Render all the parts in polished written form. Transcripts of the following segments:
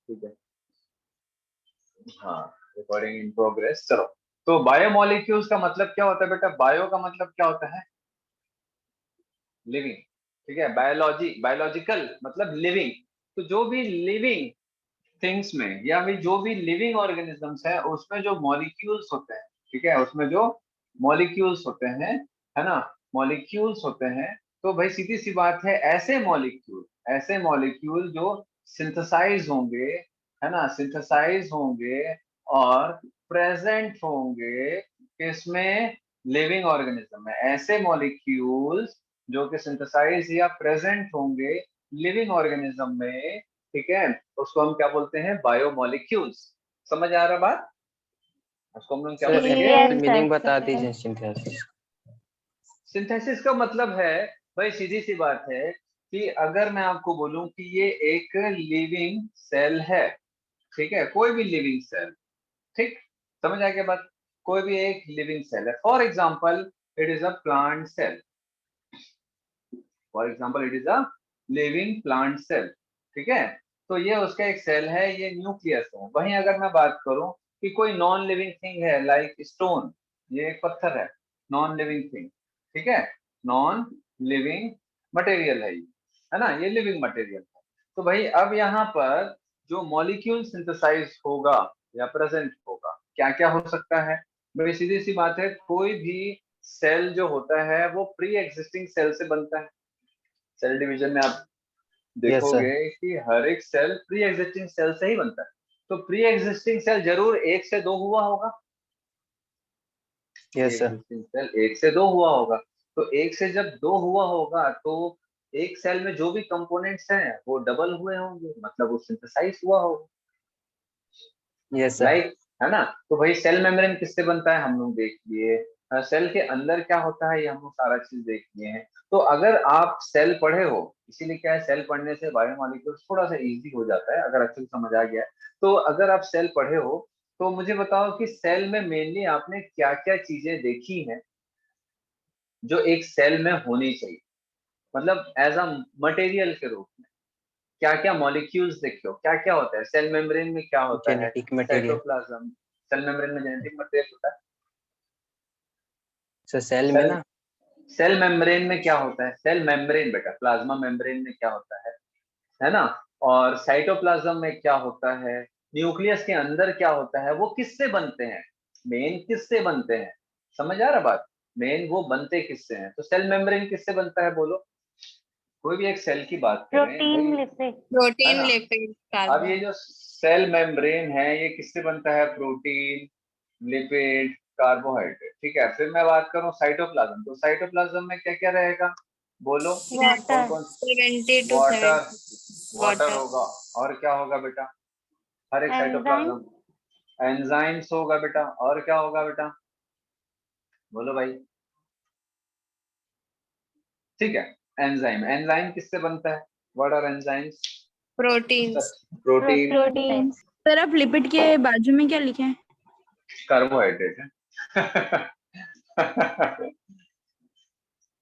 ठीक है, हाँ, रिकॉर्डिंग इन प्रोग्रेस। चलो, तो बायोमोलिक्यूल्स का मतलब क्या होता है बेटा? बायो का मतलब क्या होता है? लिविंग। ठीक है, बायोलॉजी, बायोलॉजिकल मतलब लिविंग। तो जो भी लिविंग थिंग्स में या फिर जो भी लिविंग ऑर्गेनिजम्स है उसमें जो मॉलिक्यूल्स होते हैं, ठीक है, उसमें जो मॉलिक्यूल्स होते हैं, है ना, मॉलिक्यूल्स होते हैं, तो भाई सीधी सी बात है, ऐसे मॉलिक्यूल जो सिंथेसाइज होंगे, है ना, सिंथेसाइज होंगे और प्रेजेंट होंगे किसमें? लिविंग ऑर्गेनिज्म में। ऐसे मॉलिक्यूल्स जो कि सिंथेसाइज या प्रेजेंट होंगे लिविंग ऑर्गेनिज्म में, ठीक है, उसको हम क्या बोलते हैं? बायोमोलिक्यूल्स। समझ आ रहा बात? उसको हम लोग क्या सर बोलेंगे? इसकी यस मीनिंग सर। बता दीजिए सिंथेसिस। सिंथेसिस का मतलब है, भाई सीधी सी बात है कि अगर मैं आपको बोलूं कि ये एक लिविंग सेल है, ठीक है, कोई भी लिविंग सेल, ठीक, समझ आ गया बात? कोई भी एक लिविंग सेल है, for example it is a plant cell, for example it is a living plant cell, ठीक है, तो ये उसका एक सेल है, ये न्यूक्लियस है। वहीं अगर मैं बात करूं कि कोई नॉन लिविंग थिंग है लाइक स्टोन, ये एक पत्थर है, नॉन लिविंग थिंग, ठीक है, नॉन लिविंग मटेरियल है ये, है ना, ये लिविंग मटेरियल है। तो भाई अब यहाँ पर जो मॉलिक्यूल सिंथेसाइज होगा या प्रेजेंट होगा, क्या क्या हो सकता है? भाई सीधी सी बात है, कोई भी सेल जो होता है वो प्री एग्जिस्टिंग सेल से बनता है। सेल डिवीजन में आप यस सर। देखोगे कि हर एक सेल प्री एग्जिस्टिंग सेल से ही बनता है। तो प्री एग्जिस्टिंग सेल जरूर एक से दो हुआ होगा, pre yes sir. Existing cell एक से दो हुआ होगा। तो एक से जब दो हुआ होगा तो एक सेल में जो भी कंपोनेंट्स हैं वो डबल हुए होंगे, मतलब वो सिंथेसाइज हुआ होगा, यस सर। लाइक, है ना। तो भाई सेल मेम्ब्रेन किससे बनता है हम लोग देख लिए, सेल के अंदर क्या होता है ये हम लोग सारा चीज देख लिए हैं। तो अगर आप सेल पढ़े हो, इसीलिए क्या है, सेल पढ़ने से बायोमोलिक्यूल्स थोड़ा सा इजी हो जाता है अगर अच्छे से समझ आ गया है। तो अगर आप सेल पढ़े हो तो मुझे बताओ कि सेल में मेनली आपने क्या क्या चीजें देखी हैं जो एक सेल में होनी चाहिए, मतलब एज अ मटेरियल के रूप में क्या क्या मॉलिक्यूल्स देखे हो, क्या क्या होता है सेल मेम्ब्रेन में, क्या होता है? Genetic material. Cytoplasm, cell membrane में जेनेटिक मटेरियल होता है। सर सेल में सेल ना। सेल मेम्ब्रेन में क्या होता है? सेल मेम्ब्रेन बेटा, प्लाज्मा मेम्ब्रेन में क्या होता है ना, और साइटोप्लाज्म में क्या होता है, न्यूक्लियस के अंदर क्या होता है, वो किससे बनते हैं, मेन किससे बनते हैं? समझ आ रहा बात? मेन वो बनते किससे हैं? तो सेल मेम्ब्रेन किससे बनता है बोलो? कोई भी एक सेल की बात करें भाई, प्रोटीन लिपिड। है प्रोटीन ना। लिपिड अब ये कार्बन। जो सेल मेम्ब्रेन है ये किससे बनता है? प्रोटीन, लिपिड, कार्बोहाइड्रेट, ठीक है। फिर मैं बात करूं साइटोप्लाज्म, तो साइटोप्लाज्म में क्या क्या रहेगा बोलो? कौन वाटर। कौन? 70 to वाटर, 70 वाटर वाटर। होगा, और क्या होगा बेटा? हर एक एंजाइम। साइटोप्लाज्म, एंजाइम्स होगा बेटा, और क्या होगा बेटा? बोलो भाई। ठीक है, एंजाइम, एंजाइम किससे बनता है? What are enzymes? Proteins. Protein, protein. Sir आप लिपिड के बाजू में क्या लिखे हैं? कार्बोहाइड्रेट है।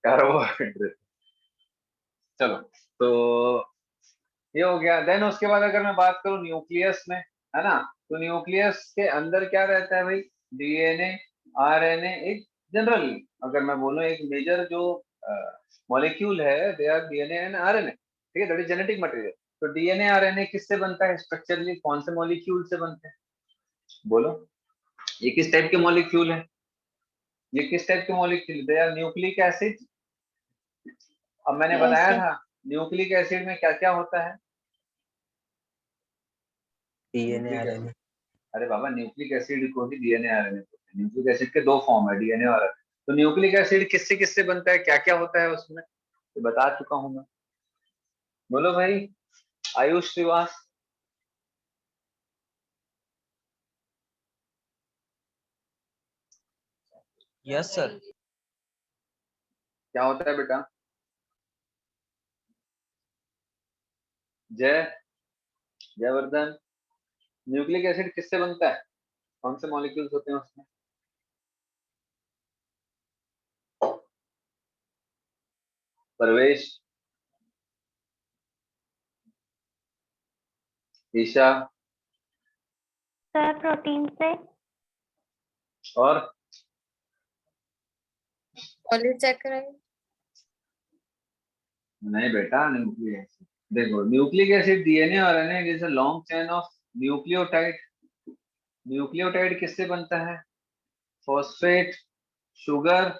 कार्बोहाइड्रेट। चलो, तो ये हो गया। देन उसके बाद अगर मैं बात करूं न्यूक्लियस में, है ना, तो न्यूक्लियस के अंदर क्या रहता है भाई? डीएनए, आरएनए, एक जनरल, अगर मैं बोलूं एक मेजर जो मॉलिक्यूल है, they are DNA and RNA, ठीक है, दैट इज जेनेटिक मटेरियल। तो डीएनए आरएनए किससे बनता है स्ट्रक्चरली, कौन से मॉलिक्यूल से बनते हैं बोलो? ये किस टाइप के मॉलिक्यूल है? ये किस टाइप के molecule? They are nucleic acid. अब मैंने यस बताया सर। था न्यूक्लिक एसिड में क्या क्या होता है? DNA nucleic acid, RNA. अरे बाबा, न्यूक्लिक एसिड को ही डीएनए आरएनए बोलते हैं। न्यूक्लिक एसिड के दो फॉर्म है, डीएनए और आरएनए। तो न्यूक्लिक एसिड किससे किससे बनता है, क्या क्या होता है उसमें, तो बता चुका हूं मैं। बोलो भाई, आयुष श्रीवास। Yes sir. क्या होता है बेटा? जय, जयवर्धन, न्यूक्लिक एसिड किससे बनता है? कौन से मॉलिक्यूल्स होते हैं उसमें? परवेश, ईशा, सर प्रोटीन से। और पॉलीसैकेराइड। नहीं बेटा, न्यूक्लिक एसिड। देखो न्यूक्लिक एसिड डीएनए और RNA is a long chain of nucleotide. Nucleotide किससे बनता है? Phosphate, sugar.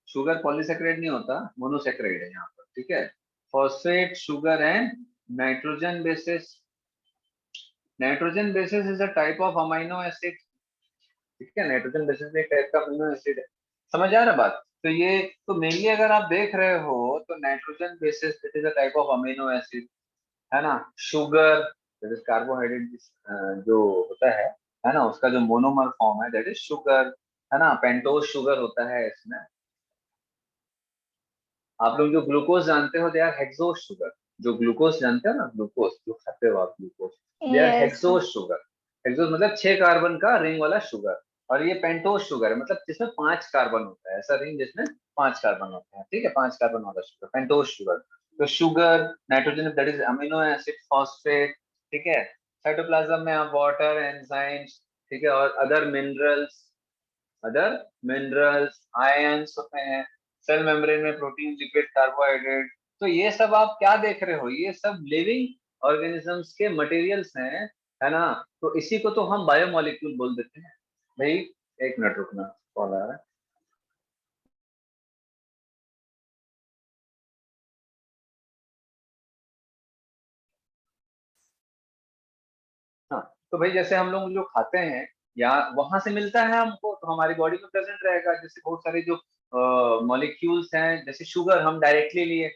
शुगर पॉलीसेकेराइड नहीं होता, मोनोसेकेराइड है यहाँ पर, ठीक है। Phosphate, sugar and nitrogen bases. Nitrogen bases is a type of amino acid, ठीक है। नाइट्रोजन बेसिस एक टाइप का अमीनो एसिड है। समझ आ रहा बात? तो ये तो मेनली अगर आप देख रहे हो तो nitrogen bases it is a type of amino acid, है ना। शुगर दैट इज कार्बोहाइड्रेट जो होता है ना, उसका जो मोनोमर फॉर्म है दैट इज शुगर, है ना। पेंटोज शुगर होता है इसमें। आप लोग जो ग्लूकोज जानते हो दे आर हेक्सोज शुगर। जो ग्लूकोज जानते हो ना, ग्लूकोज जो खाते हो आप, glucose they are yes hexose sugar. Hexose मतलब 6 कार्बन का रिंग वाला शुगर। और ये पेंटोज शुगर है, मतलब जिसमें 5 कार्बन होता है, ऐसा रिंग जिसमें 5 कार्बन होते हैं, ठीक है। 5 कार्बन वाला शुगर पेंटोज शुगर। तो sugar, nitrogen that is amino acid, phosphate, ठीक है। साइटोप्लाज्म में आप वाटर, एंजाइम्स, ठीक है, और अदर मिनरल्स आयंस होते हैं। सेल मेम्ब्रेन में प्रोटीन, लिपिड, कार्बोहाइड्रेट। तो ये सब आप क्या देख रहे हो? ये सब लिविंग ऑर्गेनिजम्स के मटेरियल्स हैं, है ना। तो इसी को तो हम बायोमोलिक्यूल बोल देते हैं। भाई एक मिनट रुकना, कॉल आ रहा है। हाँ, तो भाई जैसे हम लोग जो खाते हैं या वहां से मिलता है हमको, तो हमारी बॉडी में प्रेजेंट रहेगा। जैसे बहुत सारे जो मॉलिक्यूल्स हैं, जैसे शुगर हम डायरेक्टली लिए,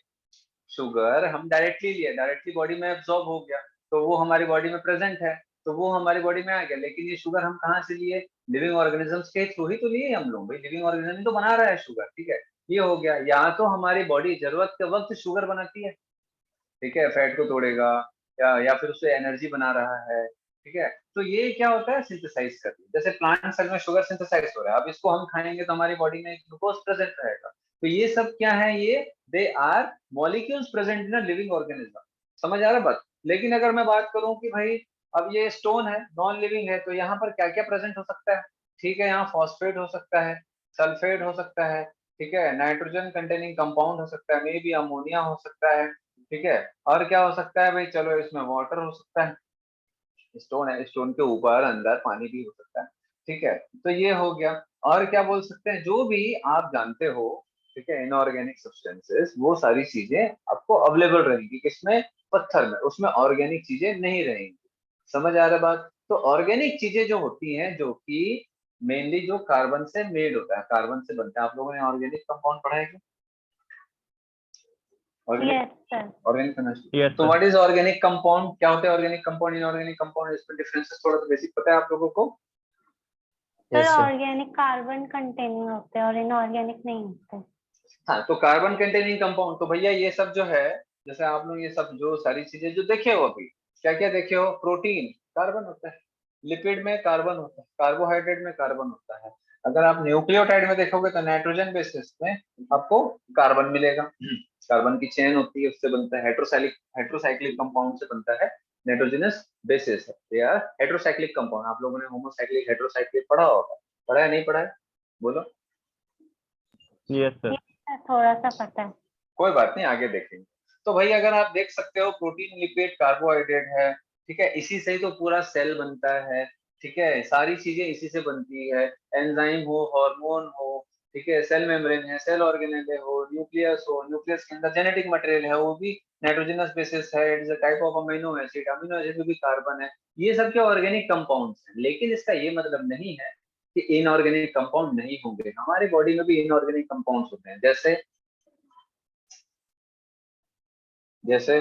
डायरेक्टली बॉडी में एब्जॉर्ब हो गया, तो वो हमारी बॉडी में प्रेजेंट है, तो वो हमारी बॉडी में आ गया। लेकिन ये शुगर हम कहाँ से लिए? लिविंग ऑर्गेनिजम्स के थ्रू ही तो लिए हम लोग। भाई लिविंग ऑर्गेनिज्म तो बना रहा है शुगर, ठीक है। ये हो गया। या तो हमारी बॉडी जरूरत के वक्त शुगर बनाती है, ठीक है, फैट को तोड़ेगा, या फिर उससे एनर्जी बना रहा है, ठीक है। तो ये क्या होता है? सिंथेसाइज करती है। जैसे प्लांट सेल में शुगर सिंथेसाइज हो रहा है, अब इसको हम खाएंगे तो हमारी बॉडी में ग्लूकोज प्रेजेंट रहेगा। तो ये सब क्या है? ये they are molecules present in a living organism. समझ आ रहा बात? लेकिन अगर मैं बात करूं कि भाई अब ये स्टोन है, नॉन लिविंग है, तो यहाँ पर क्या क्या प्रेजेंट हो सकता है? ठीक है, यहाँ फॉस्फेट हो सकता है, सल्फेट हो सकता है, ठीक है, नाइट्रोजन कंटेनिंग कंपाउंड हो सकता है, मे बी अमोनिया हो सकता है, ठीक है। और क्या हो सकता है भाई? चलो इसमें वाटर हो सकता है, स्टोन है, स्टोन के ऊपर अंदर पानी भी हो सकता है, ठीक है। तो ये हो गया। और क्या बोल सकते हैं? जो भी आप जानते हो, ठीक है, इनऑर्गेनिक सब्सटेंसेस, वो सारी चीजें आपको अवेलेबल रहेंगी किसमें? पत्थर में। उसमें ऑर्गेनिक चीजें नहीं रहेंगी। समझ आ रहा है बात? तो ऑर्गेनिक चीजें जो होती हैं, जो कि मेनली जो कार्बन से मेड होता है, कार्बन से बनता है। आप लोगों ने ऑर्गेनिक कंपाउंड पढ़ा है क्या? Organic yes sir. Organic chemistry. Yes तो sir. What is organic compound? क्या होता है ऑर्गेनिक कंपाउंड, इनऑर्गेनिक कंपाउंड? इसमें डिफरेंसेस थोड़ा सा बेसिक पता है आप लोगों को? Sir Yes, sir. Organic carbon containing होते हैं और इनऑर्गेनिक नहीं होते। हाँ, तो कार्बन कंटेनिंग कंपाउंड तो भैया ये सब जो है, जैसे आप लोग ये सब जो सारी चीजें जो देखे हो अभी, क्या क्या देखे हो? प्रोटीन कार्बन होता है, लिपिड में कार्बन होता है, कार्बोहाइड्रेट में कार्बन होता है। अगर आप न्यूक्लियोटाइड में देखोगे तो नाइट्रोजन बेसिस में आपको कार्बन मिलेगा। कार्बन की चेन होती है, उससे बनता है। हेट्रोसाइक्लिक कंपाउंड से बनता है नाइट्रोजनस बेसिस है। They are heterocyclic compound. आप लोगों ने होमोसाइक्लिक, हेट्रोसाइक्लिक पढ़ा होगा, पढ़ा है नहीं पढ़ा है? बोलो। Yes sir. थोड़ा सा पता है। कोई बात नहीं, आगे देखेंगे। तो भाई अगर आप देख सकते हो, प्रोटीन, लिपिड, कार्बोहाइड्रेट है, ठीक है। इसी से ही तो पूरा सेल बनता है, ठीक है। सारी चीजें इसी से बनती है। एंजाइम हो, हार्मोन हो, ठीक है, सेल मेम्ब्रेन है, सेल ऑर्गेनेल हो, न्यूक्लियस हो, न्यूक्लियस के अंदर जेनेटिक मटेरियल है, वो भी नाइट्रोजनस बेसिस है। It is a type of amino acid, amino acid में भी कार्बन है। ये सब के ऑर्गेनिक कंपाउंड्स हैं। लेकिन इसका ये मतलब नहीं है कि इनऑर्गेनिक कंपाउंड नहीं होंगे। हमारी बॉडी में भी इनऑर्गेनिक कंपाउंड्स होते हैं। जैसे जैसे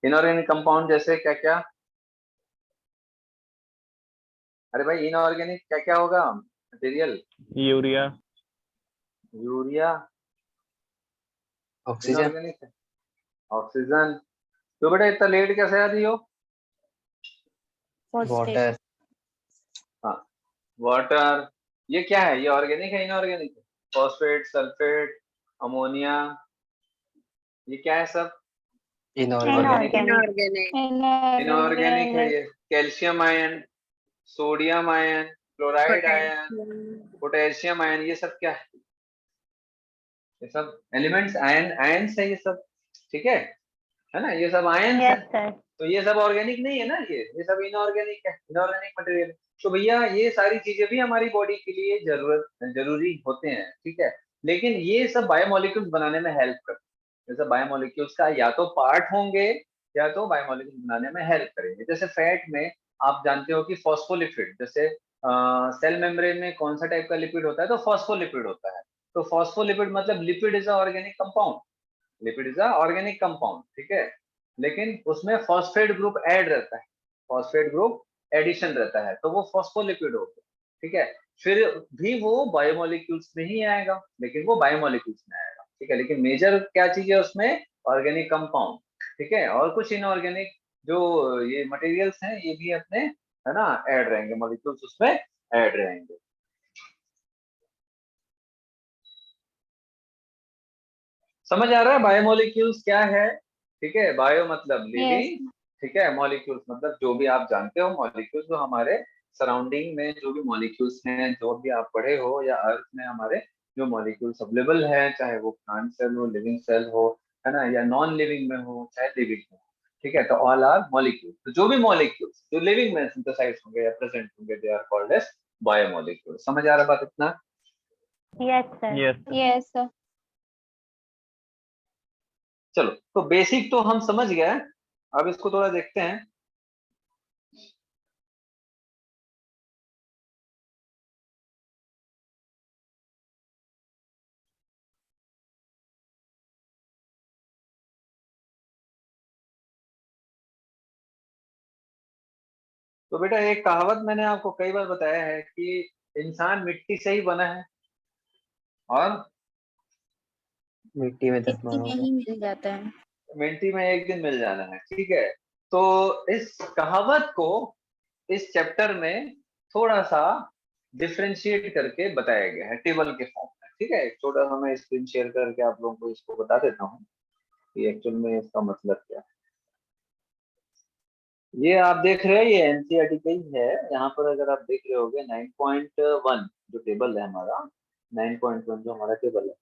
इनऑर्गेनिक कंपाउंड जैसे क्या क्या? अरे भाई इनऑर्गेनिक क्या क्या होगा material? Urea. Urea Oxygen, inorganic है। ऑक्सीजन। तो बेटा इतना लेट कैसे आ रही हो? फॉस्फेट। water, हाँ, वाटर। ये क्या है? ये ऑर्गेनिक है इनऑर्गेनिक है? फॉस्फेट, सल्फेट, अमोनिया, ये क्या है सब? इनऑर्गेनिक, इनऑर्गेनिक इनऑर्गेनिक है ये। Calcium ion, sodium ion, chloride ion, potassium ion, ये सब क्या है? ये सब एलिमेंट्स, आयन्स है ये सब, ठीक है ना? ये सब आयन्स है। Yes sir. तो ये सब ऑर्गेनिक नहीं है ना, ये सब इनऑर्गेनिक है, इनऑर्गेनिक मटेरियल। तो भैया ये सारी चीजें भी हमारी बॉडी के लिए जरूरी होते हैं, ठीक है, लेकिन ये सब बायोमोलिक्यूल्स बनाने में हेल्प करते हैं। ये सब बायोमोलिक्यूल्स का या तो पार्ट होंगे या तो बायोमोलिक्यूल्स बनाने में हेल्प करेंगे। जैसे फैट में आप जानते हो कि फॉस्फोलिपिड, जैसे सेल मेम्ब्रेन में कौन सा टाइप का लिपिड होता है? तो फॉस्फोलिपिड होता है। तो फॉस्फोलिपिड मतलब lipid is a organic compound, lipid is a organic compound, ठीक है, लेकिन उसमें फॉस्फेट ग्रुप ऐड रहता है, फॉस्फेट ग्रुप एडिशन रहता है, तो वो फॉस्फोलिपिड हो गया, ठीक है। फिर भी वो बायोमोलिक्यूल्स में ही आएगा, लेकिन वो बायोमोलिक्यूल्स में आएगा, ठीक है, लेकिन मेजर क्या चीज है उसमें? ऑर्गेनिक कंपाउंड, ठीक है। और कुछ इनऑर्गेनिक जो ये मटेरियल्स हैं ये भी अपने, है ना, ऐड रहेंगे, मॉलिक्यूल्स उसमें ऐड रहेंगे। समझ आ रहा है बायोमोलिक्यूल्स क्या है? ठीक है, बायो मतलब लिविंग, ठीक है, मॉलिक्यूल्स मतलब जो भी आप जानते हो मॉलिक्यूल्स, जो हमारे सराउंडिंग में जो भी मॉलिक्यूल्स हैं, जो भी आप पढ़े हो, या अर्थ में हमारे जो मॉलिक्यूल्स अवेलेबल हैं, चाहे वो प्लांट सेल हो, लिविंग सेल हो, है ना, या नॉन लिविंग में हो, चाहे लिविंग में हो, ठीक है, तो ऑल आर मॉलिक्यूल्स। तो जो भी मॉलिक्यूल्स जो लिविंग में सिंथेसाइज होंगे या प्रेजेंट होंगे, they are called as biomolecule. समझ आ रहा बात इतना? Yes sir. Yes yes sir. चलो, तो बेसिक तो हम समझ गए, अब इसको थोड़ा देखते हैं। तो बेटा एक कहावत मैंने आपको कई बार बताया है कि इंसान मिट्टी से ही बना है और मिट्टी में इतनी दफनाना में होगा। ही मिल जाता है। मिट्टी में एक दिन मिल जाना है, ठीक है। तो इस कहावत को इस चैप्टर में थोड़ा सा डिफरेंशिएट करके बताया गया है टेबल के फॉर्म में, ठीक है। एक छोटा सा मैं स्क्रीन शेयर करके आप लोगों को इसको बता देता हूँ कि एक्चुअल में इसका मतलब क्या है। ये आप देख रहे हैं, ये एनसीईआरटी का ही है। यहाँ पर अगर आप देख रहे होगे 9.1 जो टेबल है हमारा, 9.1 जो हमारा टेबल है,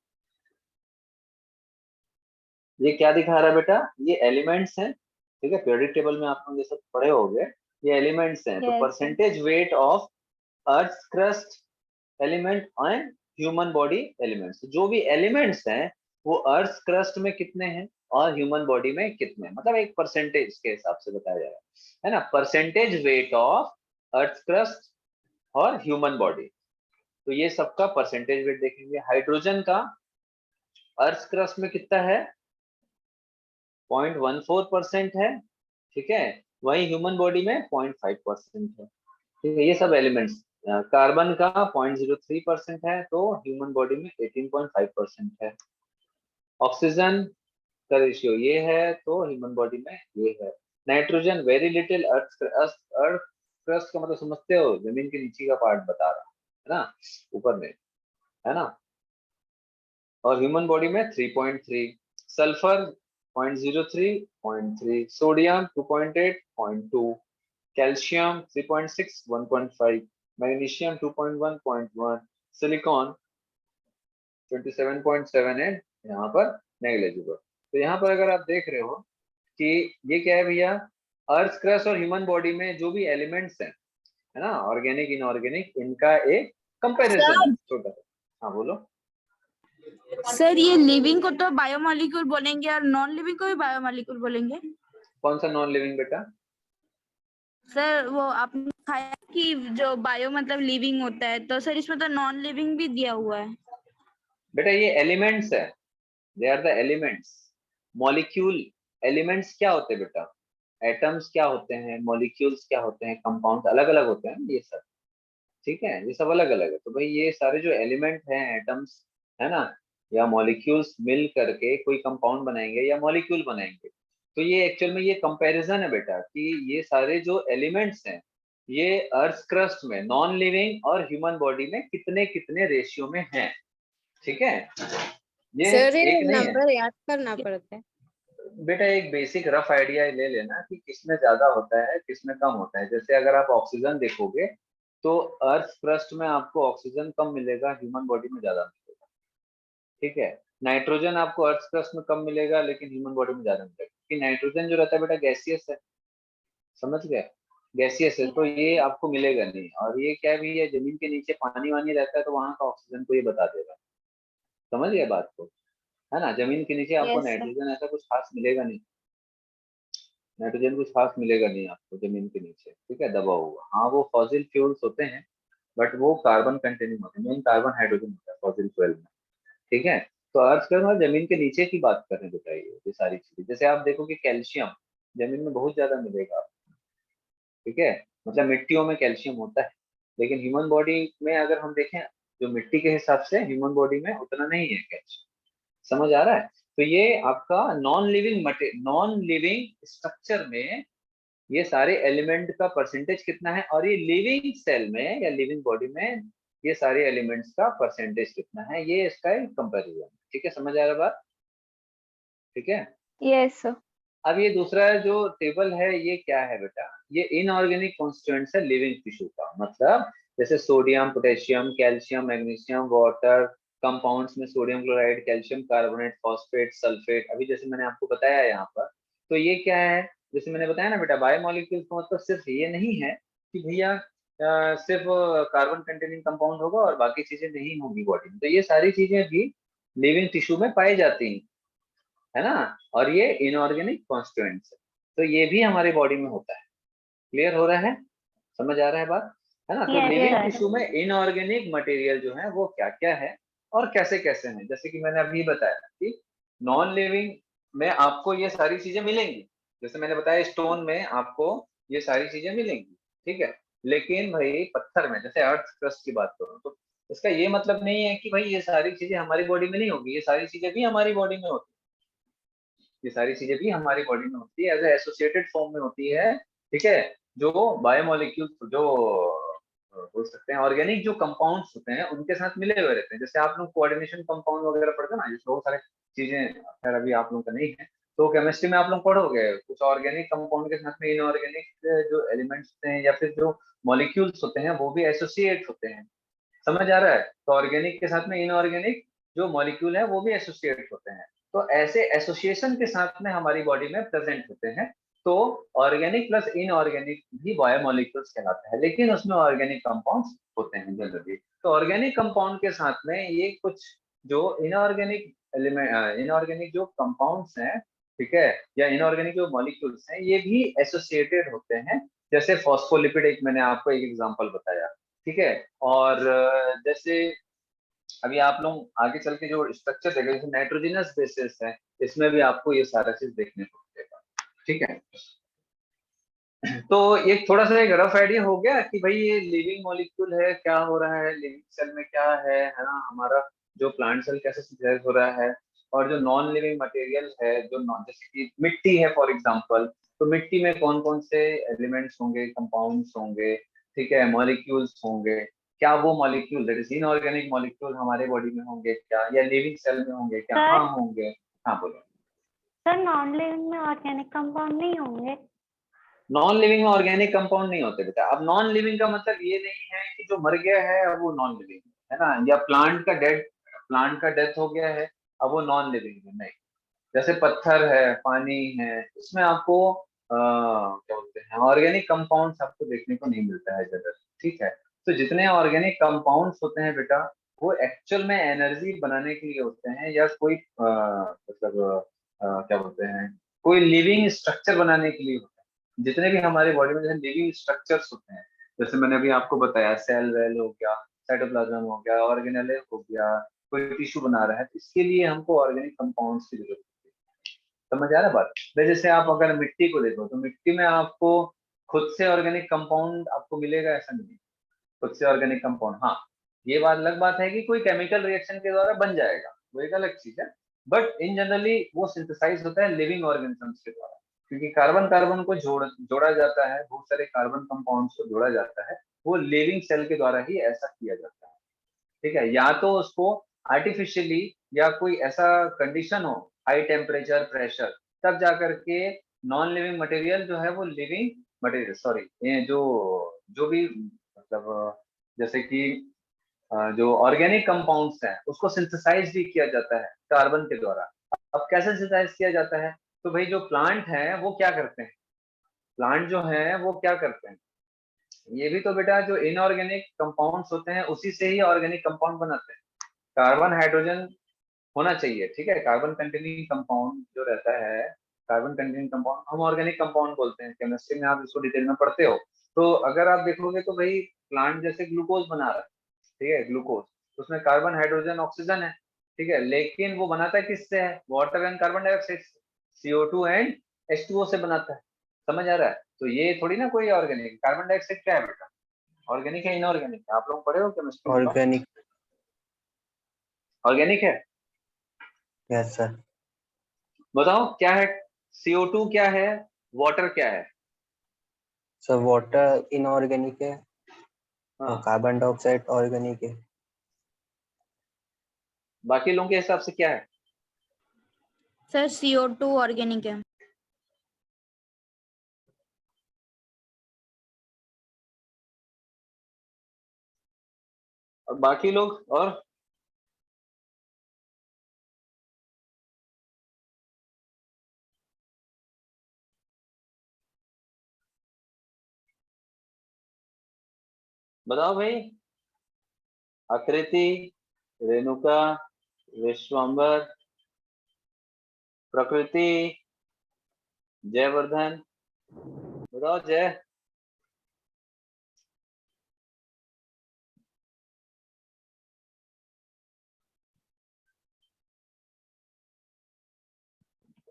ये क्या दिखा रहा है बेटा? ये एलिमेंट्स हैं, ठीक है। पीरियोडिक टेबल में आप लोग ये सब पढ़े होंगे, ये एलिमेंट्स हैं। तो Yes, sir. Percentage weight of earth crust element and human body elements, जो भी एलिमेंट्स हैं वो अर्थ क्रस्ट में कितने हैं और ह्यूमन बॉडी में कितने हैं, मतलब एक परसेंटेज के हिसाब से बताया जाएगा, है ना। Percentage weight of earth crust और ह्यूमन बॉडी, तो ये सबका परसेंटेज वेट देखेंगे। हाइड्रोजन का अर्थ क्रस्ट में कितना है? 0.14% है, ठीक है। वही ह्यूमन बॉडी में 0.5% है, ठीक है। ये सब एलिमेंट्स। कार्बन का 0.03% है, तो ह्यूमन बॉडी में 18.5% है। ऑक्सीजन का रेशियो ये है, तो ह्यूमन बॉडी में ये है। Nitrogen very little, earth crust का मतलब समझते हो, जमीन के नीचे का पार्ट बता रहा है ना, ऊपर में, है ना। और ह्यूमन बॉडी में 3.3, sulphur 0.03, 0.3, sodium 2.8, 0.2, calcium 3.6, 1.5, magnesium 2.1, 0.1, silicon 27.7 यहाँ पर नेग्लिजिबल। तो यहाँ पर अगर आप देख रहे हो कि ये क्या है भैया, अर्थ क्रस्ट और ह्यूमन बॉडी में जो भी एलिमेंट्स हैं, है ना, ऑर्गेनिक इनऑर्गेनिक, इनका एक कंपैरिजन है छोटा सा। हाँ बोलो। सर ये लिविंग को तो बायोमोलिक्यूल बोलेंगे और नॉन लिविंग को भी बायोमोलिक्यूल बोलेंगे। कौन सा नॉन लिविंग बेटा? सर वो आपने खाया कि जो बायो मतलब लिविंग होता है, तो सर इसमें तो नॉन लिविंग भी दिया हुआ है। बेटा ये एलिमेंट्स है, they are the elements. Molecule, elements क्या होते हैं बेटा? एटम्स क्या होते हैं, मॉलिक्यूल्स क्या होते हैं, कंपाउंड अलग अलग होते हैं ये सब, ठीक है, ये सब अलग अलग है। तो भाई ये सारे जो एलिमेंट हैं, एटम्स, है ना, या मॉलिक्यूल्स मिल करके कोई कंपाउंड बनाएंगे या मॉलिक्यूल बनाएंगे। तो ये एक्चुअल में ये कंपैरिजन है बेटा कि ये सारे जो एलिमेंट्स हैं ये अर्थ क्रस्ट में नॉन लिविंग और ह्यूमन बॉडी में कितने कितने रेशियो में हैं, ठीक है। ये सर ये एक नहीं है, नंबर याद करना पड़ता है। बेटा एक बेसिक रफ आइडिया ले लेना कि किसमें ज्यादा होता है किसमें कम होता है। जैसे अगर आप ऑक्सीजन देखोगे तो अर्थ क्रस्ट में आपको ऑक्सीजन कम मिलेगा, ह्यूमन बॉडी में ज्यादा मिलेगा। ठीक है, नाइट्रोजन आपको अर्थ क्रस्ट में कम मिलेगा लेकिन ह्यूमन बॉडी में ज्यादा मिलेगा, क्योंकि नाइट्रोजन जो रहता है बेटा गैसियस है, समझ गए, गैसियस है, तो ये आपको मिलेगा नहीं। और ये क्या भी है, जमीन के नीचे पानी वानी रहता है तो वहां का ऑक्सीजन को ये बता देगा। समझ गए बात को, है ना। जमीन के नीचे आपको Yes, sir. नाइट्रोजन ऐसा कुछ खास मिलेगा नहीं, नाइट्रोजन कुछ खास मिलेगा नहीं आपको जमीन के नीचे, ठीक है, दबा हुआ। हाँ वो फॉसिल फ्यूल्स होते हैं बट वो कार्बन कंटेनिंग होते हैं, मेन कार्बन हाइड्रोजन होता है फॉसिल फ्यूल में। ठीक है, तो अर्थ का मतलब जमीन के नीचे की बात कर रहे हैं बेटा, ये सारी चीजें। जैसे आप देखो कि कैल्शियम जमीन में बहुत ज्यादा मिलेगा आपको, ठीक है, मतलब मिट्टियों में कैल्शियम होता है, लेकिन ह्यूमन बॉडी में अगर हम देखें जो मिट्टी के हिसाब से ह्यूमन बॉडी में उतना नहीं है कैल्शियम। समझ आ रहा है। तो ये आपका नॉन लिविंग स्ट्रक्चर में ये सारे एलिमेंट का परसेंटेज कितना है, और ये लिविंग सेल में या लिविंग बॉडी में ये सारे एलिमेंट्स का परसेंटेज कितना है, ये इसका एक कंपेरिजन। ठीक है, समझ आ रहा बात, ठीक है। Yes, sir. अब ये दूसरा जो टेबल है ये क्या है बेटा, ये इनऑर्गेनिक कॉन्स्टिट्यूएंट्स है लिविंग टिश्यू का। मतलब जैसे sodium, potassium, calcium, magnesium, water, compounds में sodium chloride, calcium carbonate, phosphate, sulphate, अभी जैसे मैंने आपको बताया यहाँ पर। तो ये क्या है, जैसे मैंने बताया ना बेटा, बायोमोलिक्यूल्स का मतलब सिर्फ ये नहीं है कि भैया सिर्फ कार्बन कंटेनिंग कंपाउंड होगा और बाकी चीजें नहीं होंगी बॉडी में। तो ये सारी चीजें भी लिविंग टिश्यू में पाई जाती हैं, है ना। और ये इनऑर्गेनिक कॉन्स्टिट्यूएंट्स है, तो ये भी हमारे बॉडी में होता है। क्लियर हो रहा है, समझ आ रहा है बात, है ना। तो Yes, लिविंग sir. टिश्यू में इनऑर्गेनिक मटेरियल जो है वो क्या क्या है और कैसे कैसे हैं। जैसे कि मैंने अभी बताया कि नॉन लिविंग में आपको ये सारी चीजें मिलेंगी, जैसे मैंने बताया स्टोन में आपको ये सारी चीजें मिलेंगी, ठीक है। लेकिन भाई पत्थर में, जैसे अर्थ क्रस्ट की बात करूं, तो इसका ये मतलब नहीं है कि भाई ये सारी चीजें हमारी बॉडी में नहीं होगी, ये सारी चीजें भी हमारी बॉडी में होती है, ये सारी चीजें भी हमारी बॉडी में होती है, एज एसोसिएटेड फॉर्म में होती है, ठीक है। जो बायोमोलिक्यूल जो बोल सकते हैं ऑर्गेनिक जो कंपाउंड्स होते हैं उनके साथ मिले हुए रहते हैं। जैसे आप लोग कोऑर्डिनेशन कंपाउंड वगैरह पढ़ते हैं ना, जिसमें बहुत सारे चीजें, खैर अभी आप लोगों का नहीं है, तो केमिस्ट्री में आप लोग पढ़ोगे कुछ ऑर्गेनिक कंपाउंड के साथ में इनऑर्गेनिक जो एलिमेंट्स होते हैं या फिर जो मॉलिक्यूल्स होते हैं वो भी एसोसिएट होते हैं। समझ आ रहा है, तो ऑर्गेनिक के साथ में इनऑर्गेनिक जो मॉलिक्यूल है वो भी एसोसिएट होते हैं। तो ऐसे एसोसिएशन के साथ में हमारी बॉडी में प्रेजेंट होते हैं। तो ऑर्गेनिक प्लस इनऑर्गेनिक भी बायोमोलिक्यूल्स कहलाता है, लेकिन उसमें ऑर्गेनिक कंपाउंड्स होते हैं जनरली। तो ऑर्गेनिक कंपाउंड के साथ में ये कुछ जो इनऑर्गेनिक एलिमेंट, इनऑर्गेनिक जो कंपाउंड्स हैं, ठीक है, या इनऑर्गेनिक जो मॉलिक्यूल्स हैं, ये भी एसोसिएटेड होते हैं। जैसे फॉस्फोलिपिड, एक मैंने आपको एक एग्जांपल बताया, ठीक है। और जैसे अभी आप लोग आगे चल के जो स्ट्रक्चर देखेंगे, जैसे नाइट्रोजनस बेसिस है, इसमें भी आपको ये सारा चीज देखने को मिलेगा, ठीक है। तो ये थोड़ा सा एक रफ आइडिया हो गया कि भाई ये लिविंग मॉलिक्यूल है, क्या हो रहा है लिविंग सेल में, क्या है ना, हमारा जो प्लांट सेल कैसे सिंथेसाइज हो रहा है। और जो नॉन लिविंग मटेरियल है, जो जैसे कि मिट्टी है फॉर एग्जांपल, तो मिट्टी में कौन कौन से एलिमेंट्स होंगे, कंपाउंड्स होंगे, ठीक है, मॉलिक्यूल्स होंगे, क्या वो molecule that is inorganic molecule हमारे बॉडी में होंगे क्या, या लिविंग सेल में होंगे क्या। सर, हाँ होंगे, हाँ बोलो। सर नॉन लिविंग में ऑर्गेनिक कंपाउंड नहीं होंगे? नॉन लिविंग में ऑर्गेनिक कंपाउंड नहीं होते बेटा। अब नॉन लिविंग का मतलब ये नहीं है कि जो मर गया है अब वो नॉन लिविंग है ना, या प्लांट का डेथ हो गया है अब वो नॉन लिविंग है, नहीं। जैसे पत्थर है, पानी है, इसमें आपको क्या बोलते हैं ऑर्गेनिक कंपाउंड्स आपको देखने को नहीं मिलता है जनरल, ठीक है। तो जितने ऑर्गेनिक कंपाउंड्स होते हैं बेटा, वो एक्चुअल में एनर्जी बनाने के लिए होते हैं, या कोई मतलब क्या बोलते हैं कोई लिविंग स्ट्रक्चर बनाने के लिए होते हैं। जितने भी हमारे बॉडी में जैसे लिविंग स्ट्रक्चर्स होते हैं, जैसे मैंने अभी आपको बताया सेल वेल हो गया, साइटोप्लाज्म हो गया, ऑर्गेनेल हो गया, कोई टिश्यू बना रहा है, तो इसके लिए हमको ऑर्गेनिक कंपाउंड्स की जरूरत है। समझ आ रहा है बात। जैसे आप अगर मिट्टी को देखो तो मिट्टी में आपको खुद से ऑर्गेनिक कंपाउंड आपको मिलेगा ऐसा नहीं है। खुद से ऑर्गेनिक कंपाउंड, हाँ, ये बात अलग बात है कि कोई केमिकल रिएक्शन के द्वारा बन जाएगा, वो एक अलग चीज है। बट इन जनरली वो सिंथेसाइज होता है लिविंग ऑर्गेनिजम्स के द्वारा, क्योंकि कार्बन कार्बन को जोड़ा जाता है, बहुत सारे कार्बन कंपाउंड्स को जोड़ा जाता है, वो लिविंग सेल के द्वारा ही ऐसा किया जाता है, ठीक है। या तो उसको आर्टिफिशियली, या कोई ऐसा कंडीशन हो, हाई टेम्परेचर प्रेशर, तब जाकर के नॉन लिविंग मटेरियल जो है वो लिविंग मटेरियल, सॉरी, ये जो भी मतलब जैसे कि जो ऑर्गेनिक कंपाउंड्स हैं उसको सिंथेसाइज भी किया जाता है कार्बन के द्वारा। अब कैसे सिंथेसाइज किया जाता है? तो भाई जो प्लांट है वो क्या करते हैं, प्लांट जो है वो क्या करते हैं, ये भी तो बेटा जो इनऑर्गेनिक कंपाउंड्स होते हैं उसी से ही ऑर्गेनिक कंपाउंड बनाते हैं। कार्बन हाइड्रोजन होना चाहिए, ठीक है, कार्बन कंटेनिंग कंपाउंड जो रहता है, कार्बन कंटेनिंग कंपाउंड हम ऑर्गेनिक कंपाउंड बोलते हैं। केमिस्ट्री में आप इसको डिटेल में पढ़ते हो। तो अगर आप देखोगे तो भाई प्लांट जैसे ग्लूकोज बना रहा है, ठीक है, ग्लूकोज, उसमें कार्बन हाइड्रोजन ऑक्सीजन है, ठीक है, लेकिन वो बनाता है किससे है? वाटर एंड कार्बन डाइऑक्साइड से, CO2 एंड H2O से बनाता है। समझ आ रहा है? तो ये थोड़ी ना कोई ऑर्गेनिक, कार्बन डाइऑक्साइड क्या है बेटा, ऑर्गेनिक है इनऑर्गेनिक है? आप लोग पढ़े हो केमिस्ट्री में? ऑर्गेनिक। ऑर्गेनिक है। Yes sir. बताओ क्या है? CO2 क्या है, वाटर क्या है? सर वाटर इनऑर्गेनिक है और हाँ, कार्बन डाइऑक्साइड ऑर्गेनिक है। बाकी लोगों के हिसाब से क्या है? सर CO2 ऑर्गेनिक है। और बाकी लोग और बताओ भाई। आकृति, रेणुका, विश्वम्बर, प्रकृति, जयवर्धन, बताओ जय।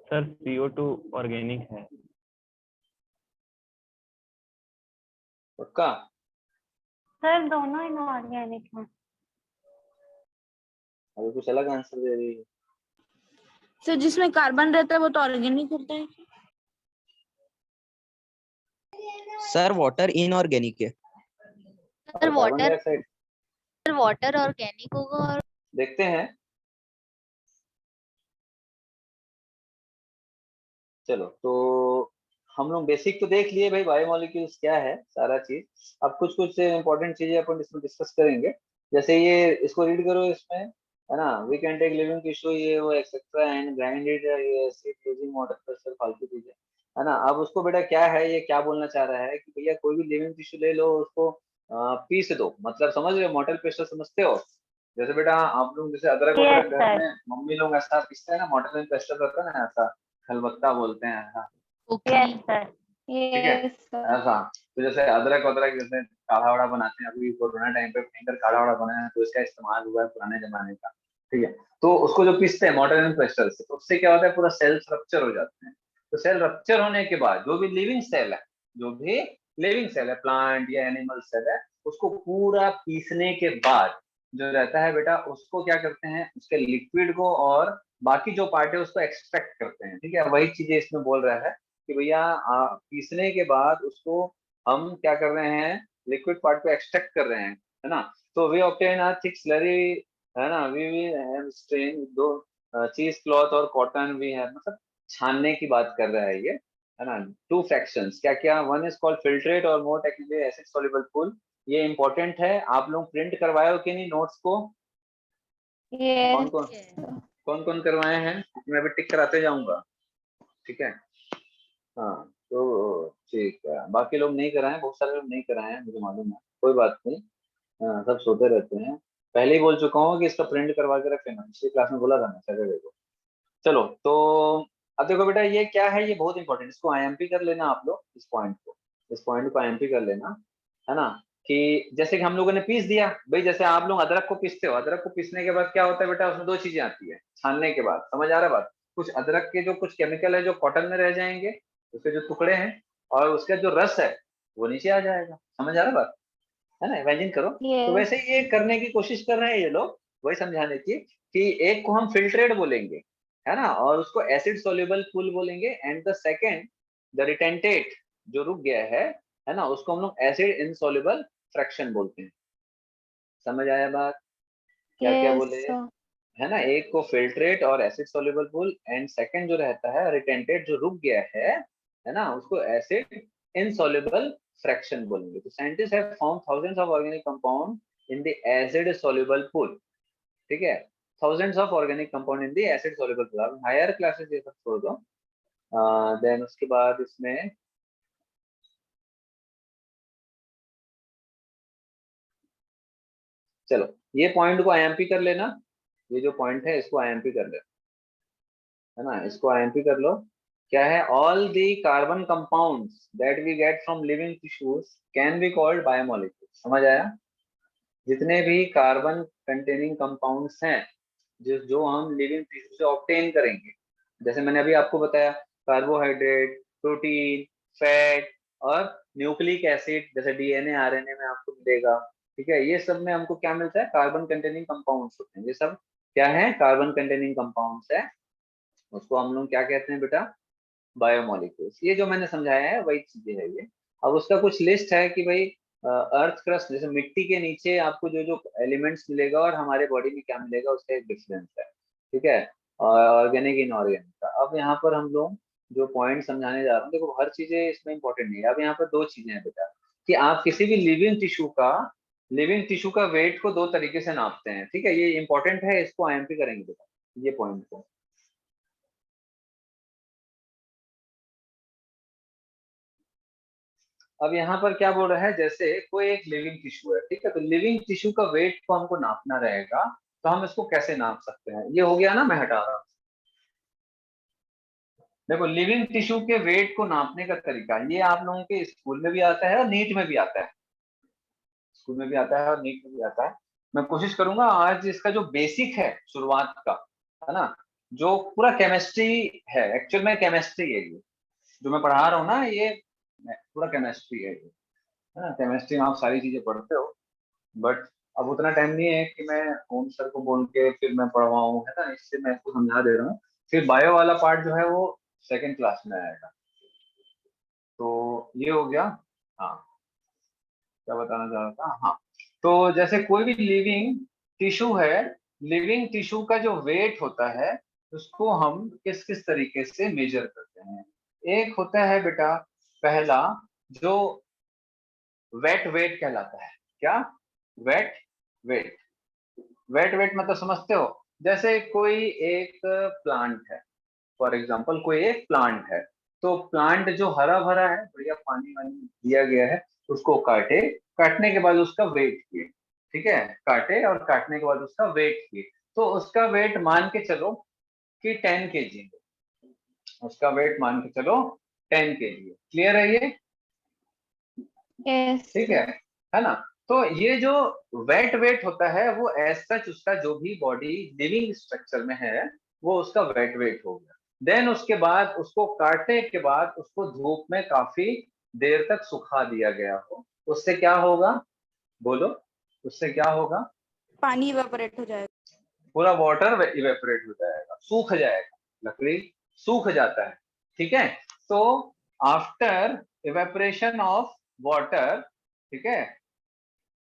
सर CO2 ऑर्गेनिक है। पक्का? सर दोनों इनऑर्गेनिक हैं। अभी कुछ अलग आंसर दे रही है। सर जिसमें कार्बन रहता है वो तो ऑर्गेनिक होता है। सर वाटर इनऑर्गेनिक है। और sir carbon dioxide water organic होगा और देखते हैं। चलो तो हम लोग बेसिक तो देख लिए भाई, बायोमोलिक्यूल्स क्या है सारा चीज। अब कुछ कुछ इंपॉर्टेंट चीजें अपन इसमें डिस्कस करेंगे। जैसे ये इसको रीड करो, इसमें है ना, we can take living tissue ये वो etcetera and grind it acid using water pressure, फालतू चीजें, है ना। अब उसको बेटा क्या है, ये क्या बोलना चाह रहा है कि भैया कोई भी लिविंग टिश्यू ले लो, उसको पीस दो, मतलब समझ रहे हो, मोर्टल प्रेशर समझते हो? जैसे बेटा आप लोग जैसे अदरक यस वदरक घर सर। में मम्मी लोग ऐसा पीसते हैं ना, मोर्टल प्रेशर रहता है ना ऐसा, खलबत्ता बोलते हैं ऐसा, ओके। Yes sir. ठीक है, ऐसा। तो जैसे अदरक वदरक जैसे काढ़ा वाड़ा बनाते हैं, अभी कोरोना टाइम पे भयंकर काढ़ा वाड़ा बना है तो इसका इस्तेमाल हुआ है पुराने जमाने का, ठीक है। तो उसको जो पीसते हैं मोर्टर एंड पेस्टल से, तो उससे क्या होता है, पूरा सेल रप्चर हो जाते हैं। तो सेल रप्चर होने के बाद जो भी लिविंग सेल है, जो भी लिविंग सेल है, प्लांट या एनिमल सेल है, उसको पूरा पीसने के बाद जो रहता है बेटा, उसको क्या करते हैं, उसके लिक्विड को और बाकी जो पार्ट है उसको एक्सट्रैक्ट करते हैं, ठीक है। वही चीजें इसमें बोल रहा है कि भैया पीसने के बाद उसको हम क्या कर रहे हैं, लिक्विड पार्ट को एक्सट्रैक्ट कर रहे हैं, है ना। तो we obtain a thick slurry, है ना, वी हैव स्ट्रेन दो चीज क्लॉथ और कॉटन भी है, मतलब छानने की बात कर रहा है ये, है ना। टू फ्रैक्शंस क्या क्या, वन इज कॉल्ड फिल्ट्रेट और मोर टेक्निकली एसिड सॉल्युबल पूल। ये इंपॉर्टेंट है, आप लोग प्रिंट करवाए हो कि नहीं नोट्स को? कौन कौन कौन कौन करवाए हैं? मैं अभी टिक कराते जाऊंगा, ठीक है। हाँ, तो ठीक है, बाकी लोग नहीं कराए, बहुत सारे लोग नहीं कराए हैं मुझे मालूम है, कोई बात नहीं। हाँ, सब सोते रहते हैं। पहले ही बोल चुका हूँ कि इसका प्रिंट करवा के रख लेना, पिछली क्लास में बोला था ना सैटरडे को। चलो तो अब देखो बेटा ये क्या है, ये बहुत इंपॉर्टेंट, इसको IMP कर लेना आप लोग, इस पॉइंट को IMP कर लेना, है ना। कि जैसे कि हम लोगों ने पीस दिया भाई, जैसे आप लोग अदरक को पीसते हो, अदरक को पीसने के बाद क्या होता है बेटा, उसमें दो चीजें आती है छानने के बाद, समझ आ रहा है बात? कुछ अदरक के जो कुछ केमिकल है जो कॉटन में रह जाएंगे, उसके जो टुकड़े हैं, और उसका जो रस है वो नीचे आ जाएगा, समझ आ रहा है बात, है ना, इमेजिन करो। तो यस। वैसे ये करने की कोशिश कर रहे हैं ये लोग, वही समझाने की कि एक को हम फिल्ट्रेट बोलेंगे, है ना, और उसको एसिड सोल्यूबल पूल बोलेंगे, एंड द सेकेंड द रिटेंटेट जो रुक गया है ना, उसको हम लोग एसिड इनसॉल्युबल फ्रैक्शन बोलते हैं। समझ आया बात? क्या क्या यस बोले? सर। है ना, एक को फिल्ट्रेट और acid soluble pool, and second जो रहता है रिटेंटेड, जो रुक गया है ना, उसको एसिड इनसॉल्युबल फ्रैक्शन बोलेंगे। तो scientist have found thousands of organic compound in the acid soluble pool, ठीक है, thousands of organic compound in the acid soluble pool. अब हायर क्लासेस ये सब छोड़ दो। देन उसके बाद इसमें चलो ये पॉइंट को आईएमपी कर लेना, ये जो पॉइंट है इसको आईएमपी कर लेना, है ना, इसको आईएमपी कर लो। क्या है, all the carbon compounds that we get from living tissues can be called biomolecules. समझ आया? जितने भी कार्बन कंटेनिंग कंपाउंड्स हैं जो जो हम लिविंग टिश्यू से ऑब्टेन करेंगे, जैसे मैंने अभी आपको बताया, कार्बोहाइड्रेट, प्रोटीन, फैट और न्यूक्लिक एसिड, जैसे डीएनए आरएनए में आपको मिलेगा, ठीक है, ये सब में हमको क्या मिलता है, कार्बन कंटेनिंग कंपाउंड्स होते हैं। ये सब क्या है, कार्बन कंटेनिंग कंपाउंड्स है, उसको हम लोग क्या कहते हैं बेटा, बायोमोलिक्यूल्स। ये जो मैंने समझाया है वही चीजें है ये। अब उसका कुछ लिस्ट है कि भाई अर्थ क्रस्ट, जैसे मिट्टी के नीचे आपको जो जो एलिमेंट्स मिलेगा और हमारे बॉडी में क्या मिलेगा उसका एक डिफरेंस है, ठीक है, ऑर्गेनिक इनऑर्गेनिक का। अब यहाँ पर हम लोग जो पॉइंट समझाने जा रहे हैं, देखो हर चीजें इसमें इंपॉर्टेंट नहीं है। अब यहाँ पर दो चीजें हैं बेटा, कि आप किसी भी लिविंग टिश्यू का वेट को दो तरीके से नापते हैं, ठीक है, ये इंपॉर्टेंट है, इसको आईएमपी करेंगे बेटा, ये पॉइंट को। अब यहाँ पर क्या बोल रहा है, जैसे कोई एक लिविंग टिश्यू है, ठीक है, तो लिविंग टिश्यू का वेट को हमको नापना रहेगा, तो हम इसको कैसे नाप सकते हैं, ये हो गया ना, मैं हटा रहा हूँ। देखो लिविंग टिश्यू के वेट को नापने का तरीका, ये आप लोगों के स्कूल में भी आता है और नीट में भी आता है, स्कूल में भी आता है और नीट में भी आता है। मैं कोशिश करूंगा आज इसका जो बेसिक है शुरुआत का, है ना, जो पूरा केमिस्ट्री है, एक्चुअल में केमिस्ट्री है ये जो मैं पढ़ा रहा हूँ ना, ये पूरा केमिस्ट्री है ये, है ना, केमिस्ट्री में आप सारी चीजें पढ़ते हो, बट अब उतना टाइम नहीं है कि मैं ओम सर को बोल के फिर मैं पढ़वाऊँ, है ना, इससे मैं आपको समझा दे रहा हूँ। फिर बायो वाला पार्ट जो है वो सेकंड क्लास में आएगा। तो ये हो गया। हाँ, क्या बताना चाह रहा था, हाँ, तो जैसे कोई भी लिविंग टिश्यू है, लिविंग टिश्यू का जो वेट होता है उसको हम किस किस तरीके से मेजर करते हैं। एक होता है बेटा, पहला, जो वेट वेट कहलाता है। क्या? Wait wait. वेट वेट मतलब समझते हो, जैसे कोई एक प्लांट है, फॉर एग्जांपल कोई एक प्लांट है, तो प्लांट जो हरा भरा है, बढ़िया पानी वानी दिया गया है, उसको काटने के बाद उसका वेट किए, ठीक है, काटे और काटने के बाद उसका वेट किए, तो उसका वेट मान के चलो कि 10 kg, उसका वेट मान के चलो 10 kg। क्लियर है ये? यस ठीक है ना, तो ये जो वेट वेट होता है वो एज सच उसका जो भी बॉडी लिविंग स्ट्रक्चर में है वो उसका वेट वेट हो गया। देन उसके बाद उसको काटने के बाद उसको धूप में काफी देर तक सुखा दिया गया हो, उससे क्या होगा, बोलो, उससे क्या होगा, पानी इवेपोरेट हो जाएगा। पूरा वाटर इवेपोरेट हो जाएगा, सूख जाएगा, लकड़ी सूख जाता है, ठीक है। तो आफ्टर इवेपोरेशन ऑफ वाटर, ठीक है,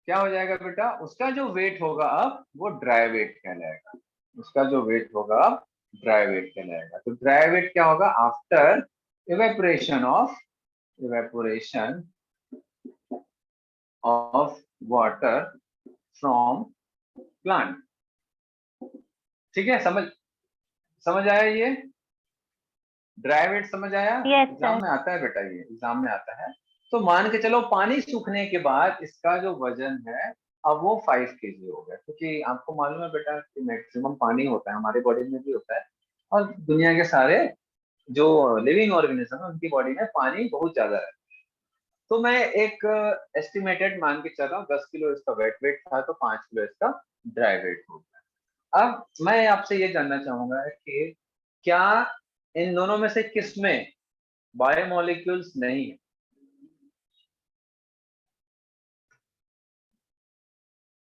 क्या हो जाएगा बेटा, उसका जो वेट होगा अब वो ड्राई वेट कहलाएगा, उसका जो वेट होगा ड्राई वेट कहलाएगा। तो ड्राई वेट क्या होगा, after evaporation of water from plant. ठीक है, समझ समझ आया ये ड्राई वेट, समझ आया? Yes exam sir. में आता है बेटा, ये एग्जाम में आता है। तो मान के चलो पानी सूखने के बाद इसका जो वजन है अब वो 5 kg हो गया, क्योंकि आपको मालूम है बेटा कि मैक्सिमम पानी होता है, हमारे बॉडी में भी होता है, और दुनिया के सारे जो लिविंग ऑर्गेनिज्म है उनकी बॉडी में पानी बहुत ज्यादा है। तो मैं एक एस्टिमेटेड मान के चल रहा हूँ, 10 किलो इसका वेट वेट था, तो 5 किलो इसका ड्राई वेट हो गया। अब मैं आपसे ये जानना चाहूंगा कि क्या इन दोनों में से किस में बायोमोलिक्यूल्स नहीं है?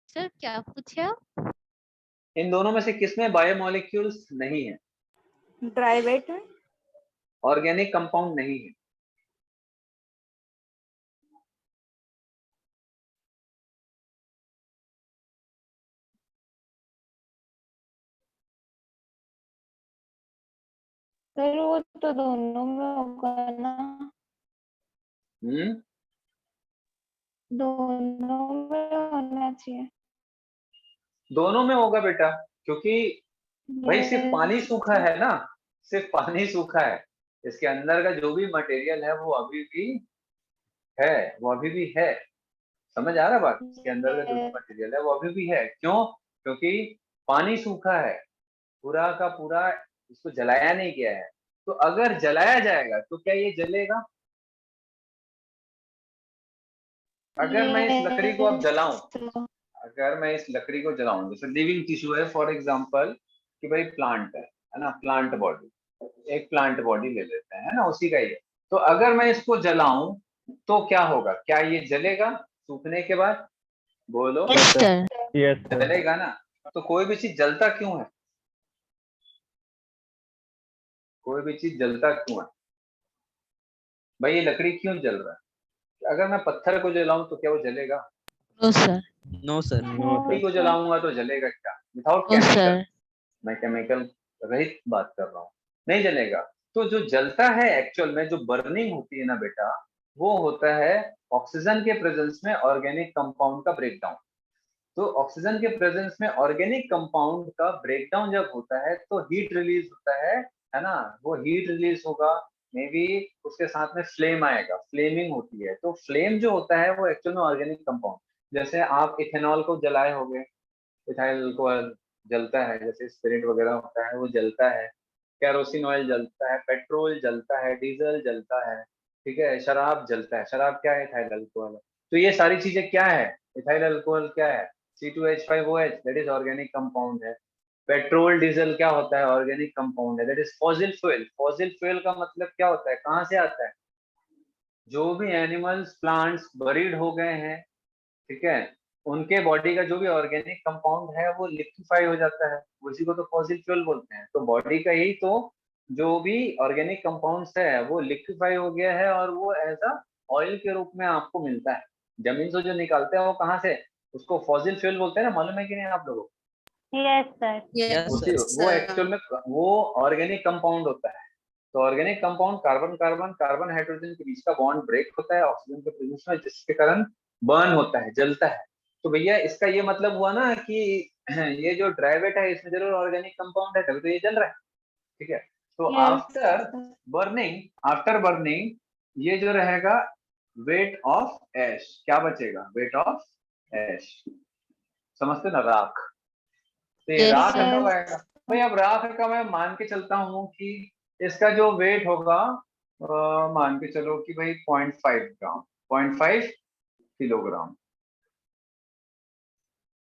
सर क्या पूछे आप? इन दोनों में से किस में बायोमोलिक्यूल्स नहीं है, ड्राई वेट में। ऑर्गेनिक कंपाउंड नहीं है? सर वो तो दोनों में होगा ना, दोनों में होना चाहिए। दोनों में होगा बेटा, क्योंकि भाई सिर्फ पानी Yes, सूखा है ना, सिर्फ पानी सूखा है, इसके अंदर का जो भी मटेरियल है वो अभी भी है, वो अभी भी है। समझ आ रहा है बात? इसके अंदर का जो भी yes, मटेरियल है वो अभी भी है। क्यों? क्योंकि पानी सूखा है, पूरा का पूरा, इसको जलाया नहीं गया है। तो अगर जलाया जाएगा तो क्या ये जलेगा? अगर मैं इस लकड़ी को अब yes, जलाऊं, अगर मैं इस लकड़ी को जलाऊं, जैसे लिविंग टिश्यू है फॉर एग्जांपल, कि भाई प्लांट है ना, प्लांट बॉडी, एक प्लांट बॉडी ले लेते हैं, है ना, उसी का ही है। तो अगर मैं इसको जलाऊं तो क्या होगा? क्या ये जलेगा सूखने के बाद? बोलो। Yes sir. Sir. Yes sir. जलेगा ना। तो कोई भी चीज जलता क्यों है? कोई भी चीज जलता क्यों है? भाई ये लकड़ी क्यों जल रहा है? अगर मैं पत्थर को जलाऊं तो क्या वो जलेगा? No sir. No sir. No लकड़ी सर। को जलाऊंगा तो जलेगा क्या? Without no chemical. सर। मैं केमिकल रहित बात कर रहा हूँ, नहीं जलेगा। तो जो जलता है एक्चुअल में, जो बर्निंग होती है ना बेटा, वो होता है ऑक्सीजन के प्रेजेंस में ऑर्गेनिक कंपाउंड का ब्रेकडाउन। तो ऑक्सीजन के प्रेजेंस में ऑर्गेनिक कंपाउंड का ब्रेकडाउन जब होता है तो हीट रिलीज होता है ना, वो हीट रिलीज होगा, मे बी उसके साथ में फ्लेम आएगा, फ्लेमिंग होती है। तो फ्लेम जो होता है वो एक्चुअल में ऑर्गेनिक कंपाउंड, जैसे आप इथेनॉल को जलाए होगे, इथाइल अल्कोहल जलता है, जैसे स्पिरिट वगैरह होता है वो जलता है, कैरोसिन ऑयल जलता है, पेट्रोल जलता है, डीजल जलता है, ठीक है, शराब जलता है। शराब क्या है? इथाइल अल्कोहल है। तो ये सारी चीजें क्या है? इथाइल अल्कोहल क्या है? C2H5OH, that is organic compound है। पेट्रोल डीजल क्या होता है? ऑर्गेनिक कंपाउंड है, that is fossil fuel. Fossil fuel का मतलब क्या होता है? कहाँ से आता है? जो भी एनिमल्स प्लांट्स बरीड हो गए हैं, ठीक है, उनके बॉडी का जो भी ऑर्गेनिक कंपाउंड है वो लिक्विफाई हो जाता है, उसी को तो फॉसिल फ्यूल बोलते हैं। तो बॉडी का ही तो जो भी ऑर्गेनिक कंपाउंड्स है वो लिक्विफाई हो गया है और वो ऐसा ऑयल के रूप में आपको मिलता है। जमीन से जो निकालते हैं वो कहाँ से? उसको फॉसिल फ्यूल बोलते हैं ना, मालूम है कि नहीं आप लोगों को? yes sir, यस उसी वो एक्चुअल में वो ऑर्गेनिक कंपाउंड होता है। तो organic compound carbon carbon carbon hydrogen के बीच का बॉन्ड ब्रेक होता है ऑक्सीजन के प्रेजेंस में, जिसके कारण बर्न होता है, जलता है। तो भैया इसका ये मतलब हुआ ना कि ये जो ड्राई वेट है इसमें जरूर ऑर्गेनिक कंपाउंड है, तभी तो ये जल रहा है, ठीक है। तो yes after sir, burning, after burning ये जो रहेगा वेट ऑफ एश, क्या बचेगा? वेट ऑफ एश, समझते ना, राख। तो ये यस राख सर। कब आएगा? भाई अब राख का मैं मान के चलता हूँ कि इसका जो वेट होगा, मान के चलो कि भाई 0.5 ग्राम, 0.5 किलोग्राम।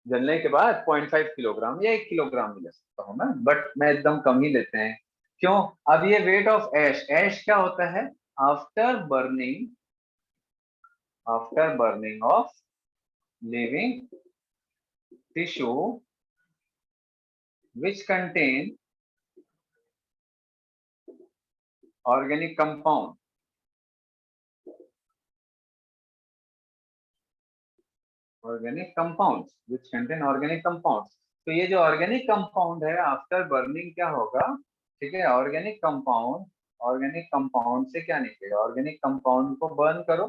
जलने के बाद 0.5 किलोग्राम या 1 किलोग्राम भी ले सकता हूँ मैं, बट मैं एकदम कम ही लेते हैं। क्यों? अब ये वेट ऑफ एश, एश क्या होता है? After burning, after burning of living tissue which contain organic compound, organic compounds which contain organic compounds. तो ये जो ऑर्गेनिक कंपाउंड है आफ्टर बर्निंग क्या होगा? ठीक है, ऑर्गेनिक कंपाउंड, ऑर्गेनिक कंपाउंड से क्या निकलेगा? ऑर्गेनिक कंपाउंड को बर्न करो,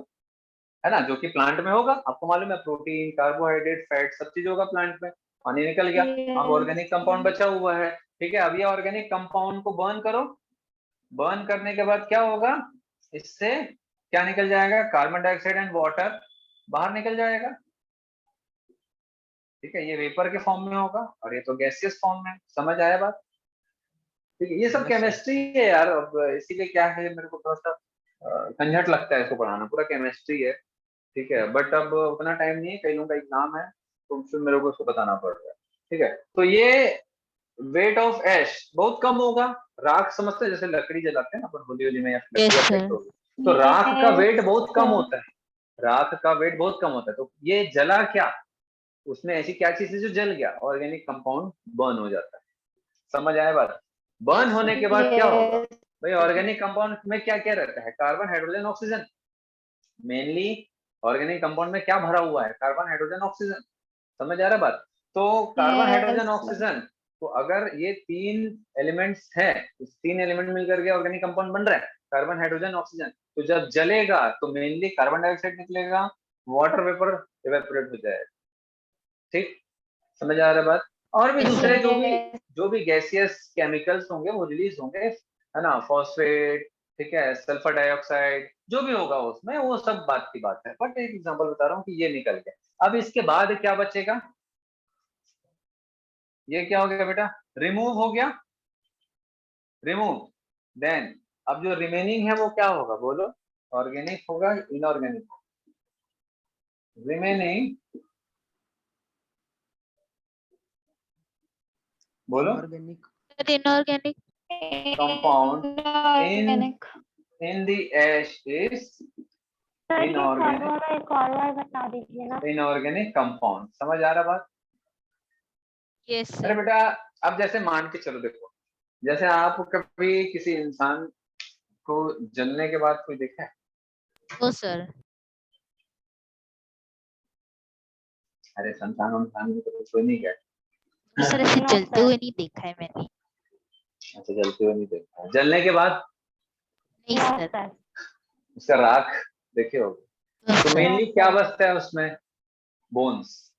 है ना, जो कि प्लांट में होगा, आपको मालूम है, प्रोटीन कार्बोहाइड्रेट फैट सब चीज होगा प्लांट में। पानी निकल गया, अब yes ऑर्गेनिक कंपाउंड बचा हुआ है, ठीक है। अब ये ऑर्गेनिक कंपाउंड को बर्न करो, बर्न करने के बाद क्या होगा? इससे क्या निकल जाएगा? कार्बन डाइऑक्साइड एंड वाटर बाहर निकल जाएगा, ठीक है। ये वेपर के फॉर्म में होगा और ये तो गैसियस फॉर्म में। समझ आया बात? ठीक है, ये सब यस सर। केमिस्ट्री है यार, अब इसीलिए क्या है, मेरे को थोड़ा सा झंझट लगता है इसको पढ़ाना, पूरा केमिस्ट्री है, ठीक है। बट अब उतना टाइम नहीं है, कई लोगों का एग्जाम है, तो फिर मेरे को इसको बताना पड़ रहा है, ठीक है। तो ये वेट ऑफ एश बहुत कम होगा। राख समझते हैं, जैसे लकड़ी जलाते हैं ना अपन होली होली में, या फिर यस लकड़ी सर। फेंकते होगे, तो राख का वेट yes बहुत कम sir, होता है, राख का वेट बहुत कम होता है। तो ये जला क्या? उसमें ऐसी क्या चीज है जो जल गया? ऑर्गेनिक कंपाउंड बर्न हो जाता है। समझ आया बात? बर्न यस होने सर। के बाद क्या होगा? yes भाई ऑर्गेनिक कंपाउंड में क्या क्या रहता है? Carbon hydrogen oxygen, mainly organic compound में क्या भरा हुआ है? Carbon hydrogen oxygen. समझ आ रहा है बात? तो carbon yes hydrogen sir, oxygen तो अगर ये 3 एलिमेंट्स है, इस 3 एलिमेंट मिलकर के ऑर्गेनिक कंपाउंड बन रहा है, कार्बन, हाइड्रोजन, ऑक्सीजन, तो जब जलेगा तो मेनली कार्बन डाइऑक्साइड निकलेगा, वाटर वेपर इवेपोरेट हो जाएगा। ठीक, समझ आ रहा है बात? और भी दूसरे जो भी गैसियस केमिकल्स होंगे वो रिलीज होंगे, है ना, फॉस्फेट, ठीक है, सल्फर डाइऑक्साइड, जो भी होगा उसमें, वो सब बात की बात है, बट एक एग्जांपल बता रहा हूँ कि ये निकल गया। अब इसके बाद क्या बचेगा? ये क्या हो गया बेटा? रिमूव हो गया, रिमूव। देन अब जो रिमेनिंग है वो क्या होगा बोलो? ऑर्गेनिक होगा, इनऑर्गेनिक? रिमेनिंग, बोलो। Inorganic. Inorganic. Compound Inorganic. in the ash is sir ये inorganic, सॉल्व वाला एक और बार बता दीजिए ना। Inorganic compound. समझ आ रहा बात? यस अरे सर। बेटा, अब जैसे मान के चलो, देखो, जैसे आप कभी किसी इंसान को जलने के बाद कोई देखा है? No sir. अरे संतान में तो कोई नहीं गया। सर ऐसे No, जलते sir. हुए नहीं देखा है मैंने। अच्छा, जलते हुए नहीं देखा। जलने के बाद नहीं No, सर। sir. उसका राख देखे हो? नो तो सर। मेनली क्या बचता है उसमें? बोन्स,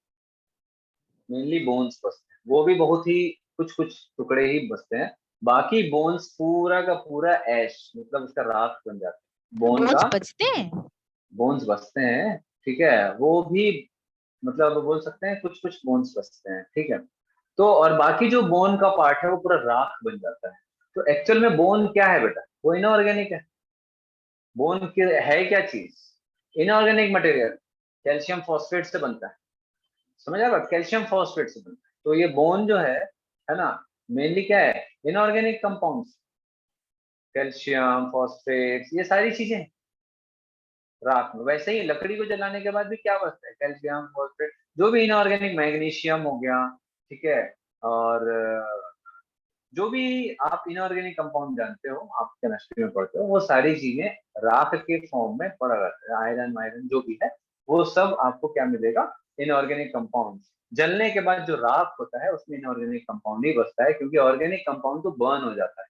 मेनली बोन्स बचते हैं, वो भी बहुत ही कुछ कुछ टुकड़े ही बचते हैं, बाकी बोन्स पूरा का पूरा ऐश, मतलब उसका राख बन जाता है। बोन बोन्स का बचते हैं। बोन्स बचते हैं, ठीक है, वो भी मतलब बोल सकते हैं कुछ कुछ बोन्स बचते हैं, ठीक है। तो और बाकी जो बोन का पार्ट है वो पूरा राख बन जाता है। तो एक्चुअल में बोन क्या है बेटा? वो इनऑर्गेनिक है। बोन है क्या चीज? इनऑर्गेनिक मटेरियल, कैल्शियम फॉस्फेट से बनता है। समझ आ रहा? कैल्शियम फॉस्फेट से बनता है। तो ये बोन जो है ना, मेनली क्या है? इनऑर्गेनिक कंपाउंड्स, कैल्शियम फॉस्फेट, ये सारी चीजें हैं राख में। वैसे ही लकड़ी को जलाने के बाद भी क्या बचता है? कैल्शियम फॉस्फेट, जो भी इनऑर्गेनिक, मैग्नीशियम हो गया, ठीक है, और जो भी आप इनऑर्गेनिक कंपाउंड जानते हो, आप केमिस्ट्री में पढ़ते हो, वो सारी चीजें राख के फॉर्म में पड़ा रहता है। आयरन वायरन जो भी है वो सब आपको क्या मिलेगा? Inorganic compound. जलने के बाद जो राख होता है उसमें इनऑर्गेनिक कंपाउंड ही बचता है, क्योंकि ऑर्गेनिक कंपाउंड तो बर्न हो जाता है।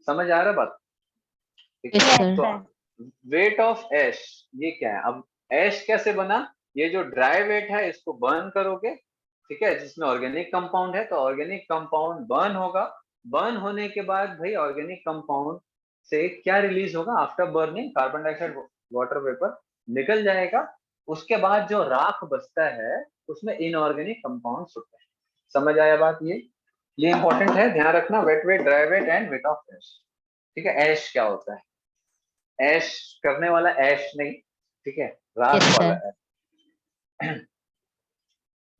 समझ आ रहा है बात? ठीक यस है। सर। तो वेट ऑफ ऐश, ये क्या है? अब ऐश कैसे बना? ये जो ड्राई वेट है इसको बर्न करोगे, ठीक है, जिसमें ऑर्गेनिक कंपाउंड है, तो ऑर्गेनिक कंपाउंड बर्न होगा। बर्न होने के बाद भाई ऑर्गेनिक कंपाउंड से क्या रिलीज होगा? After burning carbon dioxide, water vapour निकल जाएगा। उसके बाद जो राख बचता है उसमें इनऑर्गेनिक कंपाउंड होते हैं। समझ आया बात? ये इंपॉर्टेंट है, ध्यान रखना। Weight weight, dry weight and weight of ash. ठीक है, ऐश क्या होता है? ऐश करने वाला ऐश नहीं, ठीक है, राख यस वाला सर। ऐश।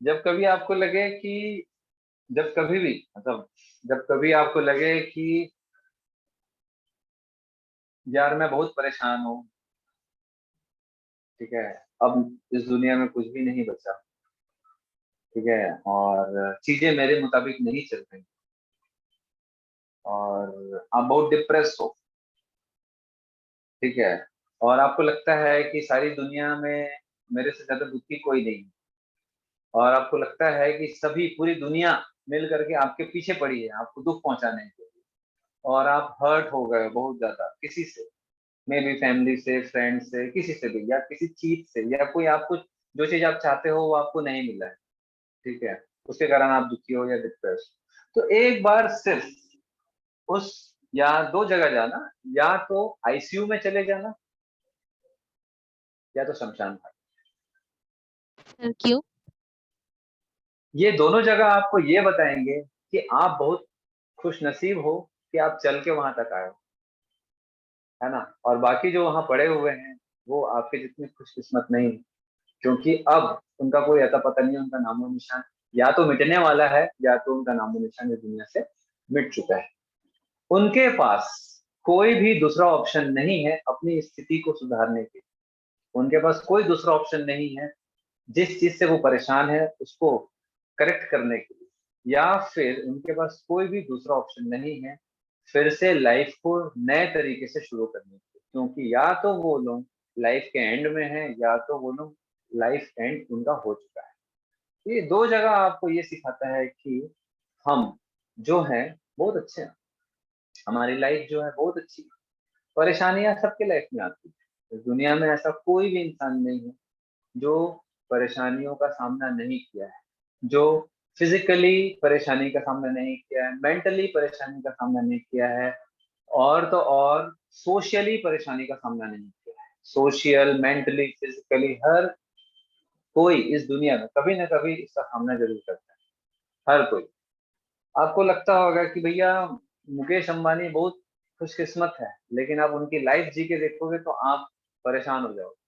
जब कभी आपको लगे कि, जब कभी भी मतलब जब कभी आपको लगे कि यार मैं बहुत परेशान हूँ, ठीक है, अब इस दुनिया में कुछ भी नहीं बचा, ठीक है, और चीजें मेरे मुताबिक नहीं चल रही, और आप बहुत डिप्रेस हो, ठीक है, और आपको लगता है कि सारी दुनिया में मेरे से ज्यादा दुखी कोई नहीं है, और आपको लगता है कि सभी, पूरी दुनिया मिल करके आपके पीछे पड़ी है आपको दुख पहुंचाने के लिए, और आप हर्ट हो गए बहुत ज्यादा किसी से, मे बी फैमिली से, फ्रेंड से, किसी से भी, या किसी चीज से, या कोई आपको जो चीज आप चाहते हो वो आपको नहीं मिला है, ठीक है, उसके कारण आप दुखी हो या डिप्रेस। तो एक बार सिर्फ उस, या दो जगह जाना, या तो आईसीयू में चले जाना या तो शमशान घाट। सर क्यों? ये दोनों जगह आपको ये बताएंगे कि आप बहुत खुश नसीब हो कि आप चल के वहां तक आए हो, है ना, और बाकी जो वहां पड़े हुए हैं वो आपके जितने खुशकिस्मत नहीं, क्योंकि अब उनका कोई अता पता नहीं है, उनका नामो निशान या तो मिटने वाला है, या तो उनका नामो निशान इस दुनिया से मिट चुका है। उनके पास कोई भी दूसरा ऑप्शन नहीं है अपनी स्थिति को सुधारने के। उनके पास कोई दूसरा ऑप्शन नहीं है जिस चीज से वो परेशान है उसको करेक्ट करने के लिए, या फिर उनके पास कोई भी दूसरा ऑप्शन नहीं है फिर से लाइफ को नए तरीके से शुरू करने के लिए, क्योंकि या तो वो लोग लाइफ के एंड में हैं, या तो वो लोग लाइफ एंड उनका हो चुका है। ये दो जगह आपको ये सिखाता है कि हम जो है बहुत अच्छे हैं। हमारी लाइफ जो है बहुत अच्छी है। परेशानियां सबके लाइफ में आती है। इस दुनिया में ऐसा कोई भी इंसान नहीं है जो परेशानियों का सामना नहीं किया है, जो फिजिकली परेशानी का सामना नहीं किया है, मेंटली परेशानी का सामना नहीं किया है, और तो और सोशली परेशानी का सामना नहीं किया है। सोशल, मेंटली, फिजिकली हर कोई इस दुनिया में कभी ना कभी इसका सामना जरूर करता है, हर कोई। आपको लगता होगा कि भैया मुकेश अंबानी बहुत खुशकिस्मत है, लेकिन आप उनकी लाइफ जी के देखोगे तो आप परेशान हो जाओगे।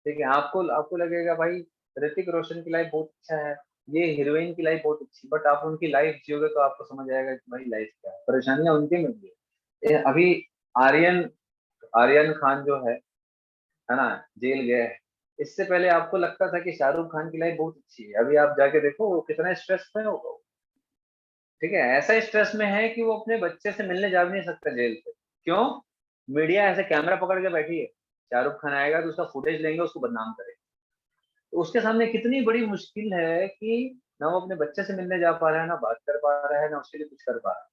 ठीक है, आपको आपको लगेगा भाई ऋतिक रोशन की लाइफ बहुत अच्छा है, ये हीरोइन की लाइफ बहुत अच्छी, बट आप उनकी लाइफ जियोगे तो आपको समझ आएगा कि भाई लाइफ क्या है, परेशानियां उनके में भी है। अभी आर्यन आर्यन खान जो है ना, जेल गया है। इससे पहले आपको लगता था कि शाहरुख खान की लाइफ बहुत अच्छी है, अभी आप जाके देखो वो कितना स्ट्रेस में होगा। ठीक है, ऐसा स्ट्रेस में है कि वो अपने बच्चे से मिलने जा भी नहीं सकता जेल से। क्यों? मीडिया ऐसे कैमरा पकड़ के बैठी है, शाहरुख खान आएगा तो उसका फुटेज लेंगे, उसको बदनाम करेंगे। तो उसके सामने कितनी बड़ी मुश्किल है कि ना वो अपने बच्चे से मिलने जा पा रहा है, ना बात कर पा रहा है, ना उसके लिए कुछ कर पा रहा है।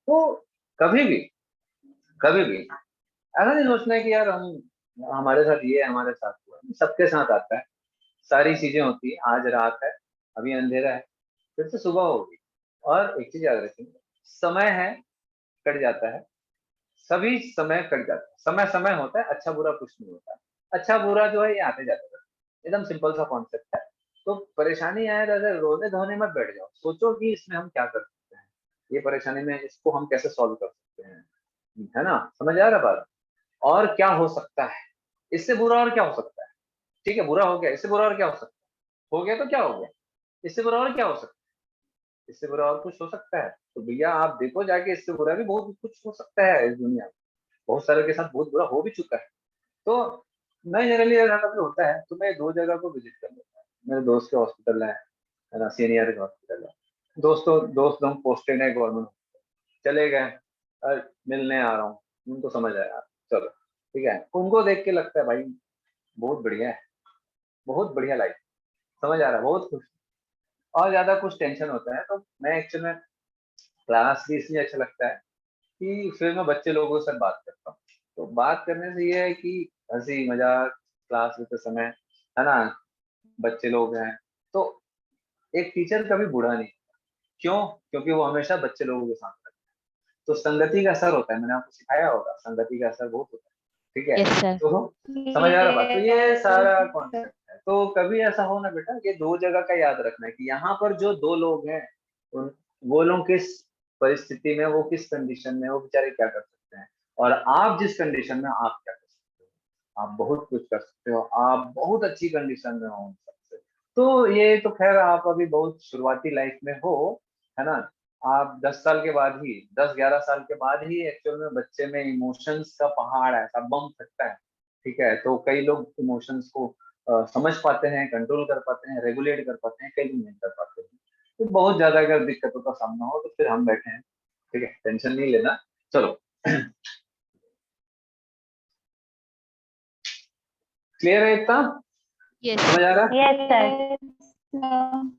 तो कभी भी कभी भी ऐसा नहीं सोचना है कि यार हम हमारे साथ ये है, हमारे साथ हुआ, सबके साथ आता है। सारी चीजें होती है। आज रात है, अभी अंधेरा है, फिर से सुबह होगी। और एक चीज याद रखेंगे, समय है, कट जाता है। सभी समय कट जाता है। समय समय होता है, अच्छा बुरा कुछ नहीं होता है। अच्छा बुरा जो है ये आते जाते रहता है। एकदम सिंपल सा कॉन्सेप्ट है। तो परेशानी आए तो ऐसे रोने धोने मत बैठ जाओ, सोचो कि इसमें हम क्या कर सकते हैं, ये परेशानी में इसको हम कैसे सॉल्व कर सकते हैं। है ना, समझ आ रहा बात? और क्या हो सकता है इससे बुरा, और क्या हो सकता है? ठीक है, बुरा हो गया, इससे बुरा और क्या हो सकता है? हो गया तो क्या हो गया, इससे बुरा और क्या हो सकता है? इससे बुरा और कुछ हो सकता है? तो भैया आप देखो जाके, इससे बुरा भी बहुत कुछ हो सकता है इस दुनिया में। बहुत सारे के साथ बहुत बुरा हो भी चुका है। तो मैं जनरली अगर कभी होता है तो मैं 2 जगह को विजिट कर लेता हूँ। मेरे दोस्त के हॉस्पिटल है ना, सीनियर के हॉस्पिटल है। दोस्त हम पोस्टेड है गवर्नमेंट, चले गए, मिलने आ रहा हूँ, उनको समझ आया, चलो ठीक है। उनको देख के लगता है भाई बहुत बढ़िया है, बहुत बढ़िया लाइफ, समझ आ रहा है, बहुत खुश। और ज्यादा कुछ टेंशन होता है तो मैं एक्चुअली में क्लास भी इसलिए अच्छा लगता है कि फिर मैं बच्चे लोगों से बात करता हूँ। तो बात करने से ये है कि हंसी मजाक क्लास लेते समय, है ना, बच्चे लोग हैं, तो एक टीचर कभी बूढ़ा नहीं। क्यों? क्योंकि वो हमेशा बच्चे लोगों के साथ रहता है। तो संगति का असर होता है, मैंने आपको सिखाया होगा, संगति का असर बहुत होता है। ठीक है, Yes, sir. तो समझ आ रहा बात? तो ये सारा कॉन्सेप्ट है। तो कभी ऐसा हो ना बेटा, ये 2 जगह का याद रखना है कि यहाँ पर जो 2 लोग हैं, उन वो लोग किस परिस्थिति में, वो किस कंडीशन में, वो बेचारे क्या कर सकते हैं, और आप जिस कंडीशन में, आप क्या कर सकते हो। आप बहुत कुछ कर सकते हो, आप बहुत अच्छी कंडीशन में हो उन सबसे। तो ये तो खैर आप अभी बहुत शुरुआती लाइफ में हो, है ना। आप 10 साल के बाद ही, 10-11 साल के बाद ही एक्चुअल में बच्चे में इमोशंस का पहाड़ ऐसा बम फटता है। ठीक है, तो कई लोग इमोशंस को समझ पाते हैं, कंट्रोल कर पाते हैं, रेगुलेट कर पाते हैं, कई लोग नहीं कर पाते हैं। तो बहुत ज्यादा अगर दिक्कतों का सामना हो तो फिर हम बैठे हैं। ठीक है, टेंशन नहीं लेना। चलो, क्लियर है इतना? Yes. समझ आ रहा है? Yes sir.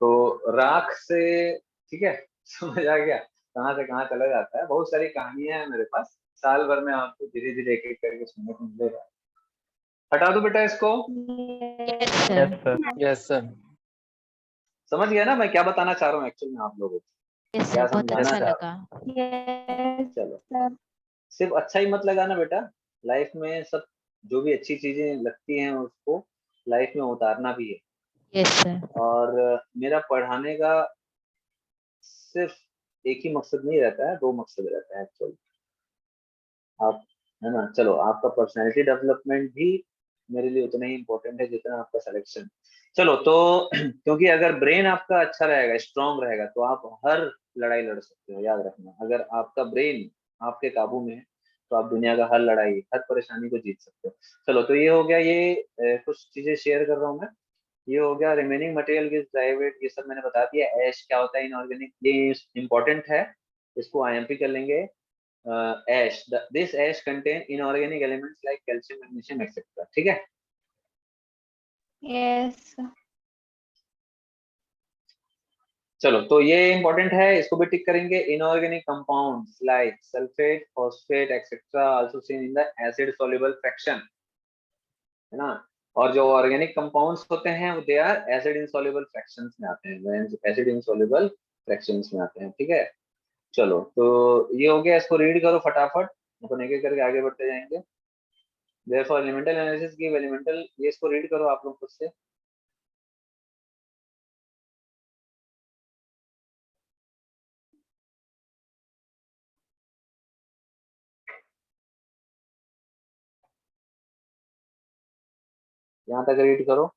तो राख से, ठीक है, समझ आ गया कहाँ से कहाँ चला जाता है। बहुत सारी कहानियां हैं मेरे पास, साल भर में आपको धीरे धीरे एक एक करके सुनने को मिलेगा। हटा दो बेटा इसको। Yes, sir. Yes sir. Yes sir. समझ गया ना मैं क्या बताना चाह रहा हूँ एक्चुअली में आप लोगों को, Yes, क्या sir. बहुत समझाना अच्छा चाह रहा हूँ। लगा. यस चलो, सर। सिर्फ अच्छा ही मत लगाना बेटा, लाइफ में सब जो भी अच्छी चीजें लगती हैं उसको लाइफ में उतारना भी है। Yes, sir. और मेरा पढ़ाने का सिर्फ एक ही मकसद नहीं रहता है, 2 मकसद रहता है एक्चुअली। आप, है ना, चलो आपका पर्सनैलिटी डेवलपमेंट भी मेरे लिए उतना ही इम्पोर्टेंट है जितना आपका सिलेक्शन। चलो तो क्योंकि अगर ब्रेन आपका अच्छा रहेगा, स्ट्रांग रहेगा, तो आप हर लड़ाई लड़ सकते हो। याद रखना, अगर आपका ब्रेन आपके काबू में है तो आप दुनिया का हर लड़ाई, हर परेशानी को जीत सकते हो। चलो तो ये हो गया, ये कुछ चीजें शेयर कर रहा हूँ मैं। ये हो गया रिमेनिंग मटेरियल गिव्स ड्राइवेट, ये सब मैंने बता दिया। ऐश क्या होता है इनऑर्गेनिक, ये इंपॉर्टेंट है, इसको आईएमपी कर लेंगे। ash this ash contain inorganic elements like calcium, magnesium, etc. ठीक है। यस चलो तो ये इंपॉर्टेंट है, इसको भी टिक करेंगे। Inorganic compounds like sulphate, phosphate etcetera also seen in the acid soluble fraction, है ना। और जो ऑर्गेनिक कंपाउंड्स होते हैं वो they are acid insoluble fractions में आते हैं, एसिड इनसॉल्युबल फ्रैक्शंस में आते हैं, ठीक है। चलो तो ये हो गया, इसको रीड करो फटाफट, अपन एक एक करके आगे बढ़ते जाएंगे। therefore elemental analysis give elemental, ये इसको रीड करो आप लोग खुद से। यहाँ तक रीड करो।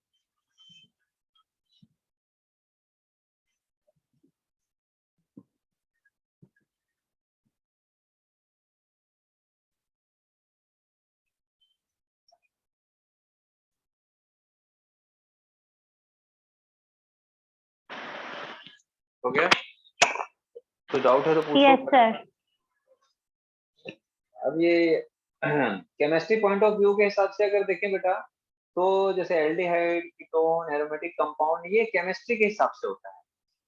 हो गया? तो डाउट है तो पूछो। Yes sir. अब ये केमिस्ट्री पॉइंट ऑफ व्यू के हिसाब से अगर देखें बेटा, तो जैसे एल्डिहाइड, कीटोन, एरोमेटिक कंपाउंड, ये केमिस्ट्री के हिसाब से होता है,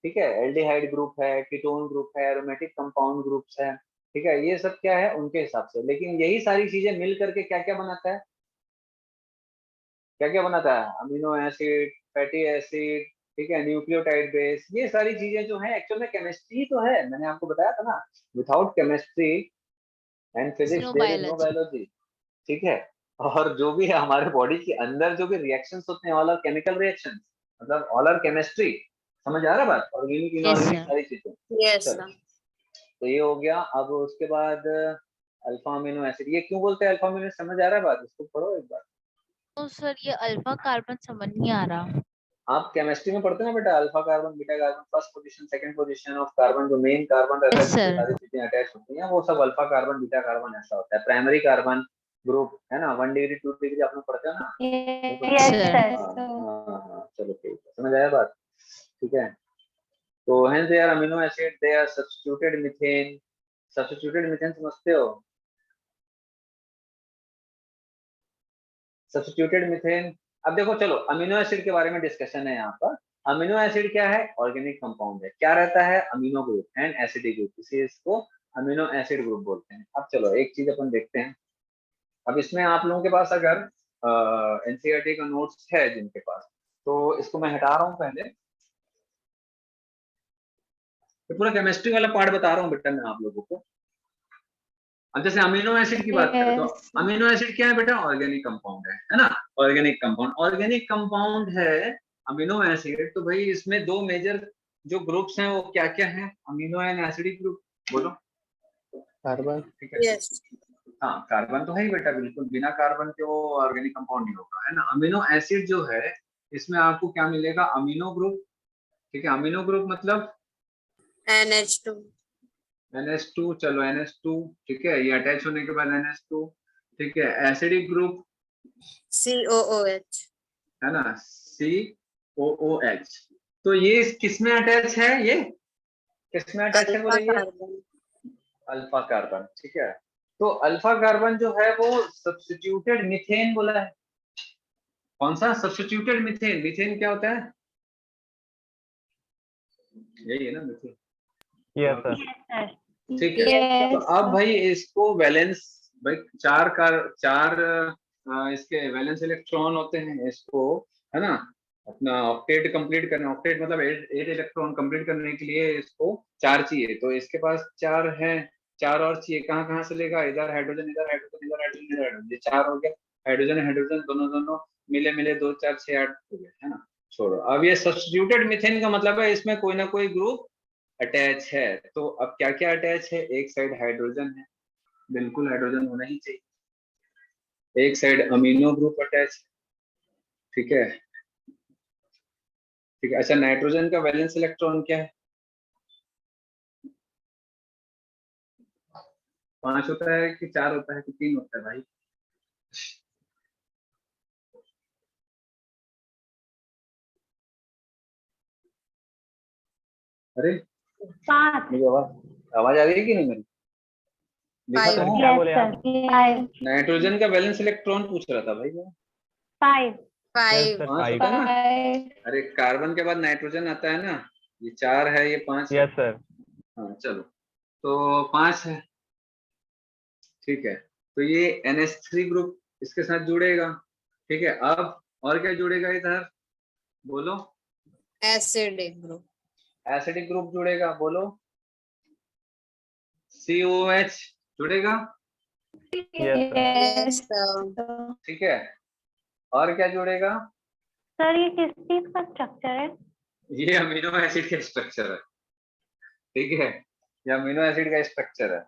ठीक है। एल्डिहाइड ग्रुप है, कीटोन ग्रुप है, एरोमेटिक कंपाउंड ग्रुप्स है, ठीक है। ये सब क्या है उनके हिसाब से, लेकिन यही सारी चीजें मिल करके क्या क्या बनाता है, क्या क्या बनाता है? अमीनो एसिड, फैटी एसिड, ठीक है, न्यूक्लियोटाइड बेस, ये सारी चीजें जो है एक्चुअल में केमिस्ट्री तो है, मैंने आपको बताया था ना। Without chemistry and physics no there is no biology. Biology, ठीक है। और जो भी है हमारे बॉडी के अंदर जो भी रिएक्शंस होते हैं, ऑल आर केमिकल रिएक्शंस, मतलब ऑल आर केमिस्ट्री। समझ आ रहा बात? Organic yes inorganic sir. सारी चीजें। यस चलो तो ये हो गया। अब उसके बाद अल्फा अमीनो एसिड, ये क्यों बोलते हैं अल्फा अमीनो, समझ आ रहा है बात? इसको पढ़ो एक बार। तो सर ये अल्फा कार्बन समझ नहीं आ रहा। आप केमिस्ट्री में पढ़ते हैं ना बेटा, alpha carbon, beta carbon, first position, second position of carbon, जो मेन कार्बन रहता है यस जिससे सर। सारी चीजें अटैच होती हैं, वो सब अल्फा कार्बन, बीटा कार्बन ऐसा होता है। प्राइमरी कार्बन ग्रुप है ना, 1 डिग्री 2 डिग्री आप लोग पढ़ते हो ना। Yes sir. सर। हाँ, चलो ठीक है, समझ आया बात, ठीक है। तो hence they are amino acid, they are substituted methane, substituted methane समझते हो? Substituted methane. अब देखो चलो अमीनो एसिड के बारे में डिस्कशन है यहाँ पर। अमीनो एसिड क्या है? ऑर्गेनिक कंपाउंड है। क्या रहता है? Amino group and acidic group, इसी इसको अमीनो एसिड ग्रुप बोलते हैं। अब चलो एक चीज अपन देखते हैं। अब इसमें आप लोगों के पास अगर एनसीईआरटी का नोट्स है जिनके पास, तो इसको मैं हटा रहा हूँ पहले। तो पूरा केमिस्ट्री वाला पार्ट बता रहा हूँ बेटा मैं आप लोगों को। अब जैसे अमीनो एसिड की बात करें तो अमीनो एसिड क्या है बेटा? ऑर्गेनिक कंपाउंड है ना। ऑर्गेनिक कंपाउंड, ऑर्गेनिक कंपाउंड है अमीनो एसिड। तो भाई इसमें दो मेजर जो ग्रुप्स हैं वो क्या क्या हैं? अमीनो एंड एसिडिक ग्रुप, बोलो। कार्बन। ठीक है। yes. हाँ, कार्बन तो है ही बेटा, बिल्कुल, बिना कार्बन के वो ऑर्गेनिक कंपाउंड नहीं होगा, है ना। अमीनो एसिड जो है इसमें आपको क्या मिलेगा? अमीनो ग्रुप, ठीक है। अमीनो ग्रुप मतलब NH2। NH2, चलो NH2, ठीक है, ये अटैच होने के बाद NH2, ठीक है। एसिडिक ग्रुप COOH, है ना, COOH। तो ये किस में अटैच है? ये किस में अटैच है अल्फा बोले? ये कार्बन। अल्फा कार्बन, ठीक है। तो अल्फा कार्बन जो है वो सब्स्टिट्यूटेड मीथेन बोला है। कौन सा? Substituted methane. मीथेन क्या होता है? यही है ना मीथेन। Yes sir. सर। ठीक है। तो अब भाई इसको वैलेंस, भाई चार इसके वैलेंस इलेक्ट्रॉन होते हैं इसको, है ना, अपना ऑक्टेट कंप्लीट करना। ऑक्टेट मतलब 8 इलेक्ट्रॉन कंप्लीट करने के लिए इसको 4 चाहिए। तो इसके पास 4 है, 4 और चाहिए। कहाँ कहाँ से लेगा? इधर हाइड्रोजन, इधर हाइड्रोजन, इधर हाइड्रोजन, इधर हाइड्रोजन, ये 4 हो गया। हाइड्रोजन हाइड्रोजन दोनों दोनों मिले मिले 2 4 6 8 हो गए, है ना। छोड़ो। अब ये सब्स्टिट्यूटेड मीथेन का मतलब है इसमें कोई ना कोई ग्रुप अटैच है। तो अब क्या क्या अटैच है? एक साइड हाइड्रोजन है, बिल्कुल हाइड्रोजन होना ही चाहिए। एक साइड अमीनो ग्रुप अटैच, ठीक है, ठीक है। अच्छा, नाइट्रोजन का वैलेंस इलेक्ट्रॉन क्या है? 5 होता है कि 4 होता है कि 3 होता है भाई? अरे 5। मुझे आवाज आ रही है कि नहीं मेरी? लिखा तो सर हूँ। क्या बोले आप? नाइट्रोजन का वैलेंस इलेक्ट्रॉन पूछ रहा था भाई मैं। 5। Yes sir 5 5। होता है ना। अरे कार्बन के बाद नाइट्रोजन आता है ना, ये 4 है, ये 5 है। Yes sir. हाँ चलो, तो 5 है, ठीक है। तो ये NH3 ग्रुप इसके साथ जुड़ेगा, ठीक है। अब और क्या जुड़ेगा इधर, बोलो। Acidic group. एसिडिक ग्रुप जुड़ेगा, बोलो। COH जुड़ेगा, यस सर। Yes sir. ठीक है। और क्या जुड़ेगा, सर ये किस चीज का स्ट्रक्चर है? ये अमीनो एसिड का स्ट्रक्चर है, ठीक है। ये अमीनो एसिड का स्ट्रक्चर है,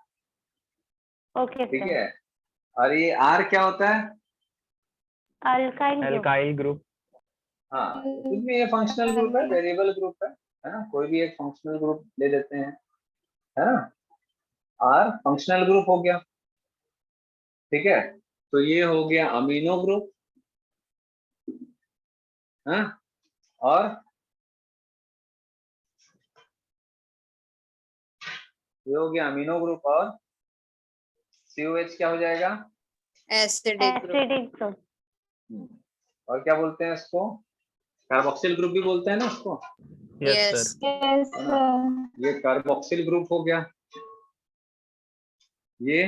ओके ठीक सर। है। और ये R क्या होता है, अल्काइल ग्रुप। Alkyl group. हाँ कुछ भी, ये फंक्शनल ग्रुप है, वेरिएबल ग्रुप है ना, कोई भी एक फंक्शनल ग्रुप ले लेते हैं, है ना। R फंक्शनल ग्रुप हो गया, ठीक है। तो ये हो गया अमीनो ग्रुप, हाँ। और ये हो गया अमीनो ग्रुप, और COH क्या हो जाएगा, एसिडिक ग्रुप। Acidic group. और क्या बोलते हैं इसको, कार्बोक्सिल ग्रुप भी बोलते हैं ना इसको, यस यस सर। यस है ना। ये कार्बोक्सिल ग्रुप हो गया, ये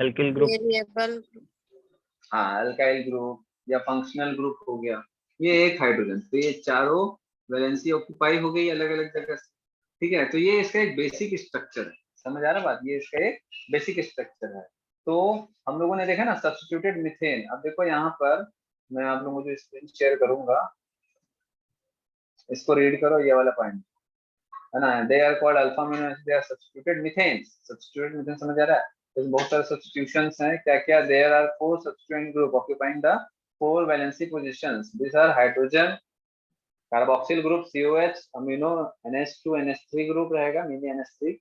एल्किल ग्रुप। वेरिएबल। हाँ अल्काइल ग्रुप या फंक्शनल ग्रुप हो गया। ये एक हाइड्रोजन, तो ये चारों वैलेंसी ऑक्यूपाई हो गई अलग अलग जगह से, ठीक है। तो ये इसका एक बेसिक स्ट्रक्चर है, समझ आ रहा बात, ये इसका एक बेसिक स्ट्रक्चर है। तो हम लोगों ने देखा ना सब्स्टिट्यूटेड मीथेन। अब देखो यहाँ पर मैं आप लोगों को जो स्क्रीन शेयर करूंगा, इसको रीड करो, ये वाला पॉइंट है ना। They are called alpha amino acid, they are substituted methane. Substituted methane समझ आ रहा है, तो बहुत सारे सब्स्टिट्यूशंस हैं, क्या क्या। There are 4 substituent group occupying the 4 valency positions, this are hydrogen, carboxyl group COH, amino NH2 NH3 group रहेगा, mini NH3,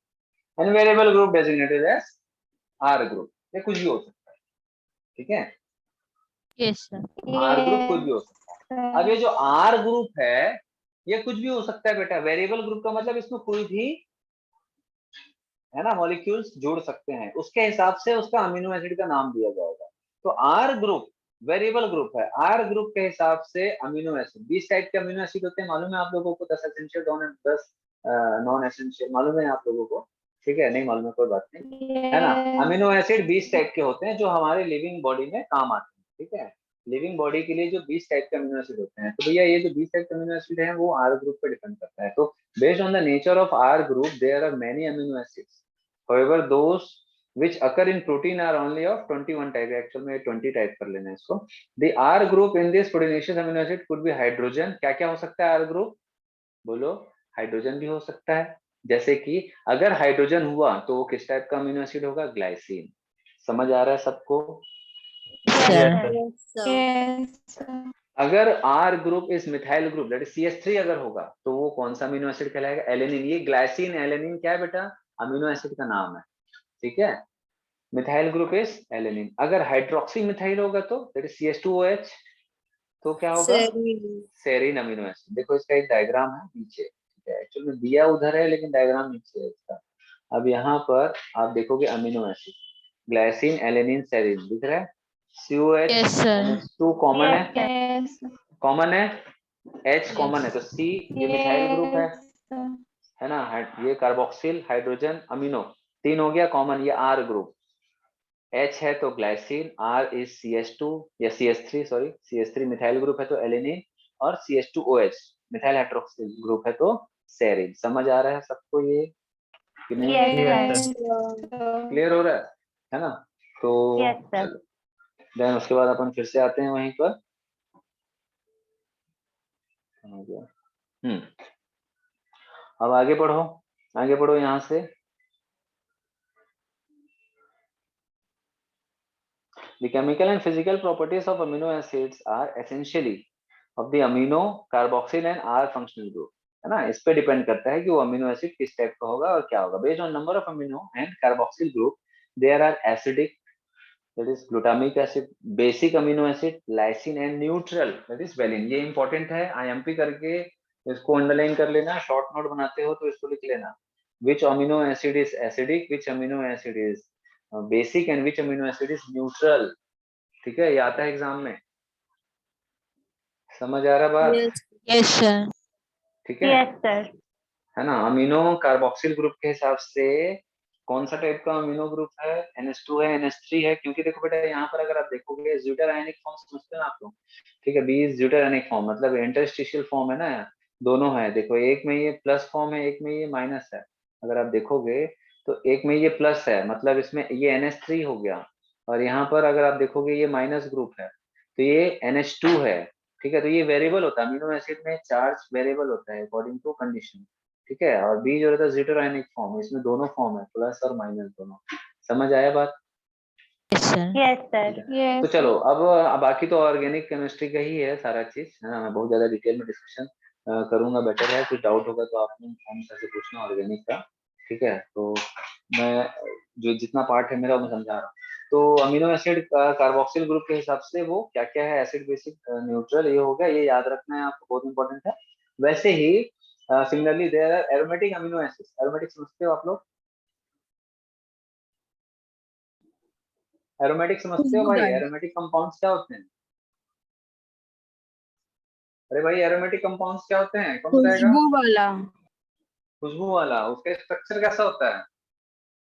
and variable group designated as R group. ये कुछ भी हो सकता है, ठीक है। Yes sir. R ग्रुप कुछ भी हो सकता है। अब ये जो R ग्रुप है, ये कुछ भी हो सकता है बेटा। वेरिएबल ग्रुप का मतलब इसमें कोई भी, है ना, मॉलिक्यूल्स जोड़ सकते हैं, उसके हिसाब से उसका अमीनो एसिड का नाम दिया जाएगा। तो R ग्रुप वेरिएबल ग्रुप है, R ग्रुप के हिसाब से अमीनो एसिड 20 टाइप के अमीनो एसिड होते हैं, मालूम है आप लोगों को। 10 एसेंशियल, 10 नॉन एसेंशियल, मालूम है आप लोगों को, ठीक है। नहीं मालूम है कोई बात नहीं, है ना। अमीनो एसिड 20 टाइप के होते हैं जो हमारे लिविंग बॉडी में काम आते हैं, ठीक है। लिविंग बॉडी के लिए जो 20 टाइप के अमीनो एसिड होते हैं, तो भैया ये जो 20 टाइप के अमीनो एसिड हैं वो R ग्रुप पे डिपेंड करता है। तो based on the nature of R group there are many amino acids, however those which occur in protein are only of 21 type, actual में 20 टाइप कर लेना है इसको। the R group in this proteinaceous amino acid could be hydrogen। क्या क्या हो सकता है R ग्रुप, बोलो। हाइड्रोजन भी हो सकता है, जैसे कि अगर हाइड्रोजन हुआ तो वो किस टाइप का अमीनो एसिड होगा, ग्लाइसिन। समझ आ रहा है सबको। Yes sir. Yes sir. अगर R group is methyl group, that is CH3 अगर होगा, तो वो कौन सा अमीनो एसिड कहलाएगा, एलेनिन। ये ग्लाइसिन एलेनिन क्या है बेटा, अमीनो एसिड का नाम है, ठीक है। Methyl group is alanine. अगर हाइड्रोक्सी मिथाइल होगा तो दैट इज CH2OH, तो क्या होगा, सेरीन। Serine amino acid. देखो इसका एक डायग्राम है नीचे, ठीक है। एक्चुअल में दिया उधर है लेकिन डायग्राम नीचे है इसका। अब यहाँ पर आप देखोगे amino acid, glycine alanine serine दिख रहा है। COH yes sir. NH2 common है, यस कॉमन है, H कॉमन है, तो C ये मिथाइल ग्रुप है ना। ये कार्बोक्सिल, हाइड्रोजन, अमीनो, 3 हो गया कॉमन, ये R ग्रुप। H है तो ग्लाइसिन, R इज CH2 या CH3, sorry CH3 methyl group है तो एलेनिन, और CH2OH मिथाइल हाइड्रोक्सिल ग्रुप है तो सेरीन। समझ आ रहा है सबको ये कि नहीं, yes yes sir. Sir. Clear हो रहा है ना। तो यस सर। चलो देन उसके बाद अपन फिर से आते हैं वहीं पर। हो गया। अब आगे बढ़ो, आगे बढ़ो यहाँ से। The chemical and physical properties of amino acids are essentially of the amino, carboxyl and R functional group, है ना। इस पे डिपेंड करता है कि वो अमीनो एसिड किस टाइप का होगा और क्या होगा। Based on number of amino and carboxyl group there are acidic, that is glutamic acid, basic amino acid, lysine and neutral, that is valine. ये इंपॉर्टेंट है, IMP करके इसको अंडरलाइन कर लेना। शॉर्ट नोट बनाते हो तो इसको लिख लेना, which amino acid is acidic, which amino acid is basic and which amino acid is neutral, ठीक है। ये आता है एग्जाम में, समझ आ रहा बात। Yes yes sir. ठीक है, यस सर। है ना। अमीनो कार्बोक्सिल ग्रुप के हिसाब से कौन सा टाइप का अमीनो ग्रुप है, NH2 है, NH3 है, क्योंकि देखो बेटा यहाँ पर अगर आप देखोगे ज्यूटर आयनिक फॉर्म समझते हैं आप लोग, ठीक है। B is zwitterionic form, मतलब इंटरस्टिशियल फॉर्म है ना, दोनों है। देखो एक में ये प्लस फॉर्म है, एक में ये माइनस है। अगर आप देखोगे तो एक में ये प्लस है, मतलब इसमें ये NH3 हो गया, और यहाँ पर अगर आप देखोगे ये माइनस ग्रुप है, तो ये NH2 है। ठीक है, तो ये वेरिएबल होता है, अमीनो एसिड में चार्ज वेरिएबल होता है अकॉर्डिंग टू कंडीशन। ठीक है, और बी जो रहता है ज्यूटर आयनिक फॉर्म, इसमें दोनों फॉर्म है, प्लस और माइनस दोनों। समझ आया बात? Yes sir. Yes sir. तो चलो अब बाकी तो ऑर्गेनिक केमिस्ट्री का ही है सारा चीज, है ना। मैं बहुत ज्यादा डिटेल में डिस्कशन करूंगा, बेटर है। कुछ डाउट होगा तो आप हम सर से पूछना ऑर्गेनिक का, ठीक है। तो मैं जो जितना पार्ट है मेरा वो मैं समझा रहा हूँ। तो अमीनो एसिड कार्बोक्सिल ग्रुप के हिसाब से वो क्या क्या है, एसिड बेसिक न्यूट्रल, ये हो गया, ये याद रखना है आपको, बहुत इंपॉर्टेंट है। वैसे ही similarly there are aromatic amino acids. Aromatic समझते हो आप लोग? एरोमेटिक समझते हो भाई? खुशबूदार। एरोमेटिक कंपाउंड्स क्या होते हैं? अरे भाई एरोमेटिक कंपाउंड्स क्या होते हैं, कौन बताएगा? खुशबू वाला। खुशबू वाला। उसका स्ट्रक्चर कैसा होता है?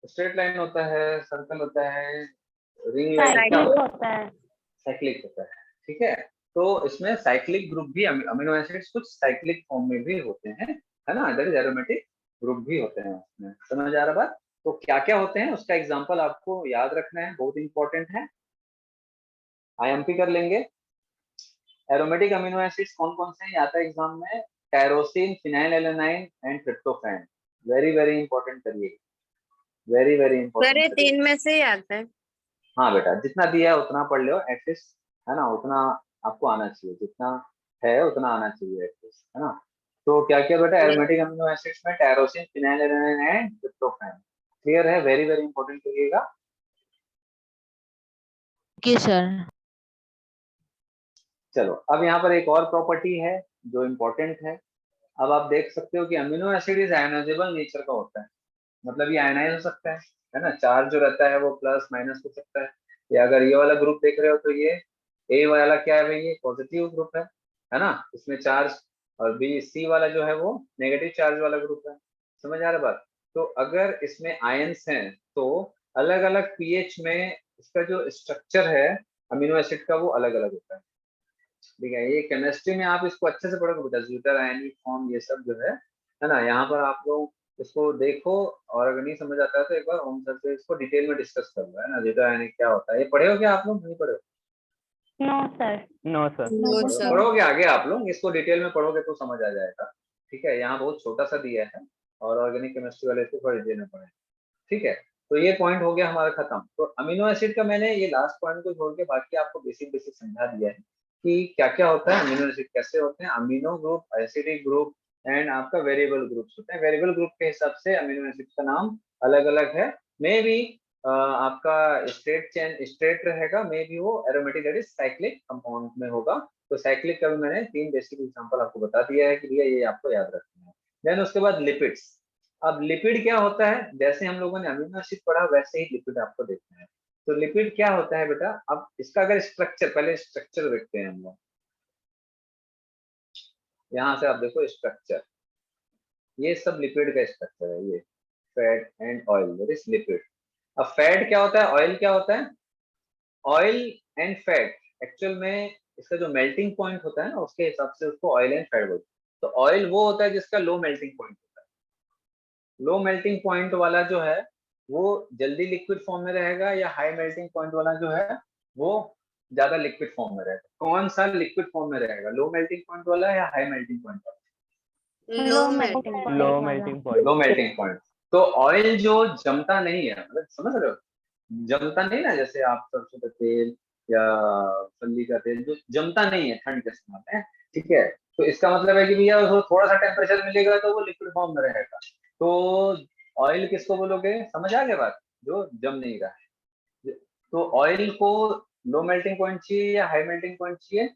स्ट्रेट लाइन होता है, सर्कल होता है, रिंग लाइक, क्या साइक्लिक होता है? होता है। साइक्लिक होता है। ठीक है, तो इसमें साइक्लिक ग्रुप भी, अमीनो एसिड्स कुछ साइक्लिक फॉर्म में भी होते हैं, है ना। दैट इज एरोमेटिक ग्रुप भी होते हैं उसमें। समझ आ रहा बात? तो क्या क्या होते हैं उसका एग्जांपल आपको याद रखना है, बहुत इंपॉर्टेंट है। IMP कर लेंगे। एरोमेटिक अमीनो एसिड्स कौन कौन से हैं, आता है एग्जाम में, tyrosine, phenylalanine and tryptophan. Very very important करिए, वेरी वेरी सर इंपॉर्टेंट ये करिए। 3 में से ही आता है। हाँ बेटा, जितना दिया है उतना पढ़ लो एटलीस्ट, है ना। उतना आपको आना चाहिए, जितना है उतना आना चाहिए एटलीस्ट, है ना। तो क्या क्या बेटा, एरोमेटिक अमीनो एसिड्स में tyrosine, phenylalanine and tryptophan. Clear है? वेरी वेरी इंपॉर्टेंट करिएगा। Okay sir. चलो अब यहाँ पर एक और प्रॉपर्टी है जो इम्पोर्टेंट है। अब आप देख सकते हो कि amino acid is ionisable nature का होता है, मतलब ये आयनाइज हो सकता है ना। चार्ज जो रहता है वो प्लस माइनस हो सकता है। या अगर ये वाला ग्रुप देख रहे हो तो ये ए वाला क्या है भाई, ये पॉजिटिव ग्रुप है ना, इसमें चार्ज। और बी सी वाला जो है वो नेगेटिव चार्ज वाला ग्रुप है। समझ आ रहा बात? तो अगर इसमें आयंस हैं तो अलग अलग पीएच में इसका जो स्ट्रक्चर है अमीनो एसिड का वो अलग अलग होता है। ठीक है, ये केमिस्ट्री में आप इसको अच्छे से पढ़ोगे बेटा, ज्यूटर आयनिक फॉर्म ये सब जो है ना। यहाँ पर आप लोग इसको देखो, और अगर नहीं समझ आता है तो एक बार ओम सर से इसको डिटेल में डिस्कस कर लो, है ना। ज्यूटर आयनिक क्या होता है, ये पढ़े हो क्या आप लोग, नहीं पढ़े हो? No sir. No sir. No sir. पढ़ोगे आगे आप लोग, इसको डिटेल में पढ़ोगे तो समझ आ जाएगा। ठीक है, यहाँ बहुत छोटा सा दिया है, और ऑर्गेनिक केमिस्ट्री वाले इसको थोड़ा डिटेल में पढ़े। ठीक है, तो ये पॉइंट हो गया हमारा खत्म। तो अमीनो एसिड का मैंने ये लास्ट पॉइंट को छोड़ के बाकी आपको बेसिक बेसिक समझा दिया है कि क्या क्या होता है, अमीनो एसिड कैसे होते हैं। Amino group, acidic group and आपका वेरिएबल ग्रुप्स होते हैं। वेरिएबल ग्रुप के हिसाब से अमीनो एसिड का नाम अलग अलग है। मे बी आपका स्ट्रेट चेन स्ट्रेट रहेगा, मे बी वो aromatic that is cyclic compound में होगा। तो साइक्लिक का भी मैंने 3 बेसिक एग्जांपल आपको बता दिया है कि भैया ये आपको याद रखना है। देन उसके बाद लिपिड्स। अब लिपिड क्या होता है, जैसे हम लोगों ने अमीनो एसिड पढ़ा वैसे ही लिपिड आपको देखना है। तो लिपिड क्या होता है बेटा, अब इसका अगर स्ट्रक्चर, पहले स्ट्रक्चर देखते हैं हम लोग। यहाँ से आप देखो स्ट्रक्चर, ये सब लिपिड का स्ट्रक्चर है। ये fat and oil, that is lipid. अब फैट क्या होता है, ऑयल क्या होता है? ऑयल एंड फैट एक्चुअल में इसका जो मेल्टिंग पॉइंट होता है ना, उसके हिसाब से उसको ऑयल एंड फैट बोलते हैं। तो ऑयल वो होता है जिसका लो मेल्टिंग पॉइंट होता है। लो मेल्टिंग पॉइंट वाला जो है वो जल्दी लिक्विड फॉर्म में रहेगा, या हाई मेल्टिंग पॉइंट वाला जो है वो ज्यादा लिक्विड फॉर्म में रहेगा। कौन सा लिक्विड फॉर्म में रहेगा, लो मेल्टिंग पॉइंट वाला या हाई मेल्टिंग पॉइंट वाला? Low melting melting. पॉइंट लो वाला। Melting point. Low melting point. तो ऑयल जो जमता नहीं है, मतलब समझ रहे हो, जमता नहीं ना, जैसे आप सरसों का तेल या फल्ली का तेल जो जमता नहीं है ठंड के समय में, ठीक है। तो इसका मतलब है कि भैया उसको थोड़ा सा टेम्परेचर मिलेगा तो वो लिक्विड फॉर्म में रहेगा। तो ऑयल किसको बोलोगे, समझ आ गया बात, जो जम नहीं रहा है। तो ऑयल को लो मेल्टिंग पॉइंट चाहिए या हाई मेल्टिंग पॉइंट चाहिए?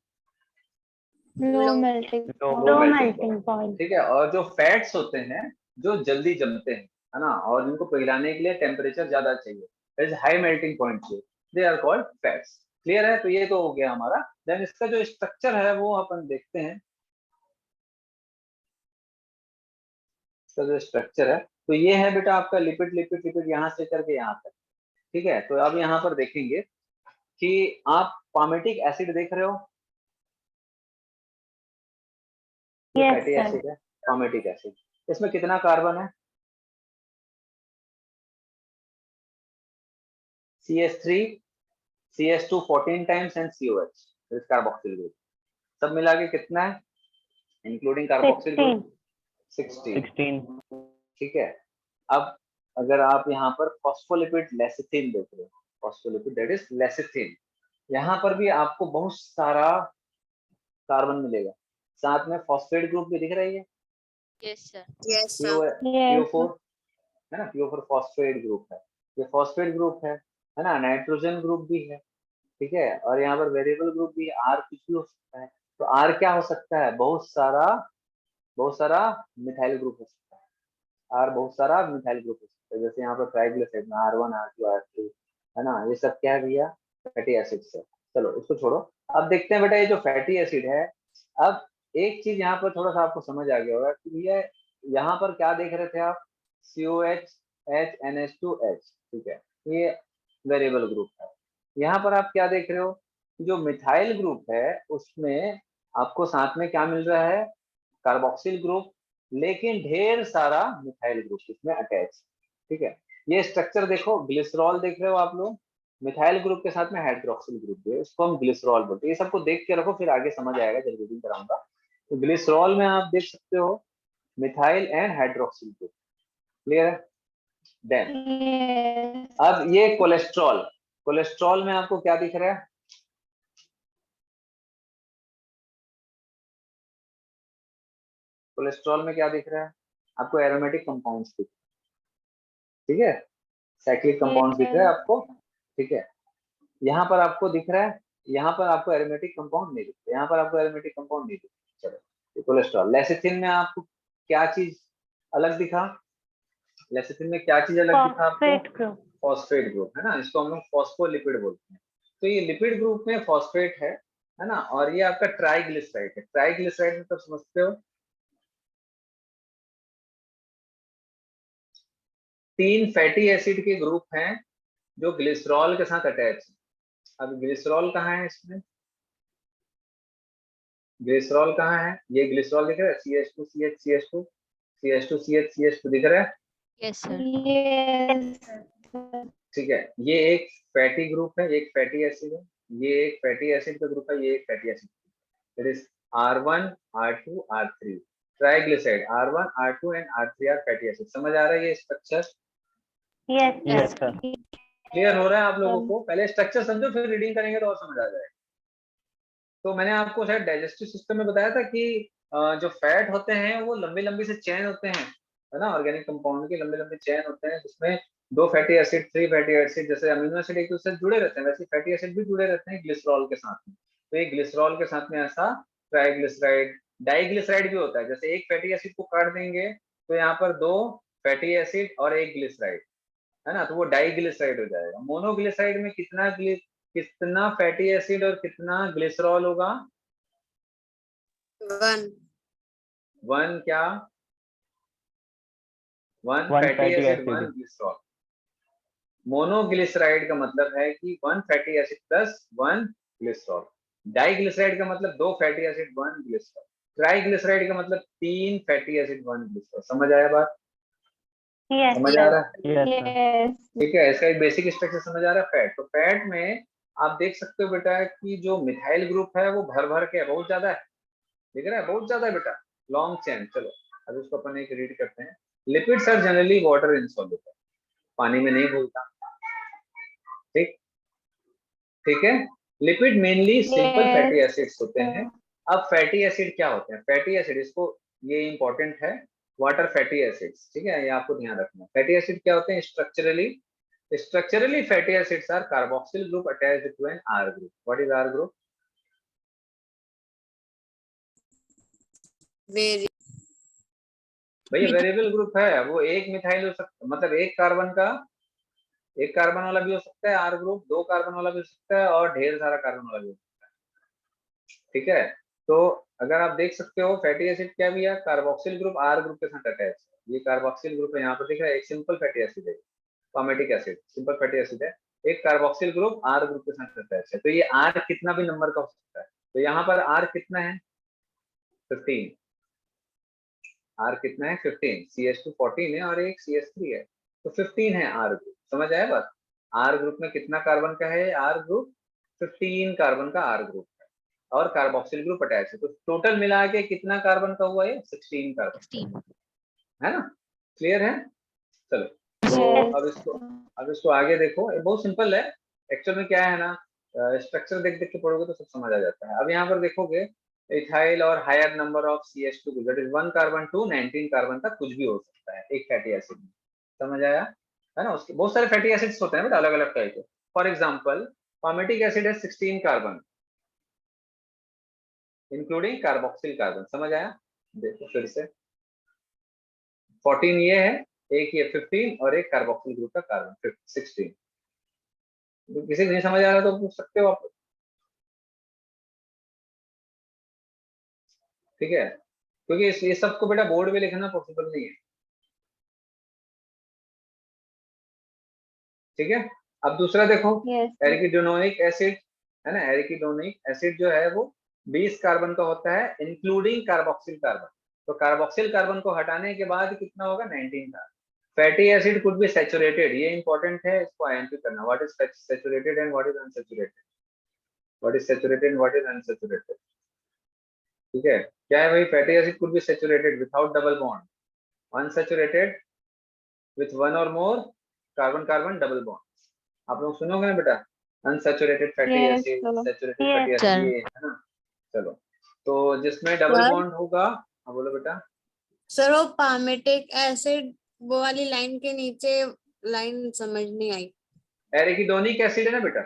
लो लो। मेल्टिंग। लो लो मेल्टिंग मेल्टिंग पॉइंट। ठीक है। और जो फैट्स होते हैं जो जल्दी जमते हैं, है ना, और जिनको पिघलाने के लिए टेम्परेचर ज्यादा चाहिए, हाई मेल्टिंग पॉइंट चाहिए, they are called fats. Clear है? तो ये तो हो गया हमारा। देन इसका जो स्ट्रक्चर है वो अपन देखते हैं। इसका जो स्ट्रक्चर है, तो ये है बेटा आपका लिपिड लिपिड लिपिड यहाँ से करके यहाँ तक। ठीक है, तो अब यहाँ पर देखेंगे कि आप पामेटिक एसिड देख रहे हो, ये Yes, फैटी sir. एसिड है पामेटिक एसिड। इसमें कितना कार्बन है? CH3 CH2 14 times and COH, this carboxyl group. सब मिला के कितना है इंक्लूडिंग कार्बोक्सिल ग्रुप? 16। 16 ठीक है, अब अगर आप यहाँ पर फॉस्फोलिपिड लेसिथिन देख रहे हो, फॉस्फोलिपिड दैट इज लेसिथिन, यहाँ पर भी आपको बहुत सारा कार्बन मिलेगा। साथ में फॉस्फेट ग्रुप भी दिख रही है, yes sir. Yes, sir. Yes. PO4 है ना, PO4 फॉस्फेट ग्रुप है, ये फॉस्फेट ग्रुप है ना। नाइट्रोजन ग्रुप भी है, ठीक है, और यहाँ पर वेरिएबल ग्रुप भी, आर कुछ भी हो सकता है। तो आर क्या हो सकता है? बहुत सारा मिथाइल ग्रुप हो सकता है। आर बहुत सारा मिथाइल ग्रुप हो सकता है, जैसे यहाँ पर ट्राइग्लिसराइड में R1 R2 R3 है ना, ये सब क्या है भैया? फैटी एसिड्स है। चलो उसको छोड़ो, अब देखते हैं बेटा ये जो फैटी एसिड है। अब एक चीज यहाँ पर थोड़ा सा आपको समझ आ गया होगा कि भैया यहाँ पर क्या देख रहे थे आप? COH H NH2H, ठीक है, ये वेरिएबल ग्रुप है। यहाँ पर आप क्या देख रहे हो? जो मिथाइल ग्रुप है उसमें आपको साथ में क्या मिल रहा है? कार्बोक्सिल ग्रुप, लेकिन ढेर सारा मिथाइल ग्रुप इसमें अटैच। ठीक है, ये स्ट्रक्चर देखो, ग्लिसरॉल देख रहे हो आप लोग, मिथाइल ग्रुप के साथ में हाइड्रोक्सिल ग्रुप भी है, उसको हम ग्लिसरॉल बोलते हैं। ये सबको देख के रखो, फिर आगे समझ आएगा जब रीडिंग कराऊंगा। तो ग्लिसरॉल में आप देख सकते हो methyl and hydroxyl group, clear है? Then Yes. अब ये कोलेस्ट्रॉल, कोलेस्ट्रॉल में आपको क्या दिख रहा है? कोलेस्ट्रॉल में क्या दिख रहा है आपको? एरोमेटिक कंपाउंड्स दिख, ठीक है, साइक्लिक कंपाउंड्स दिख रहा है आपको, ठीक है। यहाँ पर आपको दिख रहा है, यहाँ पर आपको एरोमेटिक कंपाउंड नहीं दिख रहा, यहाँ पर आपको एरोमेटिक कंपाउंड नहीं दिख रहा। चलो, ये कोलेस्ट्रॉल। लेसिथिन में आपको क्या चीज अलग दिखा? लेसिथिन में क्या चीज अलग दिखा आपको? Phosphate group. फॉस्फेट ग्रुप है ना, इसको हम लोग फॉस्फोलिपिड बोलते हैं। तो ये लिपिड ग्रुप में फॉस्फेट है ना, और ये आपका ट्राइग्लिसराइड है। ट्राइग्लिसराइड मतलब समझते हो? 3 फैटी एसिड के ग्रुप हैं जो ग्लिसरॉल के साथ अटैच है। अब ग्लिसरॉल कहाँ है इसमें? ग्लिसरॉल कहाँ है? ये ग्लिसरॉल दिख रहा है, CH2 CH CH2 CH2 CH CH2 दिख रहा है, यस सर। Yes. ठीक है। ये एक फैटी ग्रुप है, एक फैटी एसिड है, ये एक फैटी एसिड का ग्रुप है, ये एक fatty acid. It is R1 R2 R3 triglyceride. R1 R2 and R3 are fatty acid. समझ आ रहा है ये structure? Yes. Yes, sir. Clear हो रहा है आप लोगों को? पहले स्ट्रक्चर समझो, फिर रीडिंग करेंगे तो और समझ आ जाएगा। तो मैंने आपको शायद डाइजेस्टिव सिस्टम में बताया था कि जो फैट होते हैं वो लंबी लंबी से चेन होते हैं, है ना, ऑर्गेनिक कंपाउंड के लंबे लंबे चेन होते हैं, जिसमें 2 फैटी एसिड 3 फैटी एसिड, जैसे अमीनो एसिड एक दूसरे से जुड़े रहते हैं, वैसे फैटी एसिड भी जुड़े रहते हैं ग्लिसरॉल के साथ में। तो एक ग्लिसरॉल के साथ में ऐसा ट्राइग्लिसराइड, डाइग्लिसराइड भी होता है। जैसे एक फैटी एसिड को काट देंगे तो यहाँ पर 2 फैटी एसिड और एक ग्लिसराइड, है ना, तो वो डाइग्लिसराइड हो जाएगा। मोनोग्लिसराइड में कितना फैटी एसिड और कितना ग्लिसरॉल होगा? 1. 1 क्या? 1 One fatty fatty acid acid. 1 glycerol. Monoglyceride का मतलब है कि 1 fatty acid plus 1 glycerol. Diglyceride का मतलब 2 फैटी एसिड 1 ग्लिसरॉल। ट्राइग्लिसराइड का मतलब 3 फैटी एसिड 1 ग्लिसरॉल। समझ आया बात? Yes. समझ आ रहा है? Yes, sir. Yes. ठीक है, इसका एक बेसिक स्ट्रक्चर समझ आ रहा है। फैट, तो फैट में आप देख सकते हो बेटा कि जो मिथाइल ग्रुप है वो भर भर के बहुत ज्यादा है, दिख रहा है, बहुत ज्यादा है बेटा, लॉन्ग चेन। चलो अब इसको अपन एक रीड करते हैं। Lipids are generally water insoluble, पानी में नहीं घुलता, ठीक, ठीक है। Lipid mainly simple Yes. Fatty acids होते हैं। अब फैटी एसिड क्या होते हैं? फैटी एसिड, इसको, ये इंपॉर्टेंट है, वाटर फैटी एसिड्स, ठीक है, ये आपको ध्यान रखना है। फैटी एसिड क्या होते हैं? Structurally fatty acids are carboxyl group attached to an R group. What is R group? Very. भैया वेरिएबल ग्रुप है, वो एक मिथाइल हो सकता, मतलब एक कार्बन वाला भी हो सकता है R ग्रुप, 2 कार्बन वाला भी हो सकता है, और ढेर सारा कार्बन वाला भी हो सकता है, ठीक है। तो अगर आप देख सकते हो फैटी एसिड क्या भी है? कार्बोक्सिल ग्रुप R ग्रुप के साथ अटैच है। ये कार्बोक्सिल ग्रुप है, यहाँ पर दिख रहा है, एक सिंपल फैटी एसिड है, palmitic acid simple fatty acid है, एक कार्बोक्सिल ग्रुप R ग्रुप के साथ अटैच है। तो ये R कितना भी नंबर का हो सकता है। तो यहाँ पर R कितना है 15, R कितना है 15, CH2 14 है और एक CH3 है, तो 15 है R ग्रुप। समझ आया बात? R ग्रुप में कितना कार्बन का है R ग्रुप, 15 कार्बन का R ग्रुप है और कार्बोक्सिल ग्रुप अटैच है। तो टोटल मिला के कितना कार्बन का हुआ है 16 कार्बन, 16। है ना? क्लियर है? चलो तो अब इसको आगे देखो, ये बहुत सिंपल है एक्चुअल में। क्या है ना, स्ट्रक्चर देख देख के पढ़ोगे तो सब समझ आ जाता है। अब यहाँ पर देखोगे इथाइल और higher number of CH2 that is 1 carbon to 19 carbon तक कुछ भी हो सकता है एक फैटी एसिड में। समझ आया है ना? उसके बहुत सारे फैटी एसिड्स होते हैं बेटा, अलग अलग टाइप के। फॉर एग्जांपल पामेटिक एसिड है 16 कार्बन इंक्लूडिंग कार्बोक्सिल कार्बन। समझ आया? देखो फिर से 14 ये है, एक ये 15 और एक कार्बोक्सिल ग्रुप का कार्बन 16। किसी को नहीं समझ आ रहा तो पूछ सकते हो आप, ठीक है? क्योंकि ये सबको बेटा बोर्ड में लिखना पॉसिबल नहीं है, ठीक है? अब दूसरा देखो एरिकिडोनिक एसिड है ना, एरिकिडोनिक एसिड जो है वो 20 कार्बन का होता है इंक्लूडिंग कार्बोक्सिल कार्बन। तो कार्बोक्सिल कार्बन को हटाने के बाद कितना होगा 19 carbon. Fatty acid could be saturated, ये इंपॉर्टेंट है, इसको आइडेंटिफाई करना। What is saturated and what is unsaturated, what is saturated and what is unsaturated, ठीक है? क्या है भाई, fatty acid could be saturated without double bond, unsaturated with one or more carbon carbon double bond. आप लोग सुनोगे ना बेटा, unsaturated fatty acid, saturated fatty acid, ये है ना? चलो तो जिसमें डबल बॉन्ड होगा, हाँ बोलो बेटा। सर वो पामेटिक एसिड वो वाली लाइन के नीचे लाइन समझ नहीं आई। एरिकिडोनिक एसिड है ना बेटा,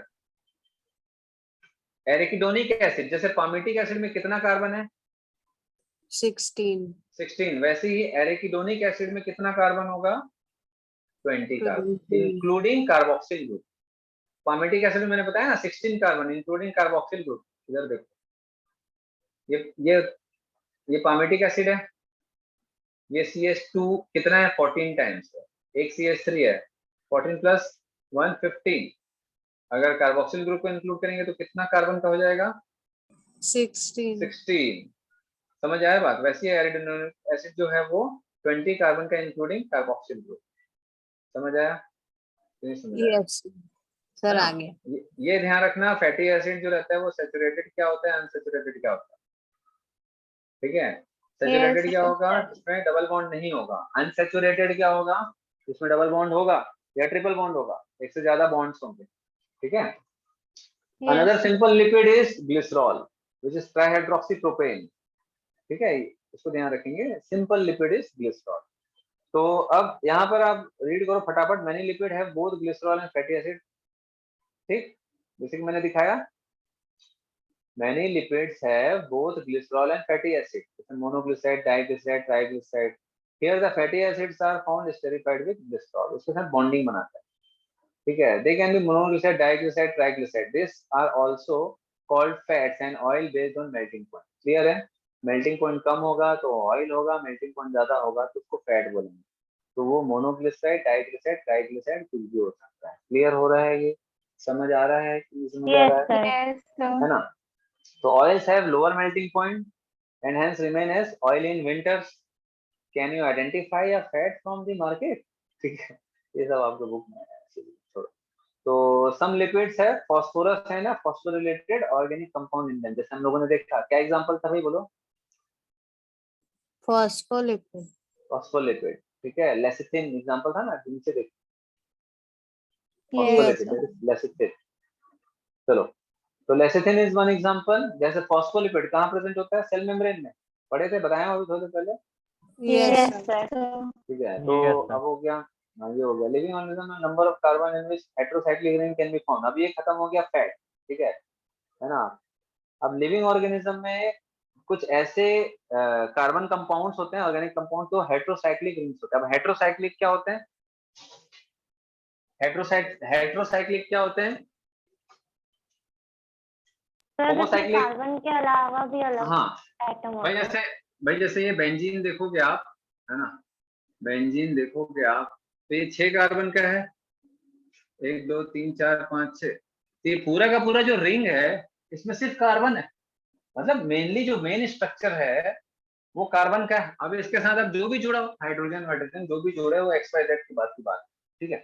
एरिकिडोनिक एसिड जैसे पामेटिक एसिड में कितना कार्बन है 16, वैसे ही एरिकिडोनिक एसिड में कितना कार्बन होगा 20 carbon including carboxyl group. Palmitic acid में मैंने बताया ना 16 कार्बन इंक्लूडिंग कार्बोक्सिल ग्रुप। इधर देखो, ये पामेटिक एसिड है, ये CH2 कितना है 14 टाइम्स है, एक CH3 है 14 प्लस 1 15। अगर कार्बोक्सिल ग्रुप को इंक्लूड करेंगे तो कितना कार्बन का हो जाएगा 16। समझ आया बात? वैसे ही एरिकिडोनिक एसिड जो है वो 20 कार्बन का इंक्लूडिंग कार्बोक्सिल ग्रुप। समझ आया? नहीं समझ आया? सर आ गया। ये ध्यान रखना, फैटी एसिड जो रहता है वो सैचुरेटेड क्या होता है, अनसैचुरेटेड क्या होता है, ठीक है? सैचुरेटेड क्या होगा, इसमें डबल बॉन्ड नहीं होगा। अनसैचुरेटेड क्या होगा, इसमें डबल बॉन्ड होगा या ट्रिपल बॉन्ड होगा, एक से ज्यादा बॉन्ड्स होंगे, ठीक है? Another simple lipid is glycerol which is trihydroxypropane, ठीक है? इसको ध्यान रखेंगे, सिंपल लिपिड इज ग्लिसरॉल। तो अब यहाँ पर आप रीड करो फटाफट, मैनी लिपिड है both glycerol and fatty acid, ठीक? जैसे कि मैंने दिखाया, many lipids have both glycerol and fatty acid, monoglyceride, diglyceride, triglyceride. Here the fatty acids are found esterified with glycerol, उसके साथ bonding बनाता है, ठीक है? They can be monoglyceride, diglyceride, triglyceride. These are also called fats and oil based on melting point. Clear है? Melting point कम होगा तो oil होगा, melting point ज्यादा होगा तो उसको fat बोलेंगे। तो वो मोनोग्लिसराइड, डाइग्लिसराइड, ट्राइग्लिसराइड कुछ भी हो सकता है। क्लियर हो रहा है? ये समझ आ रहा है कि समझ आ रहा है ना? So oils have lower melting point and hence remain as oil in winters. Can you identify a fat from the market? ठीक है, ये सब आपको बुक में है, छोड़ो। तो some lipids है phosphorus है ना, phosphorylated organic compound in them, जैसे हम लोगों ने देखा। क्या एग्जांपल था भाई बोलो? फॉस्फोलिपिड, ठीक है? लेसिथिन एग्जांपल था ना, नीचे देखो, फॉस्फोलिपिड लेसिथिन। चलो तो लेसिथिन इज वन एग्जांपल। जैसे फॉस्फोलिपिड कहाँ प्रेजेंट होता है, सेल मेम्ब्रेन में, पढ़े थे, बताया अभी थोड़ी देर पहले, ठीक है? तो अब हो गया, ये हो गया लिविंग ऑर्गेनिज्म में number of carbon in which heterocyclic ring can be found. अब ये खत्म हो गया फैट, ठीक है ना? अब लिविंग ऑर्गेनिज्म में कुछ ऐसे कार्बन कंपाउंड्स होते हैं, ऑर्गेनिक कंपाउंड, तो हेटेरोसाइक्लिक रिंग्स होते हैं। अब हेटेरोसाइक्लिक क्या होते हैं, हेटेरोसाइक्लिक क्या होते हैं? होमोसाइक्लिक कार्बन के अलावा भी अलग हाँ एटम भाई, होते हैं। जैसे ये बेंजीन देखोगे आप, है ना? बेंजीन देखोगे आप तो ये 6 कार्बन का है, 1 2 3 4 5 6। ये पूरा का पूरा जो रिंग है इसमें सिर्फ कार्बन है, मतलब मेनली जो मेन स्ट्रक्चर है वो कार्बन का है। अब इसके साथ अब जो भी जुड़ा हो, हाइड्रोजन हाइड्रोजन जो भी जुड़े वो एक्स वाई जेड की बात, ठीक है।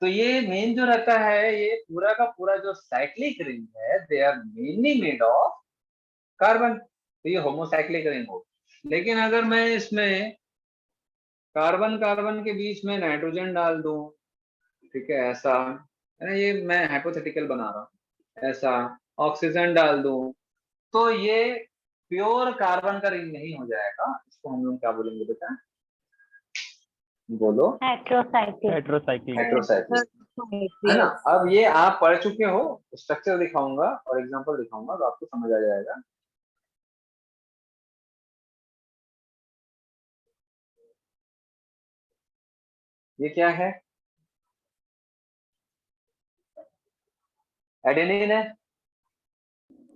तो ये मेन जो रहता है ये पूरा का पूरा जो साइक्लिक रिंग है they are mainly made of carbon, तो ये होमोसाइक्लिक रिंग हो। लेकिन अगर मैं इसमें कार्बन कार्बन के बीच में नाइट्रोजन डाल दूं, ठीक है, ऐसा है ना, ये मैं हाइपोथेटिकल बना रहा हूँ, ऐसा ऑक्सीजन डाल दूं तो ये प्योर कार्बन का रिंग नहीं हो जाएगा। इसको हम लोग क्या बोलेंगे बेटा, बोलो? हेट्रोसाइक्लिक। हेट्रोसाइक्लिक। हेट्रोसाइक्लिक, है ना। अब ये आप पढ़ चुके हो, स्ट्रक्चर दिखाऊंगा और एग्जांपल दिखाऊंगा तो आपको समझ आ जाएगा। ये क्या है? एडेनिन है,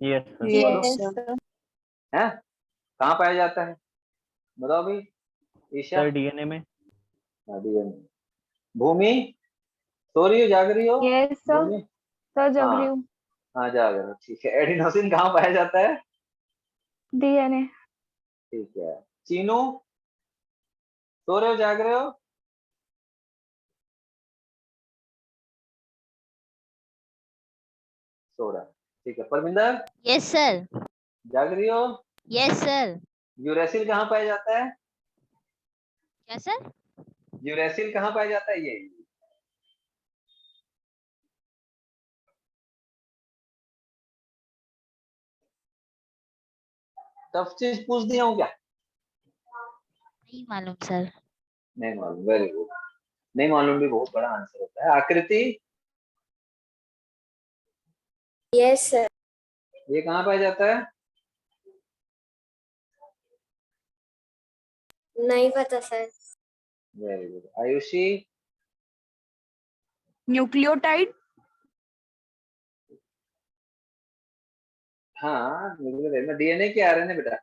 यस सर। Yes. है? कहाँ पाया जाता है बताओ भाई ईशा? सर डीएनए में। डीएनए। भूमि सो रही हो जाग रही हो? यस सर, भूमि सर जग हाँ रही हूँ। हाँ जाग रहे हो, ठीक है। एडिनोसिन कहाँ पाया जाता है? डीएनए। ठीक है। चीनू सो रहे हो जाग रहे हो? सो रहा है, ठीक है। Parminder yes sir. जाग रही हो? Yes sir. यूरेसिल कहाँ पाया जाता है? क्या सर? यूरेसिल कहाँ पाया जाता है? ये टफ चीज पूछ दिया हूँ क्या? नहीं मालूम सर। नहीं मालूम, वेरी गुड। नहीं मालूम भी बहुत बड़ा आंसर होता है। आकृति Yes, sir. ये कहाँ पाया जाता है? नहीं पता sir. Very good. Ayushi nucleotide. हाँ डीएनए के आरएनए बेटा,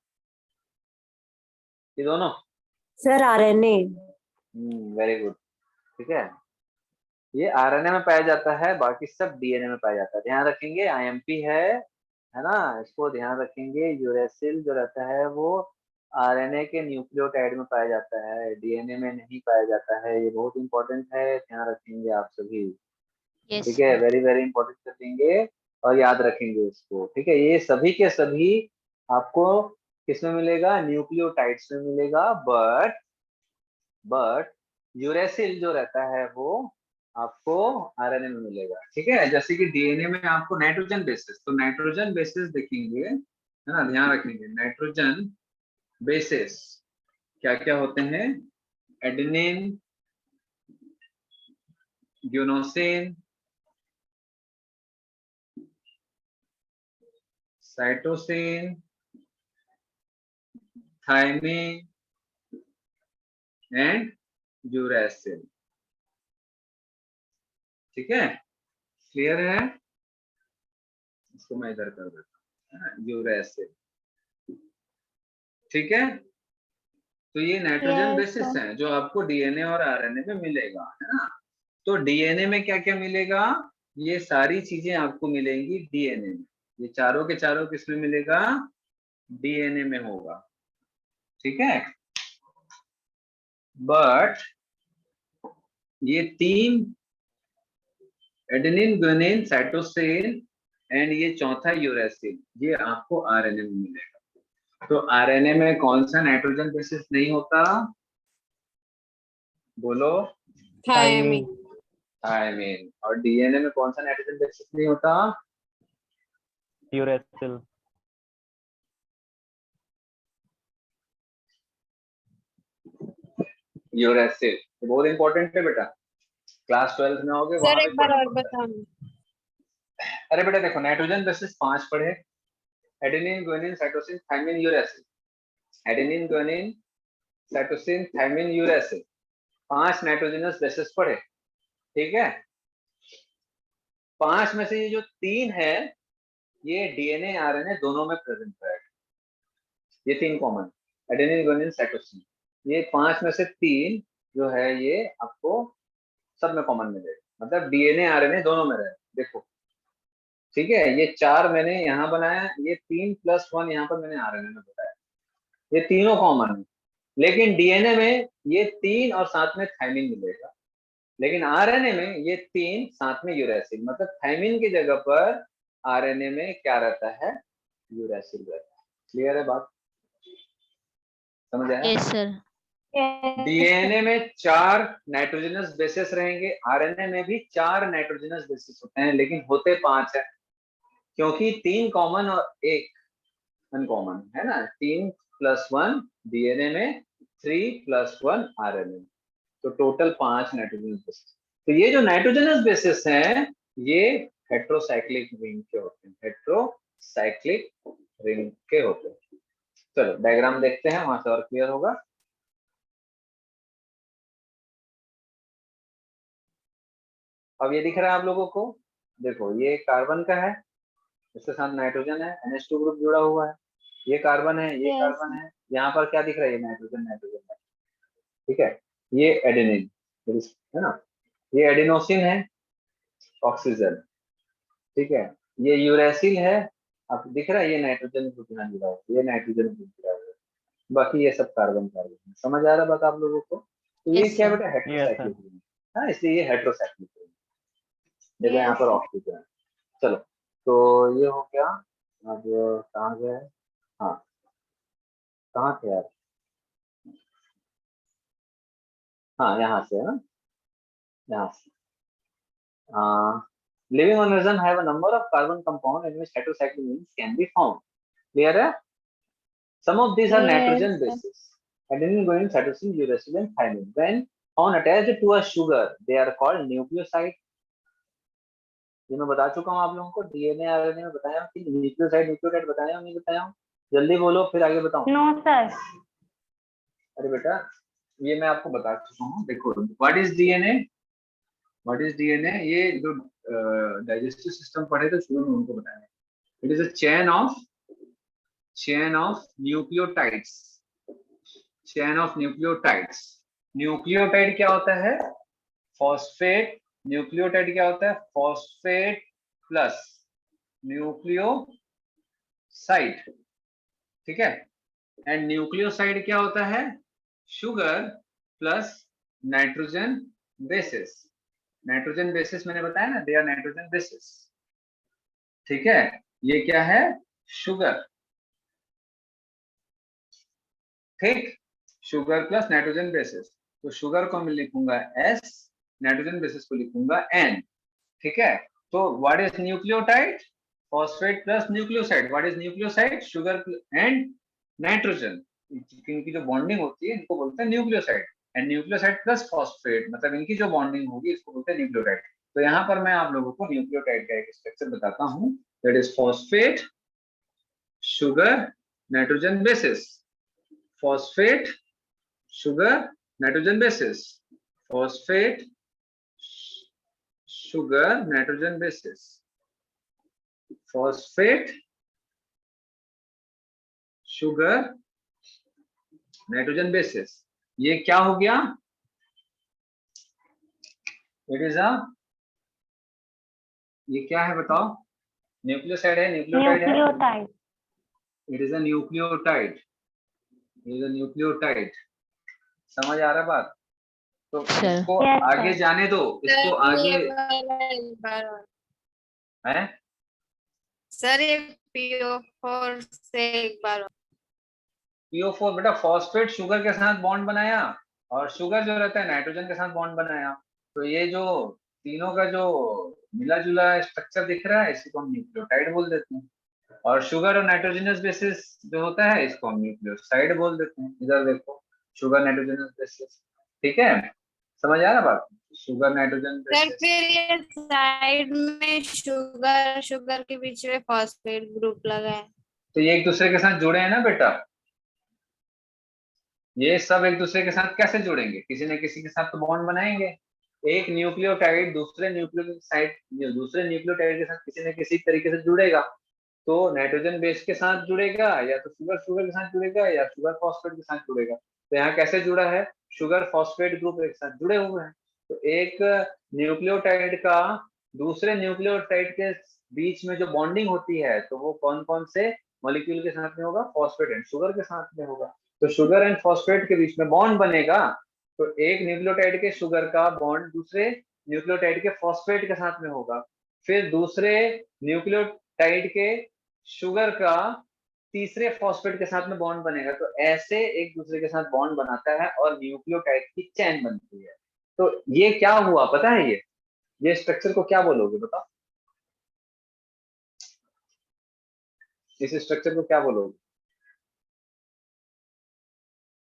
ये दोनों। Sir RNA. वेरी गुड, ठीक है। ये आरएनए में पाया जाता है, बाकी सब डीएनए में पाया जाता है। ध्यान रखेंगे आईएमपी है ना, इसको ध्यान रखेंगे। यूरेसिल जो रहता है वो आरएनए के न्यूक्लियोटाइड में पाया जाता है, डीएनए में नहीं पाया जाता है। ये बहुत इंपॉर्टेंट है, ध्यान रखेंगे आप सभी, यस ठीक है। वेरी वेरी इंपॉर्टेंट रखेंगे और याद रखेंगे इसको, ठीक है। ये सभी के सभी आपको किसमें मिलेगा? न्यूक्लियोटाइड्स में मिलेगा। बट यूरेसिल जो रहता है वो आपको आरएनए में मिलेगा, ठीक है। जैसे कि डीएनए में आपको नाइट्रोजन बेसिस, तो नाइट्रोजन बेसिस देखेंगे, है ना, ध्यान रखेंगे। नाइट्रोजन बेसिस क्या क्या होते हैं? Adenine, guanosine, cytosine, thymine and uracil, ठीक है। क्लियर है? इसको मैं इधर कर देता हूँ, यूरेसिल, ठीक है। तो ये नाइट्रोजन Yes, बेसिस sir. है जो आपको डीएनए और आरएनए में मिलेगा, है ना। तो डीएनए में क्या क्या मिलेगा? ये सारी चीजें आपको मिलेंगी डीएनए में। ये चारों के चारों किसमें मिलेगा? डीएनए में होगा, ठीक है। बट ये तीन एडेनिन, गुआनिन, साइटोसिन एंड ये चौथा यूरेसिल, ये आपको आरएनए में मिलेगा। तो आरएनए में कौन सा नाइट्रोजन बेसिस नहीं होता? बोलो? Thiamine. थायमिन। और डीएनए में कौन सा नाइट्रोजन बेसिस नहीं होता? यूरेसिल। यूरेसिल बहुत इंपॉर्टेंट है बेटा, क्लास 12 में आओगे वहां सर भी एक बार पढ़ना और पड़ता है। बताना। अरे बेटा देखो, नाइट्रोजन बेसिस 5 पढ़े, adenine, guanine, cytosine, thymine, uracil. Adenine, guanine, cytosine, thymine, uracil, 5 nitrogenous bases पढ़े, ठीक है। 5 में से ये जो 3 है ये डीएनए आरएनए दोनों में प्रेजेंट है, ये 3 कॉमन, एडेनिन, गुआनिन, साइटोसिन। ये 5 में से 3 जो है ये आपको सब में कॉमन मिलेगा, मतलब डीएनए आरएनए दोनों में रहे। देखो ठीक है, ये 4 मैंने यहाँ बनाया, ये 3+1 यहाँ पर मैंने आरएनए में बताया, ये तीनों कॉमन है। लेकिन डीएनए में ये 3 और साथ में थायमिन मिलेगा, लेकिन आरएनए में ये 3 साथ में यूरेसिल, मतलब थायमिन की जगह पर आरएनए में क्या रहता है, यूरेसिल रहता है। क्लियर है बात, समझ आया? Yes sir. डीएनए में 4 नाइट्रोजनस बेसेस रहेंगे, आरएनए में भी 4 नाइट्रोजनस बेसेस होते हैं, लेकिन होते 5 है, क्योंकि 3 कॉमन और 1 अनकॉमन है ना। 3+1 डीएनए में, 3+1 आरएनए में, तो टोटल 5 नाइट्रोजनस बेसिस। तो ये जो नाइट्रोजनस बेसिस हैं ये हेट्रोसाइक्लिक रिंग के होते हैं, हेट्रोसाइक्लिक रिंग के होते हैं। चलो डायग्राम देखते हैं, वहां से और क्लियर होगा। अब ये दिख रहा है आप लोगों को, देखो ये कार्बन का है, इसके साथ नाइट्रोजन है, NH2 ग्रुप जुड़ा हुआ है, ये कार्बन है, ये Yes. कार्बन है, यहाँ पर क्या दिख रहा है, ये नाइट्रोजन नाइट्रोजन है, ठीक है। ये एडेनिन है ना, ये एडिनोसिन है, ऑक्सीजन, ठीक है। ये यूरेसिल है, आप दिख रहा है, ये नाइट्रोजन ग्रुप यहाँ जुड़ा हुआ है, ये नाइट्रोजन ग्रुप जुड़ा हुआ है, बाकी ये सब कार्बन कार्बन है। समझ आ रहा बात आप लोगों को? तो ये Yes, क्या sir. बेटा, हेट्रोसाइक्लिक रिंग है, इसलिए ये हेट्रोसाइक्लिक रिंग। देखो यहाँ पर ऑक्सीजन है। चलो तो ये हो गया। अब कहाँ गया है, हाँ कहाँ थे यार, हाँ यहाँ से है ना, यहाँ से। Living organism have a number of carbon compound in which heterocyclic rings can be found. Clear है? Some of these are Yes. nitrogen bases. Adenine, guanine, cytosine, uracil, and thymine. When found attached to a sugar, they are called nucleoside. ये मैं बता चुका हूँ आप लोगों को, DNA RNA में बताया हूँ कि न्यूक्लियोसाइड न्यूक्लियोटाइड बताया हूँ, नहीं बताया हूँ? जल्दी बोलो फिर आगे बताऊँ। No, sir. अरे बेटा ये मैं आपको बता चुका हूँ। देखो what is DNA, what is DNA, ये जो डाइजेस्टिव सिस्टम पढ़े थे शुरू में उनको बताया। It is a chain of nucleotides, chain of nucleotides. Nucleotide क्या होता है, फॉस्फेट। न्यूक्लियोटाइड क्या होता है, फॉस्फेट प्लस न्यूक्लियोसाइड, ठीक है। एंड न्यूक्लियोसाइड क्या होता है, sugar plus nitrogen bases. Nitrogen bases मैंने बताया ना, दे आर नाइट्रोजन बेसिस, ठीक है। ये क्या है, शुगर, ठीक, शुगर प्लस नाइट्रोजन बेसिस। तो शुगर को मैं लिखूंगा S, नाइट्रोजन बेसिस को लिखूंगा N, ठीक है। तो what is nucleotide, phosphate plus nucleoside. What is nucleoside, sugar and nitrogen, इनकी जो बॉन्डिंग होती है इनको बोलते हैं nucleoside. And nucleoside plus phosphate, मतलब इनकी जो बॉन्डिंग होगी इसको बोलते हैं न्यूक्लियोटाइड। तो यहाँ पर मैं आप लोगों को न्यूक्लियोटाइड का एक स्ट्रक्चर बताता हूँ, that is phosphate, sugar, nitrogen bases, phosphate, sugar, nitrogen bases, phosphate, sugar, nitrogen bases, phosphate, sugar, nitrogen bases. ये क्या हो गया, इट इज अ, ये क्या है बताओ, न्यूक्लियोसाइड है, न्यूक्लियोटाइड है, Nucleotide. It is a nucleotide, it is a nucleotide. समझ आ रहा बात? तो Sir. इसको Yes, आगे sir. जाने दो, इसको आगे है। सर ये PO4 से एक बार PO4 बेटा, फॉस्फेट शुगर के साथ बॉन्ड बनाया और शुगर जो रहता है नाइट्रोजन के साथ बॉन्ड बनाया, तो ये जो तीनों का जो मिला जुला स्ट्रक्चर दिख रहा है इसी को हम न्यूक्लियोटाइड बोल देते हैं। और शुगर और नाइट्रोजनस बेसिस जो होता है इसको हम न्यूक्लियोसाइड बोल देते हैं। इधर देखो, शुगर नाइट्रोजनस बेसिस, ठीक है, समझ आ रहा बात, शुगर नाइट्रोजन सर बेसिस। फिर ये साइड में शुगर के बीच में फॉस्फेट ग्रुप लगा है। तो ये एक दूसरे के साथ जुड़े हैं ना बेटा, ये सब एक दूसरे के साथ कैसे जुड़ेंगे, किसी न किसी के साथ तो बॉन्ड बनाएंगे। एक न्यूक्लियोटाइड दूसरे न्यूक्लियोसाइड, दूसरे न्यूक्लियोटाइड के साथ किसी न किसी तरीके से जुड़ेगा, तो नाइट्रोजन बेस के साथ जुड़ेगा, या तो शुगर शुगर के साथ जुड़ेगा, या शुगर फॉस्फेट के साथ जुड़ेगा। तो यहाँ कैसे जुड़ा है, शुगर फॉस्फेट ग्रुप एक साथ जुड़े हुए हैं। तो एक न्यूक्लियोटाइड का दूसरे न्यूक्लियोटाइड के बीच में जो बॉन्डिंग होती है तो वो कौन कौन से मॉलिक्यूल के साथ में होगा? फॉस्फेट एंड शुगर के साथ में होगा। तो शुगर एंड फॉस्फेट के बीच में बॉन्ड बनेगा, तो एक न्यूक्लियोटाइड के शुगर का बॉन्ड दूसरे न्यूक्लियोटाइड के फॉस्फेट के साथ में होगा, फिर दूसरे न्यूक्लियोटाइड के शुगर का तीसरे फॉस्फेट के साथ में बॉन्ड बनेगा। तो ऐसे एक दूसरे के साथ बॉन्ड बनाता है और न्यूक्लियोटाइड की चेन बनती है। तो ये क्या हुआ पता है? ये स्ट्रक्चर को क्या बोलोगे बताओ? इस स्ट्रक्चर को क्या बोलोगे?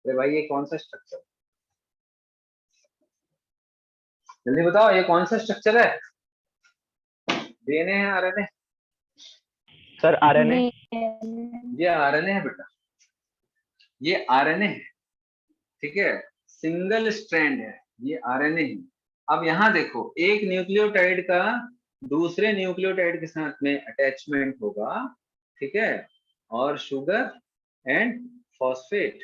अरे भाई ये कौन सा स्ट्रक्चर? जल्दी बताओ, ये कौन सा स्ट्रक्चर है? डीएनए है, आरएनए? Sir RNA. ये आरएनए है बेटा, ये आरएनए है, ठीक है, सिंगल स्ट्रैंड है, ये आरएनए ही। अब यहाँ देखो, एक न्यूक्लियोटाइड का दूसरे न्यूक्लियोटाइड के साथ में अटैचमेंट होगा, ठीक है, और शुगर एंड फॉस्फेट,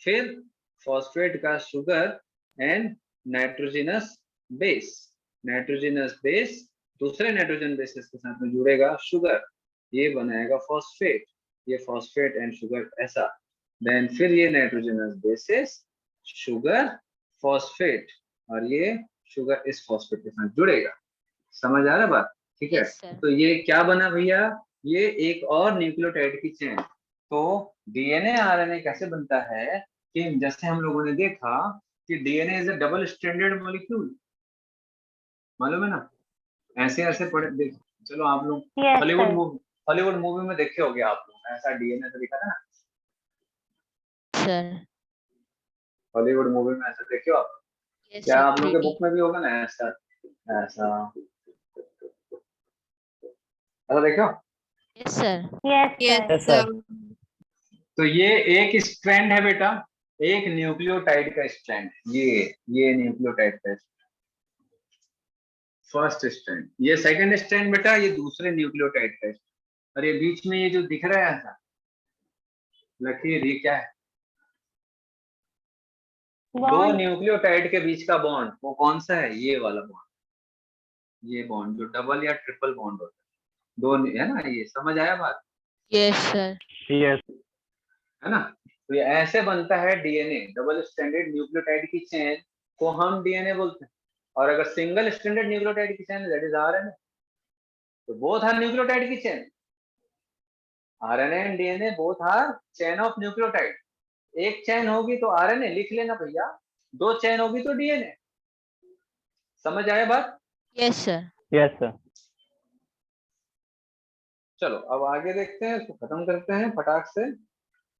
फिर फॉस्फेट का sugar and nitrogenous base, nitrogenous base दूसरे नाइट्रोजन बेसिस के साथ में जुड़ेगा शुगर, ये बनाएगा फॉस्फेट, ये फॉस्फेट एंड शुगर ऐसा, देन फिर ये नाइट्रोजनस बेसिस शुगर फॉस्फेट और ये शुगर इस फॉस्फेट के साथ जुड़ेगा। समझ आ रहा बात? ठीक है। Yes, sir. तो ये क्या बना भैया? ये एक और न्यूक्लियोटाइड की चेन। तो डीएनए आरएनए कैसे बनता है कि जैसे हम लोगों ने देखा कि DNA is a double stranded molecule, मालूम है ना? ऐसे ऐसे पढ़े देख, चलो आप लोग Yes, हॉलीवुड मूवी में देखे होंगे आप लोग, ऐसा डीएनए तो दिखा था ना, सर हॉलीवुड मूवी में ऐसा देखे हो आप? yes, क्या sir, आप लोग के 3D. बुक में भी होगा ना ऐसा ऐसा ऐसा देखे हो? Yes, sir. yes, Yes, sir. sir. तो ये एक स्ट्रैंड है बेटा, एक न्यूक्लियोटाइड का स्ट्रैंड, ये न्यूक्लियोटाइड का फर्स्ट स्ट्रैंड, ये सेकंड स्ट्रैंड बेटा, ये दूसरे न्यूक्लियोटाइड का, और ये बीच में ये जो दिख रहा है ऐसा लकीर, ये क्या है? दो Bond. न्यूक्लियोटाइड के बीच का बॉन्ड, वो कौन सा है? ये वाला बॉन्ड, ये बॉन्ड जो डबल या ट्रिपल बॉन्ड होता है, दो है ना, ये समझ आया बात? Yes, sir. यस है ना? तो ये ऐसे बनता है डीएनए, डबल स्ट्रैंडेड न्यूक्लियोटाइड की चेन को हम डीएनए बोलते हैं, और अगर सिंगल स्ट्रैंडेड न्यूक्लियोटाइड की चेन दैट इज आरएनए। तो बोथ आर न्यूक्लियोटाइड की chain, RNA and DNA both are chain of nucleotide. एक चेन होगी तो आरएनए लिख लेना भैया, दो चेन होगी तो डीएनए। समझ आया बात? Yes, sir. Yes sir. चलो अब आगे देखते हैं, इसको खत्म करते हैं फटाक से।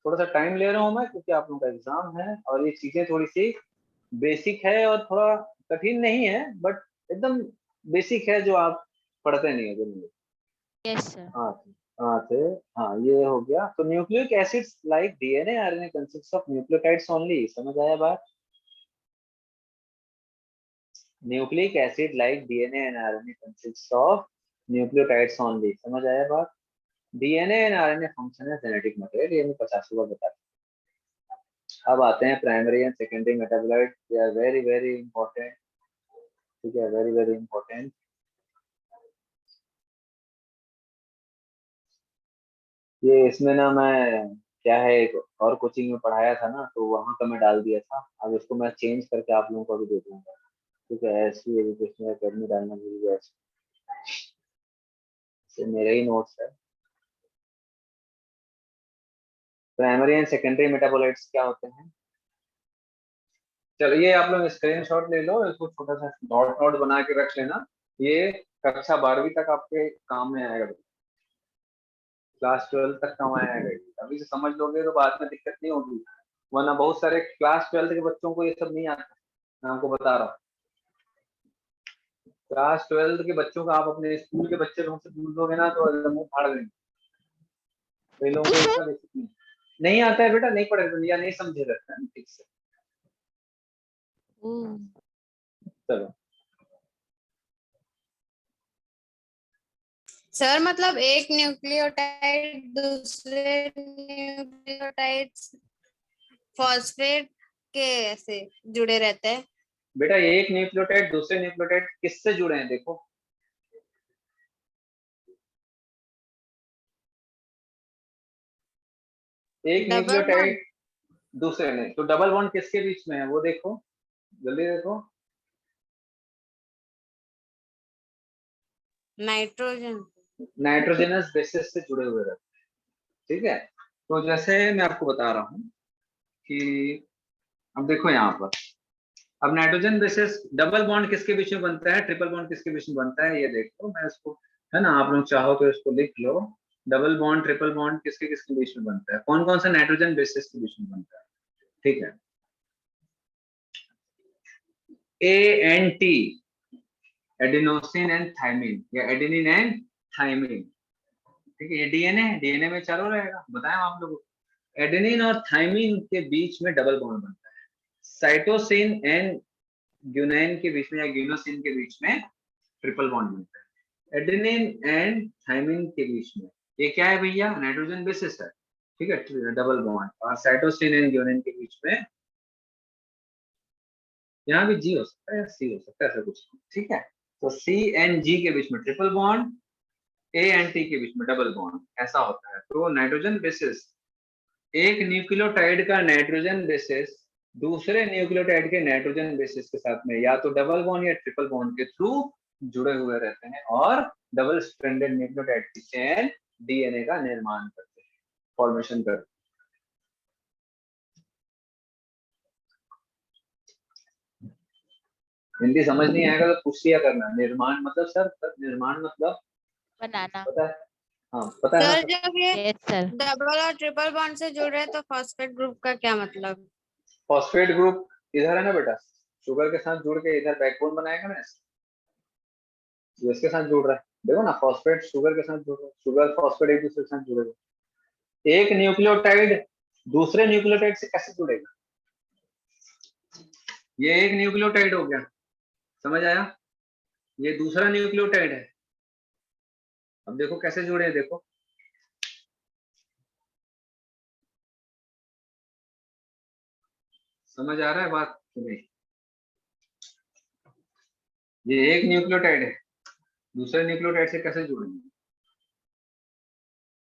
थोड़ा सा टाइम ले रहा हूं मैं क्योंकि आप लोगों का एग्जाम है और ये चीजें थोड़ी सी बेसिक है और थोड़ा कठिन नहीं है, बट एकदम बेसिक है जो आप पढ़ते नहीं है जिंदगी। Yes, sir. हाँ ये हो गया। तो nucleic acids like DNA RNA consist of nucleotides only. समझ आया बात? Nucleic acid like DNA and RNA consist of nucleotides only. समझ आया बात? डीएनए एंड आरएनए फंक्शन है जेनेटिक मटेरियल, ये मैं 50 बार बता चुका। अब आते हैं primary and secondary metabolite, they are very very important, ठीक है, वेरी वेरी इंपॉर्टेंट। ये इसमें ना मैं क्या है एक और कोचिंग में पढ़ाया था ना, तो वहां का मैं डाल दिया था, अब इसको मैं चेंज करके आप लोगों को भी दे दूंगा, ठीक है। ऐसी एजुकेशनल अकेडमी डालना भूल गया, मेरे ही नोट्स है। प्राइमरी एंड सेकेंडरी मेटाबोलाइट्स क्या होते हैं? चलो ये आप लोग स्क्रीनशॉट ले लो, इसको छोटा सा डॉट नोट बना के रख लेना, ये कक्षा 12वीं तक आपके काम में आएगा, क्लास 12 तक काम आएगा। अभी से समझ लोगे तो बाद में दिक्कत नहीं होगी, वरना बहुत सारे क्लास 12 के बच्चों को ये सब नहीं आता, मैं आपको बता रहा हूँ। क्लास 12 के बच्चों का आप अपने स्कूल के बच्चे लोगों से पूछ लोगे ना तो मुंह फाड़ देंगे, कई लोगों को इसका बेसिक नहीं आता है बेटा, नहीं पढ़े या नहीं समझे रहते हैं ठीक से। Ooh. सर मतलब एक न्यूक्लियोटाइड दूसरे न्यूक्लियोटाइड फॉस्फेट के ऐसे जुड़े रहते हैं? बेटा एक न्यूक्लियोटाइड दूसरे न्यूक्लियोटाइड किससे जुड़े हैं देखो, एक डबल न्यूक्लियोटाइड दूसरे में, तो डबल बॉन्ड किसके बीच में है वो देखो, जल्दी देखो। नाइट्रोजन। नाइट्रोजनस बेसिस से जुड़े हुए रहते हैं, ठीक है। तो जैसे मैं आपको बता रहा हूँ कि अब देखो यहाँ पर, अब नाइट्रोजन बेसिस डबल बॉन्ड किसके बीच में बनता है, ट्रिपल बॉन्ड किसके बीच में बनता है, ये देखो मैं इसको, है ना, आप लोग चाहो तो इसको लिख लो। डबल बॉन्ड ट्रिपल बॉन्ड किसके किसके बीच में बनता है, कौन कौन सा नाइट्रोजन बेसिस के बीच में बनता है, ठीक है। ANT, एडिनोसिन एंड थायमिन, या एडेनिन एंड थायमिन, ठीक है। ये डीएनए में चारों रहेगा, बताया आप लोगों को। एडेनिन और थायमिन के बीच में डबल बॉन्ड बनता है। साइटोसिन एंड ग्यूनाइन के बीच में या ग्यूनोसिन के बीच में ट्रिपल बॉन्ड बनता है। एडेनिन एंड थायमिन के बीच में ये क्या है भैया, नाइट्रोजन बेसिस है, ठीक है, डबल बॉन्ड। और साइटोसिन एंड ग्यूनाइन के बीच में, यहाँ भी जी हो सकता है या सी हो सकता है, ऐसा कुछ, ठीक है। तो सी एंड जी के बीच में triple bond, A and T के बीच में डबल बॉन्ड, ऐसा होता है। तो नाइट्रोजन बेसिस, एक न्यूक्लियोटाइड का नाइट्रोजन बेसिस दूसरे न्यूक्लियोटाइड के नाइट्रोजन बेसिस के साथ में या तो डबल बॉन्ड या ट्रिपल बॉन्ड के थ्रू जुड़े हुए रहते हैं और डबल स्ट्रैंडेड न्यूक्लियोटाइड की चेन डीएनए का निर्माण करते हैं, फॉर्मेशन करते हैं। हिंदी समझ नहीं आएगा तो पूछ लिया करना। निर्माण मतलब सर, निर्माण मतलब बनाना। पता है, हाँ पता है सर ना। जब ये यस सर। डबल और ट्रिपल बॉन्ड से जुड़ रहे हैं तो फॉस्फेट ग्रुप का क्या मतलब? फॉस्फेट ग्रुप इधर है ना बेटा, शुगर के साथ जुड़ के इधर बैकबोन बनाएगा ना, ये इसके साथ जुड़ रहा है, देखो ना, फॉस्फेट शुगर के साथ जुड़ रहा है, शुगर फॉस्फेट एक दूसरे के साथ जुड़ेगा। एक न्यूक्लियोटाइड दूसरे न्यूक्लियोटाइड से कैसे जुड़ेगा, ये एक न्यूक्लियोटाइड हो गया, समझ आया, ये दूसरा न्यूक्लियोटाइड है। अब देखो कैसे जुड़े हैं, देखो समझ आ रहा है बात नहीं, ये एक न्यूक्लियोटाइड है, दूसरे न्यूक्लियोटाइड से कैसे जुड़ेंगे,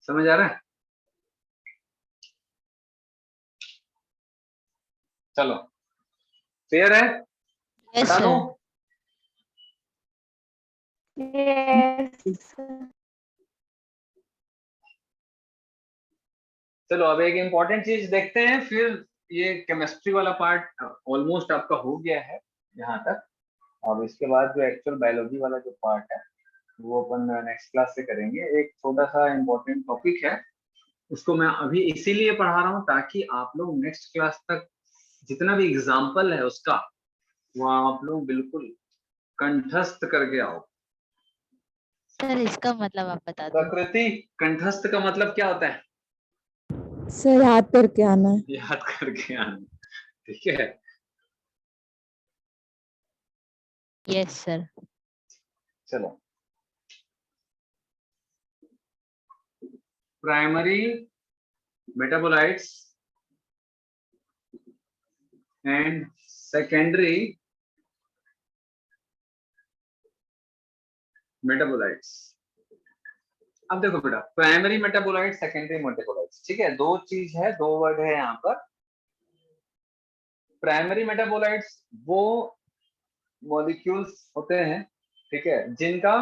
समझ आ रहा है। चलो क्लियर है, यस बता दूं। यस। चलो अब एक इम्पॉर्टेंट चीज देखते हैं, फिर ये केमिस्ट्री वाला पार्ट ऑलमोस्ट आपका हो गया है यहाँ तक। अब इसके बाद जो एक्चुअल बायोलॉजी वाला जो पार्ट है वो अपन नेक्स्ट क्लास से करेंगे। एक छोटा सा इम्पोर्टेंट टॉपिक है, उसको मैं अभी इसीलिए पढ़ा रहा हूँ ताकि आप लोग नेक्स्ट क्लास तक जितना भी एग्जाम्पल है उसका वो आप लोग बिल्कुल कंठस्थ करके आओ। सर इसका मतलब आप बता दो। प्रकृति कंठस्थ का मतलब क्या होता है, सर याद करके आना है। याद करके आना, ठीक है। Yes sir. चलो, primary metabolites and secondary metabolites. अब देखो बेटा, प्राइमरी मेटाबोलाइट सेकेंडरी मेटाबोलाइट्स, ठीक है, दो चीज है, दो वर्ड है यहाँ पर। प्राइमरी मेटाबोलाइट्स वो मॉलिक्यूल्स होते हैं, ठीक है, जिनका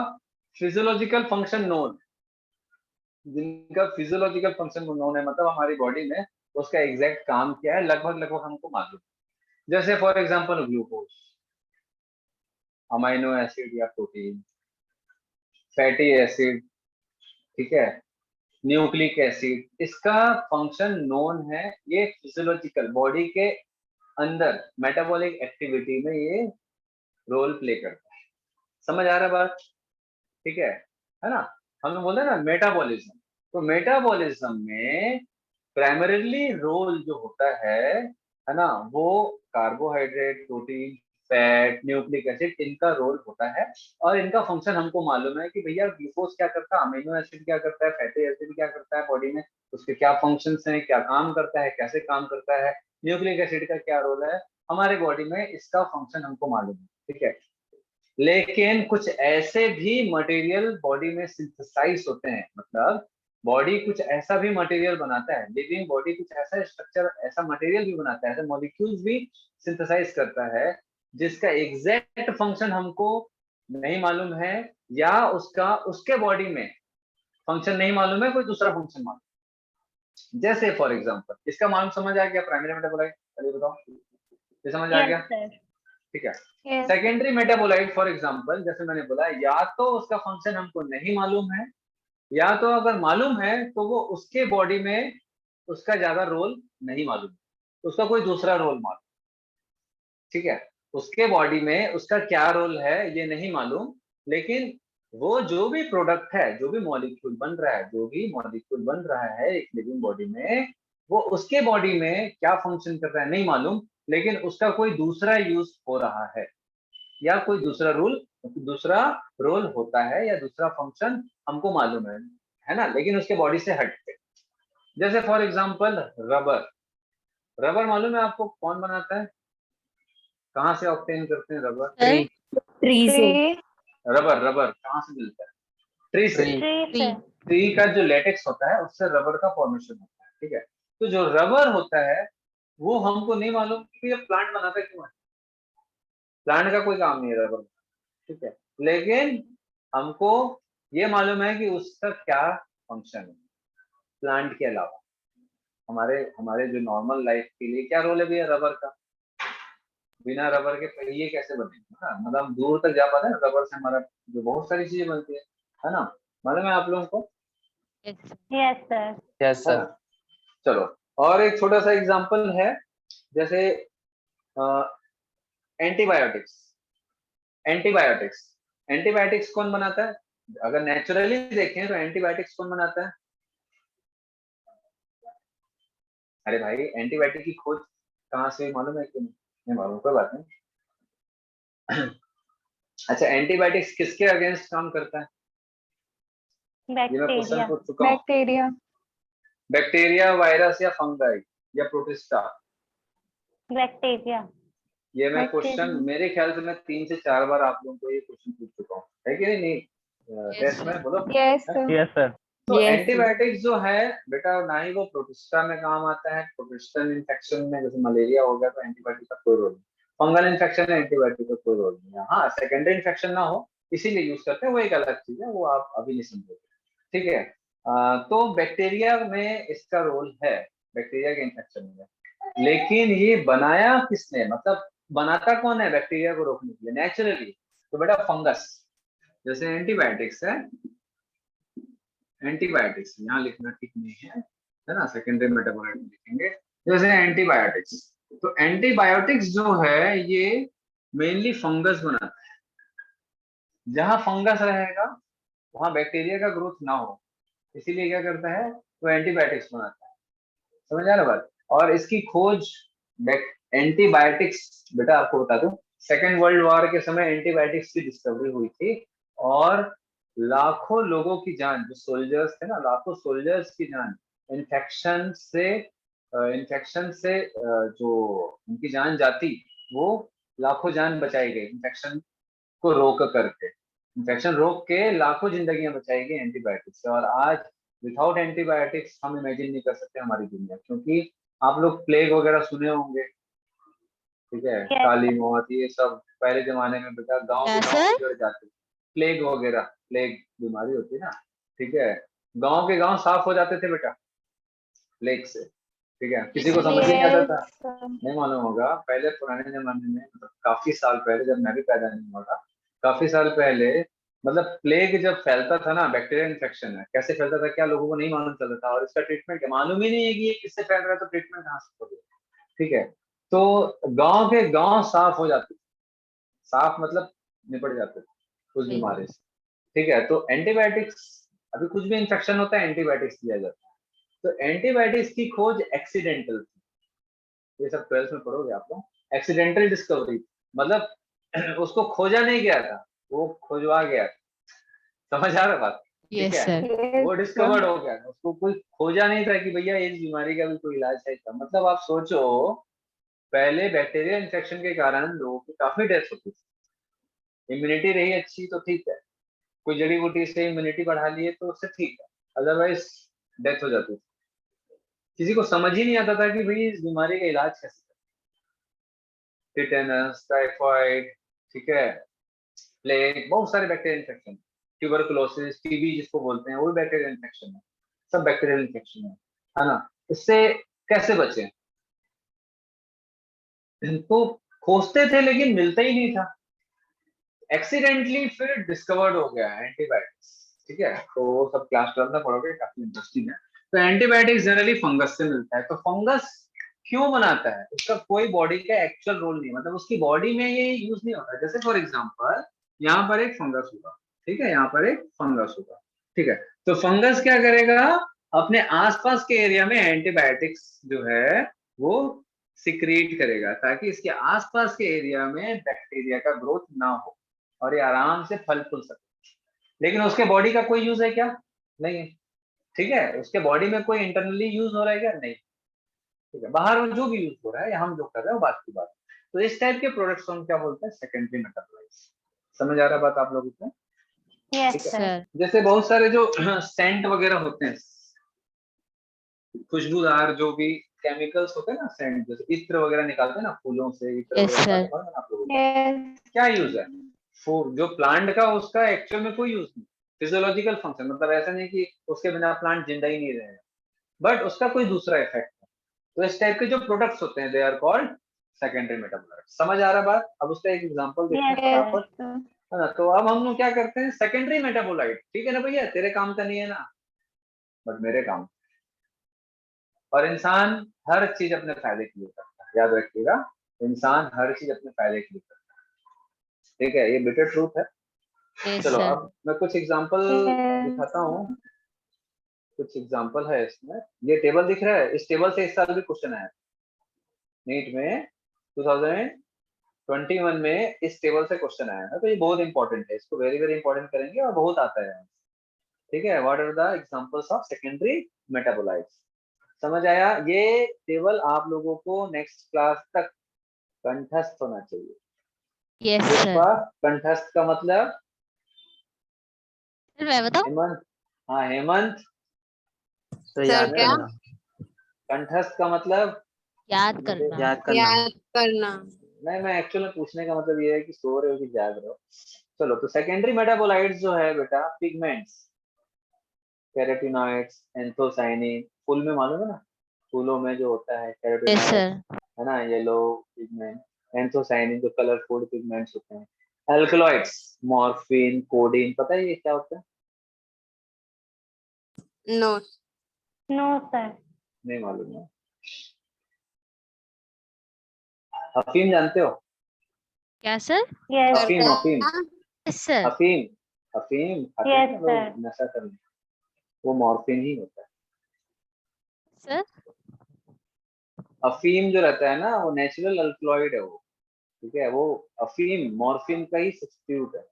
फिजियोलॉजिकल फंक्शन नोन, जिनका फिजियोलॉजिकल फंक्शन नोन है, मतलब हमारी बॉडी में उसका एग्जैक्ट काम क्या है लगभग लगभग हमको मालूम। जैसे for example glucose, amino acid या प्रोटीन, फैटी एसिड, ठीक है, न्यूक्लिक एसिड, इसका फंक्शन नोन है। ये फिजियोलॉजिकल बॉडी के अंदर मेटाबॉलिक एक्टिविटी में ये रोल प्ले करता है, समझ आ रहा है बात, ठीक है ना। हम बोलते हैं ना मेटाबॉलिज्म, तो मेटाबॉलिज्म में प्राइमरीली रोल जो होता है ना, वो carbohydrate, protein, fat, nucleic acid, इनका रोल होता है। और इनका फंक्शन हमको मालूम है कि भैया ग्लूकोज क्या करता है, अमीनो एसिड क्या करता है, फैटी एसिड क्या करता है बॉडी में, उसके क्या फंक्शंस हैं, क्या काम करता है, कैसे काम करता है, न्यूक्लिक एसिड का क्या रोल है हमारे बॉडी में, इसका फंक्शन हमको मालूम है, ठीक है। लेकिन कुछ ऐसे भी मटेरियल बॉडी में सिंथेसाइज होते हैं, मतलब बॉडी कुछ ऐसा भी मटेरियल बनाता है, लिविंग बॉडी कुछ ऐसा स्ट्रक्चर, ऐसा मटेरियल भी बनाता है, ऐसे मॉलिक्यूल्स भी सिंथेसाइज करता है जिसका एग्जैक्ट फंक्शन हमको नहीं मालूम है, या उसका उसके बॉडी में फंक्शन नहीं मालूम है, कोई दूसरा फंक्शन मालूम। जैसे फॉर एग्जांपल, इसका मालूम समझ आ गया, प्राइमरी मेटाबोलाइट, चलिए बताओ, ये समझ आ गया, यस सर। ठीक है। Yes. Secondary metabolite for example, जैसे मैंने बोला, या तो उसका फंक्शन हमको नहीं मालूम है, या तो अगर मालूम है तो वो उसके बॉडी में उसका ज्यादा रोल नहीं मालूम, उसका कोई दूसरा रोल मालूम, ठीक है। उसके बॉडी में उसका क्या रोल है ये नहीं मालूम, लेकिन वो जो भी प्रोडक्ट है, जो भी मॉलिक्यूल बन रहा है, जो भी मॉलिक्यूल बन रहा है एक लिविंग बॉडी में, वो उसके बॉडी में क्या फंक्शन कर रहा है नहीं मालूम, लेकिन उसका कोई दूसरा यूज हो रहा है, या कोई दूसरा रोल होता है, या दूसरा फंक्शन हमको मालूम है ना, लेकिन उसके बॉडी से हट के। जैसे फॉर एग्जांपल रबर मालूम है आपको कौन बनाता है, कहाँ से ऑब्टेन करते हैं रबर? ट्री से। रबर कहाँ से मिलता है? ट्री से। ट्री से। ट्री का जो लेटेक्स होता है उससे रबर का फॉर्मेशन होता है, ठीक है। तो जो रबर होता है वो हमको नहीं मालूम कि ये प्लांट बनाता क्यों है, प्लांट का कोई काम नहीं है रबर, ठीक है, लेकिन हमको ये मालूम है कि उसका क्या फंक्शन है प्लांट के अलावा। हमारे जो नॉर्मल लाइफ के लिए क्या रोल है भैया रबर का, बिना रबर के पहिए कैसे बनेंगे ना, मतलब हम दूर तक जा पाते हैं, रबर से हमारा जो बहुत सारी चीजें बनती है ना, मालूम है आप लोगों को? Yes sir. यस है सर। ना? चलो, और एक छोटा सा एग्जांपल है, जैसे एंटीबायोटिक्स। एंटीबायोटिक्स कौन बनाता है? अगर नेचुरली देखें तो एंटीबायोटिक्स कौन बनाता है? अरे भाई, एंटीबायोटिक की खोज कहाँ से मालूम है कि नहीं मालूम? कोई बात नहीं। अच्छा, एंटीबायोटिक्स किसके अगेंस्ट काम करता है? ये मैं क्वेश्चन बैक्टीरिया। पूछ चुका हूँ। बैक्टीरिया। बैक्टीरिया, वायरस या फंगाई या प्रोटिस्टा? बैक्टीरिया। ये मैं क्वेश्चन बैक्टीरिया। मेरे ख्याल से मैं 3 से 4 बार आप लोगों को ये क्वेश्चन पूछ चुका हूँ, है कि नहीं? टेस्ट में बोलो। यस है? सर। Yes sir. तो Yes, एंटीबायोटिक्स जो है बेटा, ना ही वो प्रोटिस्टा में काम आता है, प्रोटिस्टल इन्फेक्शन में जैसे मलेरिया हो गया तो एंटीबायोटिक का कोई रोल नहीं, फंगल इन्फेक्शन में एंटीबायोटिक का कोई रोल नहीं है। हाँ, सेकेंडरी इन्फेक्शन ना हो इसीलिए यूज करते हैं, वो एक अलग चीज है, वो आप अभी नहीं समझोगे, ठीक है। तो बैक्टीरिया में इसका रोल है, बैक्टीरिया के इन्फेक्शन में, लेकिन ये बनाया किसने, मतलब बनाता कौन है बैक्टीरिया को रोकने के लिए नेचुरली? तो बेटा फंगस। जैसे एंटीबायोटिक्स है, एंटीबायोटिक्स यहाँ लिखना ठीक नहीं है ना, सेकेंडरी मेटाबोलाइट लिखेंगे। जैसे एंटीबायोटिक्स, तो एंटीबायोटिक्स जो है ये मेनली फंगस बनाता है, जहां फंगस रहेगा वहां बैक्टीरिया का ग्रोथ ना हो, इसीलिए क्या करता है वो एंटीबायोटिक्स बनाता है। समझ आ रहा बात? और इसकी खोज एंटीबायोटिक्स, बेटा आपको बता दूं, सेकेंड वर्ल्ड वॉर के समय एंटीबायोटिक्स की डिस्कवरी हुई थी, और लाखों लोगों की जान, जो सोल्जर्स थे ना, लाखों सोल्जर्स की जान इन्फेक्शन से जो उनकी जान जाती, वो लाखों जान बचाई गई इन्फेक्शन को रोक करके। इन्फेक्शन रोक के लाखों जिंदगियां बचाई गई एंटीबायोटिक्स से। और आज विदाउट एंटीबायोटिक्स हम इमेजिन नहीं कर सकते हमारी दुनिया, क्योंकि आप लोग प्लेग वगैरह सुने होंगे, ठीक है, Yes, काली मौत, ये सब पहले जमाने में बेटा गांव क्या के गांव सर? उजड़ जाते, प्लेग वगैरह, प्लेग बीमारी होती है ना, ठीक है, गांव के गांव साफ हो जाते थे बेटा प्लेग से, ठीक है। किसी को समझ ही नहीं आता था, नहीं मालूम होगा, पहले पुराने जमाने में, मतलब काफी साल पहले, जब मैं भी पैदा नहीं हुआ था, काफी साल पहले, मतलब प्लेग जब फैलता था ना, बैक्टीरियल इन्फेक्शन है, कैसे फैलता था क्या लोगों को नहीं मालूम चलता था, और इसका ट्रीटमेंट मालूम ही नहीं है कि ये किससे फैल रहा है, तो ट्रीटमेंट कहाँ से करोगे, ठीक है। तो गांव के गांव साफ हो जाते, साफ मतलब निपट जाते थे उस बीमारी से, ठीक है। तो एंटीबायोटिक्स, अभी कुछ भी इन्फेक्शन होता है एंटीबायोटिक्स दिया जाता है। तो एंटीबायोटिक्स की खोज एक्सीडेंटल थी, ये सब 12th में पढ़ोगे आप लोग, एक्सीडेंटल डिस्कवरी, मतलब उसको खोजा नहीं गया था, वो खोजवा गया था। समझ आ रहा बात? ठीक है, वो डिस्कवर्ड हो गया था, उसको कोई खोजा नहीं था कि भैया इस बीमारी का भी कोई इलाज है क्या। मतलब आप सोचो पहले बैक्टीरियल इन्फेक्शन के कारण लोगों की काफी डेथ होती थी। इम्यूनिटी रही अच्छी तो ठीक है, कोई जड़ी बूटी से इम्यूनिटी बढ़ा लिए तो उससे ठीक है, अदरवाइज डेथ हो जाती थी। किसी को समझ ही नहीं आता था कि भाई इस बीमारी का इलाज कैसे करें। टिटेनस, टाइफाइड, ठीक है, प्लेग, बहुत सारे बैक्टीरियल इन्फेक्शन, ट्यूबरकुलोसिस, टीबी जिसको बोलते हैं वो भी बैक्टीरियल इन्फेक्शन है, सब बैक्टीरियल इन्फेक्शन है ना। इससे कैसे बचें? इनको खोजते थे लेकिन मिलता ही नहीं था। एक्सीडेंटली फिर डिस्कवर्ड हो गया एंटीबायोटिक्स, ठीक है, तो वो सब क्लास 12 में पढ़ोगे, काफी इंटरेस्टिंग है। तो एंटीबायोटिक्स जनरली फंगस से मिलता है। तो फंगस क्यों बनाता है? उसका कोई बॉडी का एक्चुअल रोल नहीं, मतलब उसकी बॉडी में ये यूज नहीं होता। जैसे फॉर एग्जांपल यहाँ पर एक फंगस होगा, ठीक है, यहाँ पर एक फंगस होगा, ठीक है, तो फंगस क्या करेगा? अपने आसपास के एरिया में एंटीबायोटिक्स जो है वो सिक्रीट करेगा ताकि इसके आसपास के एरिया में बैक्टीरिया का ग्रोथ ना हो और ये आराम से फल फूल सके। लेकिन उसके बॉडी का कोई यूज है क्या? नहीं है, ठीक है, उसके बॉडी में कोई इंटरनली यूज हो रहा है क्या? नहीं, ठीक है, बाहर जो भी यूज हो रहा है या हम जो कर रहे हैं वो बात की बात। तो इस टाइप के प्रोडक्ट्स को हम क्या बोलते हैं? Secondary metabolites. समझ आ रहा है बात आप लोगों को? यस ठीक है। सर। सर जैसे बहुत सारे जो सेंट वगैरह होते हैं, खुशबूदार जो भी केमिकल्स होते हैं ना, सेंट, जैसे इत्र वगैरह निकालते हैं ना फूलों से, इत्र यस वगैरह सर। निकालते हैं ना आप लोगों को, यस क्या यूज है? जो प्लांट का उसका एक्चुअल में कोई यूज नहीं, फिजियोलॉजिकल फंक्शन, मतलब ऐसा नहीं कि उसके बिना प्लांट जिंदा ही नहीं रहेगा, बट उसका कोई दूसरा इफेक्ट है। तो इस टाइप के जो प्रोडक्ट्स होते हैं they are called secondary metabolites. समझ आ रहा बात? अब उसका एक एग्जांपल देखते हैं फटाफट, यस है ना। तो अब हम लोग क्या करते हैं? सेकेंडरी मेटाबोलाइट, ठीक है ना भैया, तेरे काम का नहीं है ना, बट मेरे काम। और इंसान हर चीज अपने फायदे के लिए करता है, याद रखिएगा, इंसान हर चीज अपने फायदे के लिए करता है, ठीक है, ये बिटर ट्रूथ है। यस चलो सर। अब मैं कुछ एग्जांपल दिखाता हूँ, कुछ एग्जांपल है इसमें। ये टेबल दिख रहा है, इस टेबल से इस साल भी क्वेश्चन आया नीट में, 2021 में इस टेबल से क्वेश्चन आया है। तो ये बहुत इंपॉर्टेंट है, इसको वेरी वेरी इंपॉर्टेंट करेंगे और बहुत आता है, ठीक है। What are the examples of secondary metabolites? समझ आया? ये टेबल आप लोगों को नेक्स्ट क्लास तक कंठस्थ होना चाहिए। Yes sir. पुष्पा, कंठस्थ का मतलब? सर मैं बताऊं? हेमंत, हाँ हेमंत, तो सर याद क्या? करना। कंठस्थ का मतलब? याद करना। याद करना। याद करना। नहीं, मैं एक्चुअली पूछने का मतलब ये है कि सो रहे हो कि जाग रहे हो। चलो, तो सेकेंडरी मेटाबोलाइट्स जो है बेटा, पिगमेंट्स, कैरोटीनॉइड्स, एंथोसाइनिन, फूल में मालूम है ना, फूलों में जो होता है यस कैरोटीनॉइड, सर। है ना, येलो पिगमेंट, एंथोसाइनिन जो कलरफुल पिगमेंट्स होते हैं, एल्कलॉइड्स, मॉर्फिन, कोडीन, पता है ये क्या होता है? नो। No sir. नहीं मालूम है। अफीम जानते हो? क्या सर? यस सर अफीम, क्या? अफीम, यस सर। अफीम, अफीम खाते हैं यस ना लोग सर। नशा करने, वो मॉर्फिन ही होता है। सर अफीम जो रहता है ना वो नेचुरल अल्कलॉइड है वो, ठीक है, वो अफीम मॉर्फिन का ही सब्स्टिट्यूट है।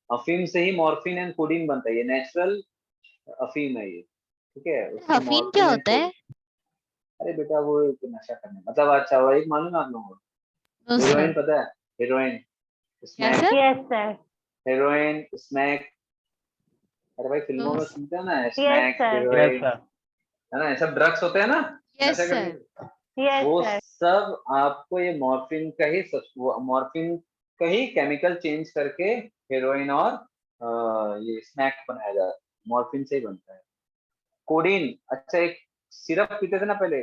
अफीम से ही मॉर्फिन एंड कोडीन बनता है, ये नेचुरल अफीम है ये, ठीक है, उसमें हफीम क्या मॉर्फिन एंड होता है? कोडीन। अरे बेटा वो एक नशा करने मतलब, अच्छा वो एक मालूम है आप लोगों को? No heroin sir. पता है? हीरोइन, क्या smack, sir? Yes sir. Heroin, smack, अरे भाई फिल्मों नो में सुनते हो ना, yes smack, sir. Yes heroin, sir. है ना, ये सब ड्रग्स होते हैं ना यस नशा सर। करने, यस वो सर। सब आपको ये मॉर्फिन का ही मॉर्फिन का ही केमिकल चेंज करके हेरोइन और ये स्नैक बनाया जाता है, मॉर्फिन से ही बनता है। कोडीन, अच्छा एक सिरप पीते थे ना पहले,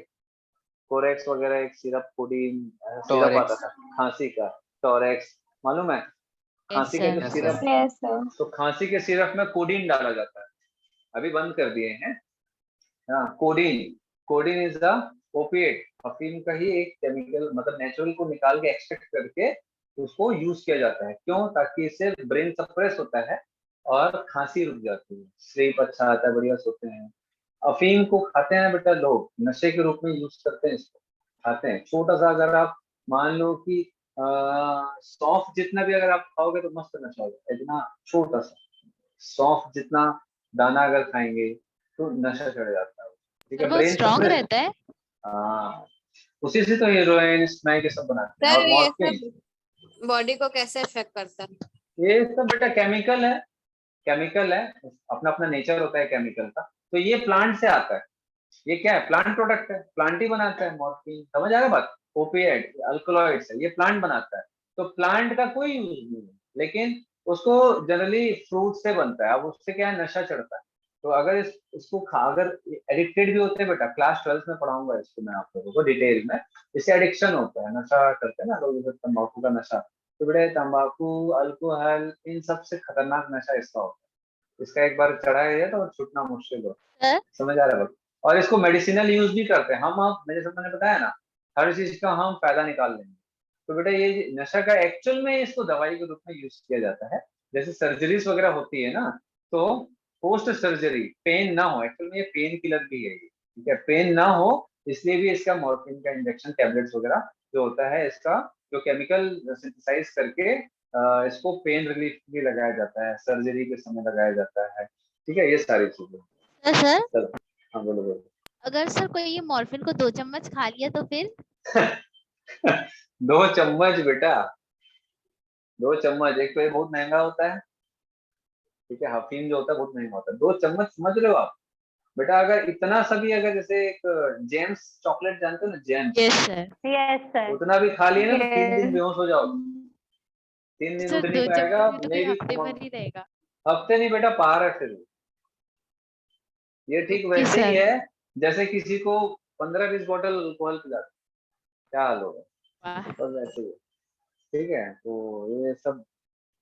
कोरेक्स वगैरह, एक सिरप कोडीन, सिरप आता टॉरेक्स। था खांसी का, टोरेक्स, मालूम है? यस खांसी का जो sir. Yes syrup, sir. Yes sir. तो खांसी के सिरप में कोडीन डाला जाता है, अभी बंद कर दिए हैं। हाँ, codeine, codeine is the opiate, अफीम का ही एक केमिकल, मतलब नेचुरल को निकाल के एक्सट्रैक्ट करके उसको यूज किया जाता है। क्यों? ताकि इससे ब्रेन सप्रेस होता है और खांसी रुक जाती है, स्लीप अच्छा आता है, बढ़िया सोते हैं। अफीम को खाते हैं बेटा लोग, नशे के रूप में यूज करते हैं इसको, खाते हैं। छोटा सा अगर आप मान लो कि सौंफ जितना भी अगर आप खाओगे तो मस्त नशा होगा, इतना छोटा सा सौंफ जितना दाना अगर खाएंगे तो नशा चढ़ जाता है, ठीक सर है, बहुत ब्रेन स्ट्रांग सप्रेस। रहता है? हाँ, उसी से तो हीरोइन स्नैक ये सब बनाते हैं। सर और ये मॉर्फिन, सब बॉडी को कैसे अफेक्ट करता है? ये सब बेटा केमिकल है, केमिकल है, अपना अपना नेचर होता है केमिकल का। तो ये प्लांट से आता है, ये क्या है, प्लांट प्रोडक्ट है, प्लांट ही बनाता है मॉर्फिन। समझ आ रहा बात? ओपिएट अल्कलॉइड्स है, ये प्लांट बनाता है। तो प्लांट का कोई यूज नहीं है, लेकिन उसको जनरली फ्रूट से बनता है। अब उससे क्या है, नशा चढ़ता है। तो अगर इसको खा, अगर एडिक्टेड भी होते हैं बेटा, क्लास 12 में पढ़ाऊंगा इसको मैं आप लोगों को डिटेल में। इससे एडिक्शन होता है, नशा करते हैं ना लोग, जैसे तंबाकू का नशा। तो बेटा तंबाकू, अल्कोहल, इन सबसे खतरनाक नशा इसका होता है। इसका एक बार चढ़ा है तो छूटना मुश्किल हो। सर समझ आ रहा है? और इसको मेडिसिनल यूज भी करते हैं हम। आप जैसे मैंने बताया ना, हर चीज का हम फायदा निकाल लेंगे। तो बेटा ये नशा का एक्चुअल में इसको दवाई के रूप में यूज किया जाता है। जैसे सर्जरीज वगैरह होती है ना, तो पोस्ट सर्जरी पेन ना हो, एक्चुअल में ये पेन किलर भी है ये, ठीक है, पेन ना हो इसलिए भी इसका मॉर्फिन का इंजेक्शन, टैबलेट्स वगैरह जो होता है, इसका जो केमिकल सिंथेसाइज करके इसको पेन रिलीफ भी लगाया जाता है, सर्जरी के समय लगाया जाता है। ठीक है, ये सारी चीजें। सर चलो, हाँ बोलो बोलो। अगर सर कोई ये मॉर्फिन को 2 चम्मच खा लिया तो फिर? 2 चम्मच बेटा, 2 चम्मच। एक तो ये बहुत महंगा होता है, ठीक है, हफीम जो होता है बहुत महंगा होता है। 2 चम्मच समझ रहे हो आप बेटा? अगर इतना सभी, अगर जैसे एक जेम्स चॉकलेट जानते हो ना, James, yes sir. Yes sir. उतना भी खा लिए ना तो 3 दिन यस। बेहोश हो जाओ। 3 दिन उठ सर नहीं 2 पाएगा, चम्मच में तो मे कोई भी हफ्ते भर ही रहेगा। हफ्ते नहीं बेटा, पार है फिर। ये ठीक ओके वैसे ही सर। है जैसे किसी को 15-20 बोतल अल्कोहल पिला दो, क्या हाल होगा? वाह। बस वैसे ही है। ठीक है, तो ये सब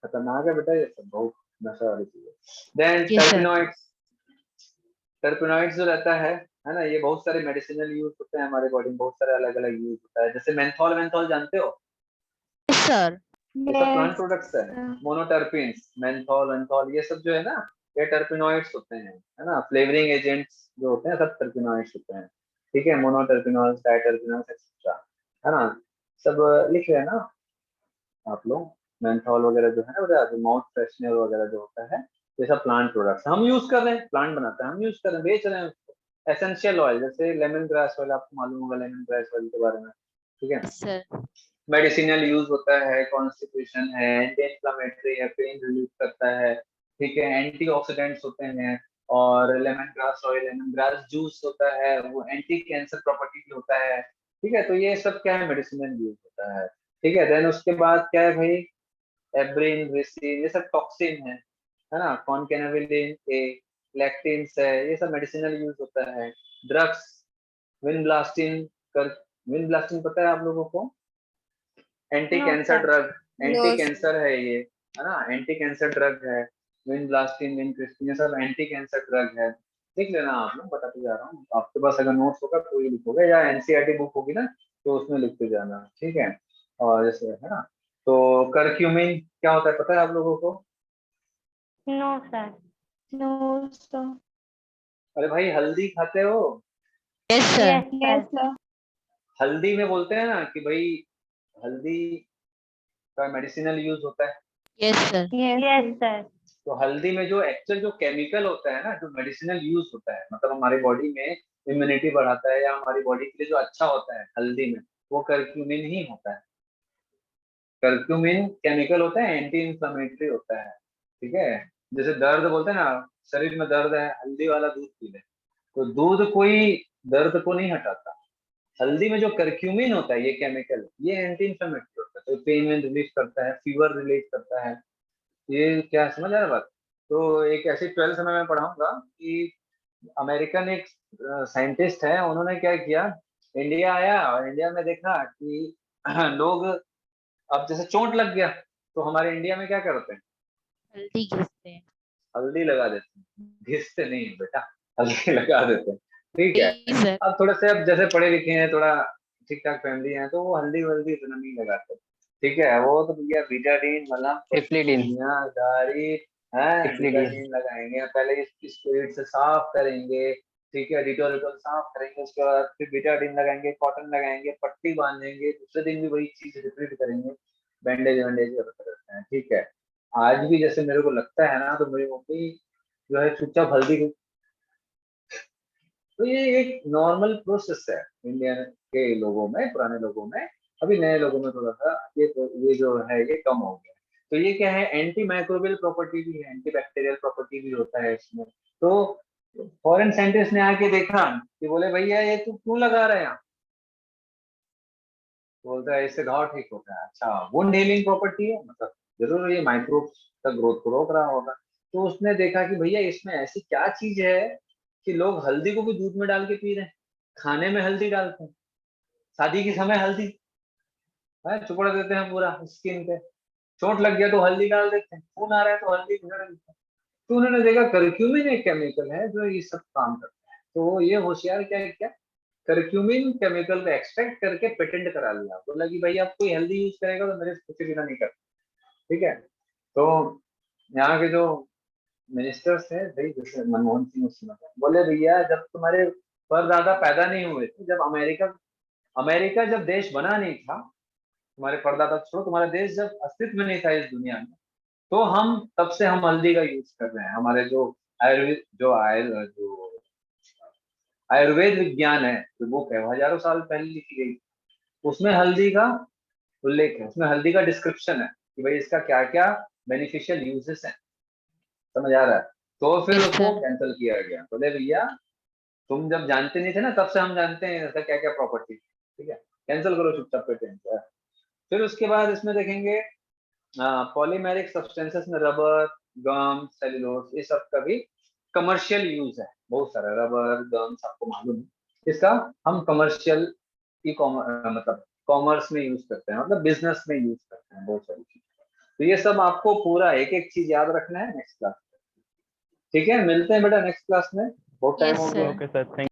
खतरनाक है बेटा, ये सब बहुत नशा वाली चीज है। Then yes sir. Terpenoids, terpenoids जो रहता है ना, ये बहुत सारे मेडिसिनल यूज होते हैं हमारे बॉडी में, बहुत सारे अलग अलग यूज होता है। जैसे मेंथॉल, मेंथॉल जानते हो? Yes sir. ये सब प्लांट प्रोडक्ट्स है। मोनोटर्पिन्स, मेंथॉल, मेंथॉल, ये सब जो है ना, ये टर्पिनॉइड्स होते हैं, है ना। फ्लेवरिंग एजेंट्स जो होते हैं सब टर्पिनॉइड्स होते हैं। ठीक है, मोनोटर्पिनॉल्स, डाइटर्पिनॉल्स एक्सेट्रा, है ना। सब लिख रहे हैं ना आप लोग? मेंथॉल वगैरह जो है ना बेटा, माउथ फ्रेशनर वगैरह जो होता है, ये सब प्लांट प्रोडक्ट्स हम यूज कर रहे हैं, प्लांट बनाते हैं, हम यूज कर रहे हैं, बेच रहे हैं। एसेंशियल ऑयल, जैसे लेमन ग्रास ऑयल, आपको मालूम होगा लेमन ग्रास ऑयल के बारे में, ठीक है। Yes sir. मेडिसिनल यूज होता है, कॉन्स्टिपेशन है, एंटी इंफ्लेमेटरी है, पेन रिलीफ करता है, ठीक है, एंटीऑक्सीडेंट्स होते हैं। और lemon grass oil, lemon grass juice होता है, वो एंटी कैंसर प्रॉपर्टी भी होता है। ठीक है, तो ये सब क्या है, मेडिसिनल यूज होता है। ठीक है, देन उसके बाद क्या है भाई, एब्रिन, रिसिन, ये सब टॉक्सिन है ना। कॉनकेनाविलिन ए, लैक्टिन्स है, ये सब मेडिसिनल यूज होता है। ड्रग्स, विनब्लास्टिन कर, विनब्लास्टिन पता है आप लोगों को? Anti no cancer sir. Drug, no anti cancer है ये, है ना, एंटी कैंसर ड्रग है। विनब्लास्टिन, विनक्रिस्टिन, ये सब एंटी कैंसर ड्रग है। देख लेना आप लोग, बताते जा रहा हूँ, आपके पास अगर नोट्स होगा तो ये लिखोगे, या एनसीईआरटी बुक होगी ना तो उसमें लिखते जाना, ठीक है। और जैसे है ना, तो करक्यूमिन क्या होता है पता है आप लोगों को? No sir. No sir. अरे भाई, हल्दी खाते हो? Yes sir. Yes yes sir. Sir. हल्दी में बोलते हैं ना कि भाई हल्दी का मेडिसिनल यूज होता है। Yes sir. Yes sir. तो हल्दी में जो एक्चुअल जो केमिकल होता है ना, जो मेडिसिनल यूज होता है, मतलब हमारी बॉडी में इम्यूनिटी बढ़ाता है या हमारी बॉडी के लिए जो अच्छा होता है हल्दी में, वो करक्यूमिन ही होता है। करक्यूमिन केमिकल होता है, एंटी इंफ्लेमेटरी होता है, ठीक है। जैसे दर्द बोलते हैं ना, शरीर में दर्द है, हल्दी वाला दूध पी ले, तो दूध कोई दर्द को नहीं हटाता। हल्दी में जो करक्यूमिन होता है, ये केमिकल, ये एंटी इंफ्लेमेटरी होता है, तो पेन में रिलीफ करता है, फीवर रिलीफ करता है। ये क्या समझ आ रहा है बात? तो एक ऐसी 12th में मैं पढ़ाऊंगा कि अमेरिकन एक साइंटिस्ट है, उन्होंने क्या किया, इंडिया आया और इंडिया में देखा कि लोग, अब जैसे चोट लग गया तो हमारे इंडिया में क्या करते हैं, हल्दी घिसते हैं। हल्दी लगा देते हैं। घिसते नहीं है बेटा, हल्दी लगा देते हैं, ठीक है। जी सर। अब थोड़े से, अब जैसे पढ़े लिखे हैं, थोड़ा ठीक ठाक फैमिली है, तो वो हल्दी वल्दी इतना नहीं लगाते, ठीक है। वो तो भैया बीटाडीन, मतलब इफ्लीडीन, दारी है, इफ्लीडीन। बीटाडीन लगाएंगे, पहले स्पिरिट से साफ करेंगे, ठीक है, डिटॉल डिटॉल साफ करेंगे, उसके बाद फिर बीटाडीन लगाएंगे, कॉटन लगाएंगे, पट्टी बांधेंगे, दूसरे दिन भी वही चीज रिपीट करेंगे, बैंडेज वैंडेज करते रहते हैं, ठीक है। आज भी जैसे मेरे को लगता है ना, तो मेरी मम्मी जो है चुपचाप हल्दी तो ये एक नॉर्मल प्रोसेस है इंडियन के लोगों में, पुराने लोगों में। अभी नए लोगों में थोड़ा सा ये जो है ये कम हो गया। तो ये क्या है, एंटी माइक्रोबियल प्रॉपर्टी भी है, एंटी बैक्टीरियल प्रॉपर्टी भी होता है इसमें। तो फॉरेन साइंटिस्ट ने आके देखा कि बोले भैया ये तू क्यों लगा रहे हैं यहाँ? बोलता है इससे घाव ठीक होता है। अच्छा, वुंड हीलिंग प्रॉपर्टी है, मतलब जरूर ये माइक्रोब्स का ग्रोथ को रोक रहा होगा। तो उसने देखा कि भैया इसमें ऐसी क्या चीज है कि लोग हल्दी को भी दूध में डाल के पी रहे हैं, खाने में हल्दी डालते हैं, शादी के समय हल्दी चुपड़ देते हैं पूरा स्किन पे, चोट लग गया तो हल्दी डाल देते हैं, खून आ रहा है तो हल्दी घुसा देते हैं। तो उन्होंने देखा करक्यूमिन एक केमिकल है जो ये सब काम करता है। तो ये होशियार क्या है, क्या करक्यूमिन केमिकल का एक्सट्रैक्ट करके पेटेंट करा लिया। बोला कि भाई आप कोई हेल्दी यूज करेगा तो मेरे से पूछे बिना नहीं करता, ठीक है। तो यहाँ के जो मिनिस्टर्स थे भाई, जैसे मनमोहन सिंह उस समय बोले भैया जब तुम्हारे परदादा पैदा नहीं हुए थे, जब अमेरिका जब देश बना नहीं था, तुम्हारे परदादा छोड़ो, तुम्हारा देश जब अस्तित्व में नहीं था इस दुनिया में, तो हम तब से हम हल्दी का यूज कर रहे हैं। हमारे जो आयुर्वेद विज्ञान है, जो बुक है वो हजारों साल पहले लिखी गई, उसमें हल्दी का उल्लेख है, उसमें हल्दी का डिस्क्रिप्शन है कि भाई इसका क्या क्या बेनिफिशियल यूजेस है। समझ आ रहा है? तो फिर उसको कैंसिल किया गया। बोले भैया तुम जब जानते नहीं थे ना, तब से हम जानते हैं इसका क्या क्या प्रॉपर्टी, ठीक है, कैंसिल करो चुपचाप पेटेंट। फिर उसके बाद इसमें देखेंगे पॉलीमेरिक सब्सटेंसेस में रबर, गम, सेलुलोज, ये सब का भी कमर्शियल यूज है। बहुत सारा रबर, गम आपको मालूम है, इसका हम कमर्शियल मतलब कॉमर्स में यूज करते हैं, मतलब बिजनेस में यूज करते हैं बहुत सारी चीज। तो ये सब आपको पूरा एक एक चीज याद रखना है नेक्स्ट क्लास, ठीक है। मिलते हैं बेटा नेक्स्ट क्लास में, बहुत टाइम Yes, हो sir. गया। Okay sir, thank